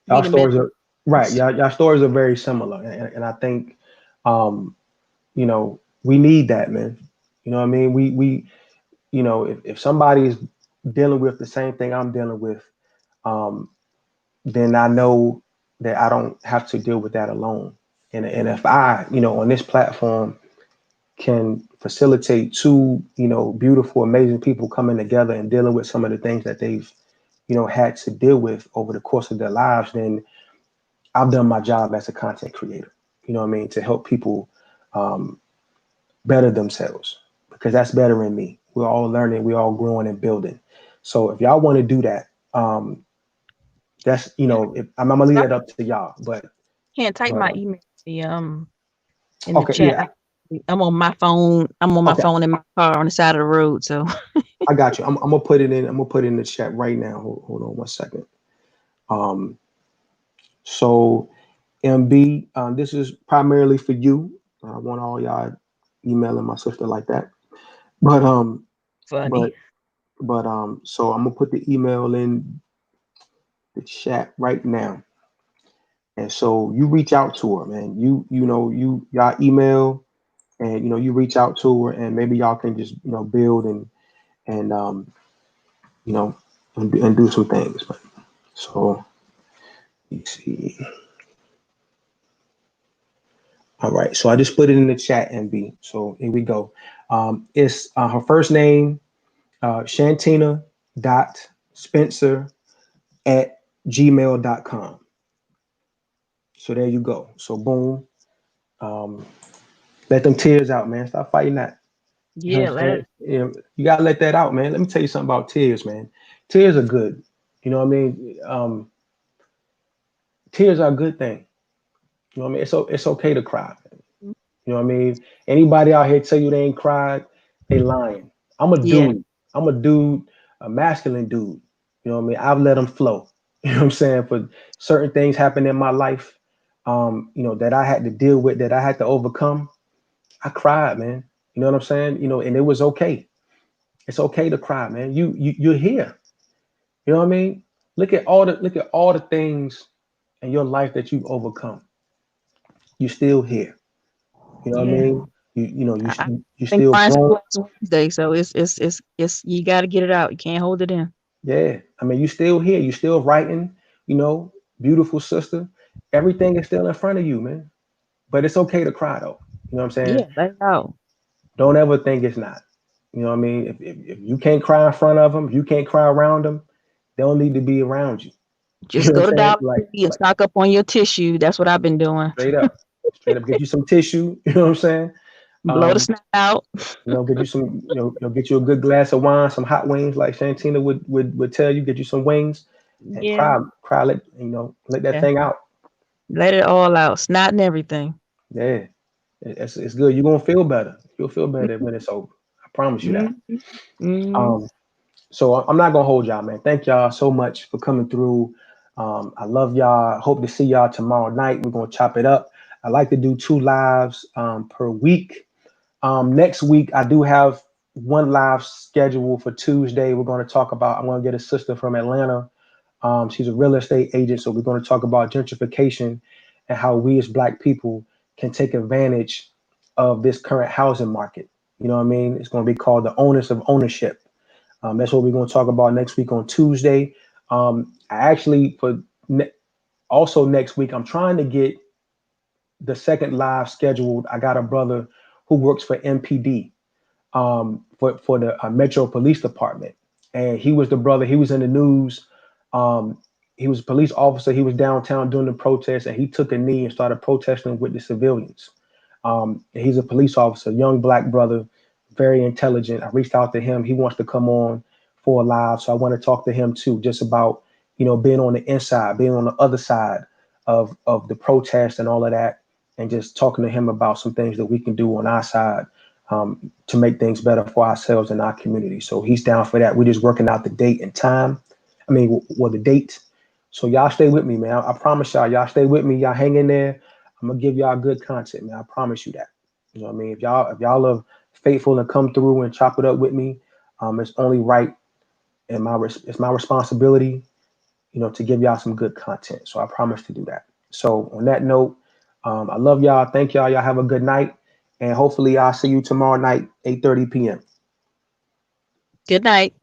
Need
y'all
a
stories
mentor.
are right. Y'all stories are very similar, and I think um, we need that, man. You know what I mean? If somebody is dealing with the same thing I'm dealing with, um, then I know that I don't have to deal with that alone. And if I, on this platform can facilitate two, beautiful, amazing people coming together and dealing with some of the things that they've, had to deal with over the course of their lives, then I've done my job as a content creator. You know what I mean? To help people um, better themselves, because that's bettering me. We're all learning, we're all growing and building. So if y'all want to do that, that's, you know, if, I'm gonna leave
I
that up to y'all.
can't type
But
my email in the
okay,
chat.
yeah,
I'm on my phone. I'm on my
okay,
phone in my car on the side of the road. So
I got you. I'm gonna put it in. I'm gonna put it in the chat right now. Hold on one second. Um, so MB, this is primarily for you. I want all y'all emailing my sister like that. But
funny.
but so I'm gonna put the email in the chat right now. And so you reach out to her, man. You know y'all email, and you reach out to her, and maybe y'all can just build and you know and do some things. But so you see, all right. So I just put it in the chat, MB. So here we go. It's her first name, Shantina dot Spencer at gmail.com. So there you go. So boom. Um, let them tears out, man. Stop fighting that. You know
Yeah,
what I'm
let
saying?
it.
You gotta let that out, man. Let me tell you something about tears, man. Tears are good. You know what I mean? Tears are a good thing. You know what I mean? It's okay to cry. You know what I mean? Anybody out here tell you they ain't cried, they lying. I'm a
Yeah,
dude. I'm a dude, a masculine dude. You know what I mean? I've let them flow. You know what I'm saying? For certain things happen in my life, that I had to deal with, that I had to overcome. I cried, man. You know what I'm saying? And it was okay. It's okay to cry, man. You're here. You know what I mean? Look at all the things in your life that you've overcome. You're still here. You know what I
yeah.
mean?
I
You
think
still
crying
grown.
last Wednesday, so it's you got to get it out. You can't hold it in.
Yeah. I mean, you still here. You still writing. You know, beautiful sister. Everything is still in front of you, man. But it's okay to cry though. You know what I'm saying?
Yeah, let it out.
Don't ever think it's not. You know what I mean? If you can't cry in front of them, you can't cry around them. They don't need to be around you. You know
Just
what I'm
go to
saying?
Dollar Tree and stock up on your tissue. That's what I've been doing.
Straight up, straight up. Get you some tissue. You know what I'm saying?
Blow the
Um,
snot out.
get you some. Get you a good glass of wine, some hot wings, like Shantina would tell you. Get you some wings, and
Yeah,
cry. Let that
yeah.
thing out.
Let it all out. Snot and everything.
Yeah, it's good. You're gonna feel better. You'll feel better when it's over. I promise you that.
Mm-hmm. Mm-hmm.
Um, so I'm not gonna hold y'all, man. Thank y'all so much for coming through. I love y'all. Hope to see y'all tomorrow night. We're gonna chop it up. I like to do 2 lives per week. Next week, I do have one live schedule for Tuesday. We're going to talk about, I'm going to get a sister from Atlanta. She's a real estate agent. So we're going to talk about gentrification and how we as Black people can take advantage of this current housing market. You know what I mean? It's going to be called the onus of ownership. That's what we're going to talk about next week on Tuesday. I actually, also next week, I'm trying to get the second live scheduled. I got a brother who works for MPD, for the Metro Police Department, and he was the brother. He was in the news. Um, he was a police officer. He was downtown during the protest, and he took a knee and started protesting with the civilians. He's a police officer, young Black brother, very intelligent. I reached out to him. He wants to come on for a live, so I want to talk to him too, just about being on the inside, being on the other side of the protest and all of that, and just talking to him about some things that we can do on our side, to make things better for ourselves and our community. So he's down for that. We're just working out the date and time. I mean, well, the date. So y'all stay with me, man. I promise y'all stay with me. Y'all hang in there. I'm gonna give y'all good content, man. I promise you that. You know what I mean? If y'all are faithful and come through and chop it up with me, it's only right and it's my responsibility, to give y'all some good content. So I promise to do that. So on that note, I love y'all. Thank y'all. Y'all have a good night, and hopefully I'll see you tomorrow night, 8:30 p.m.
Good night.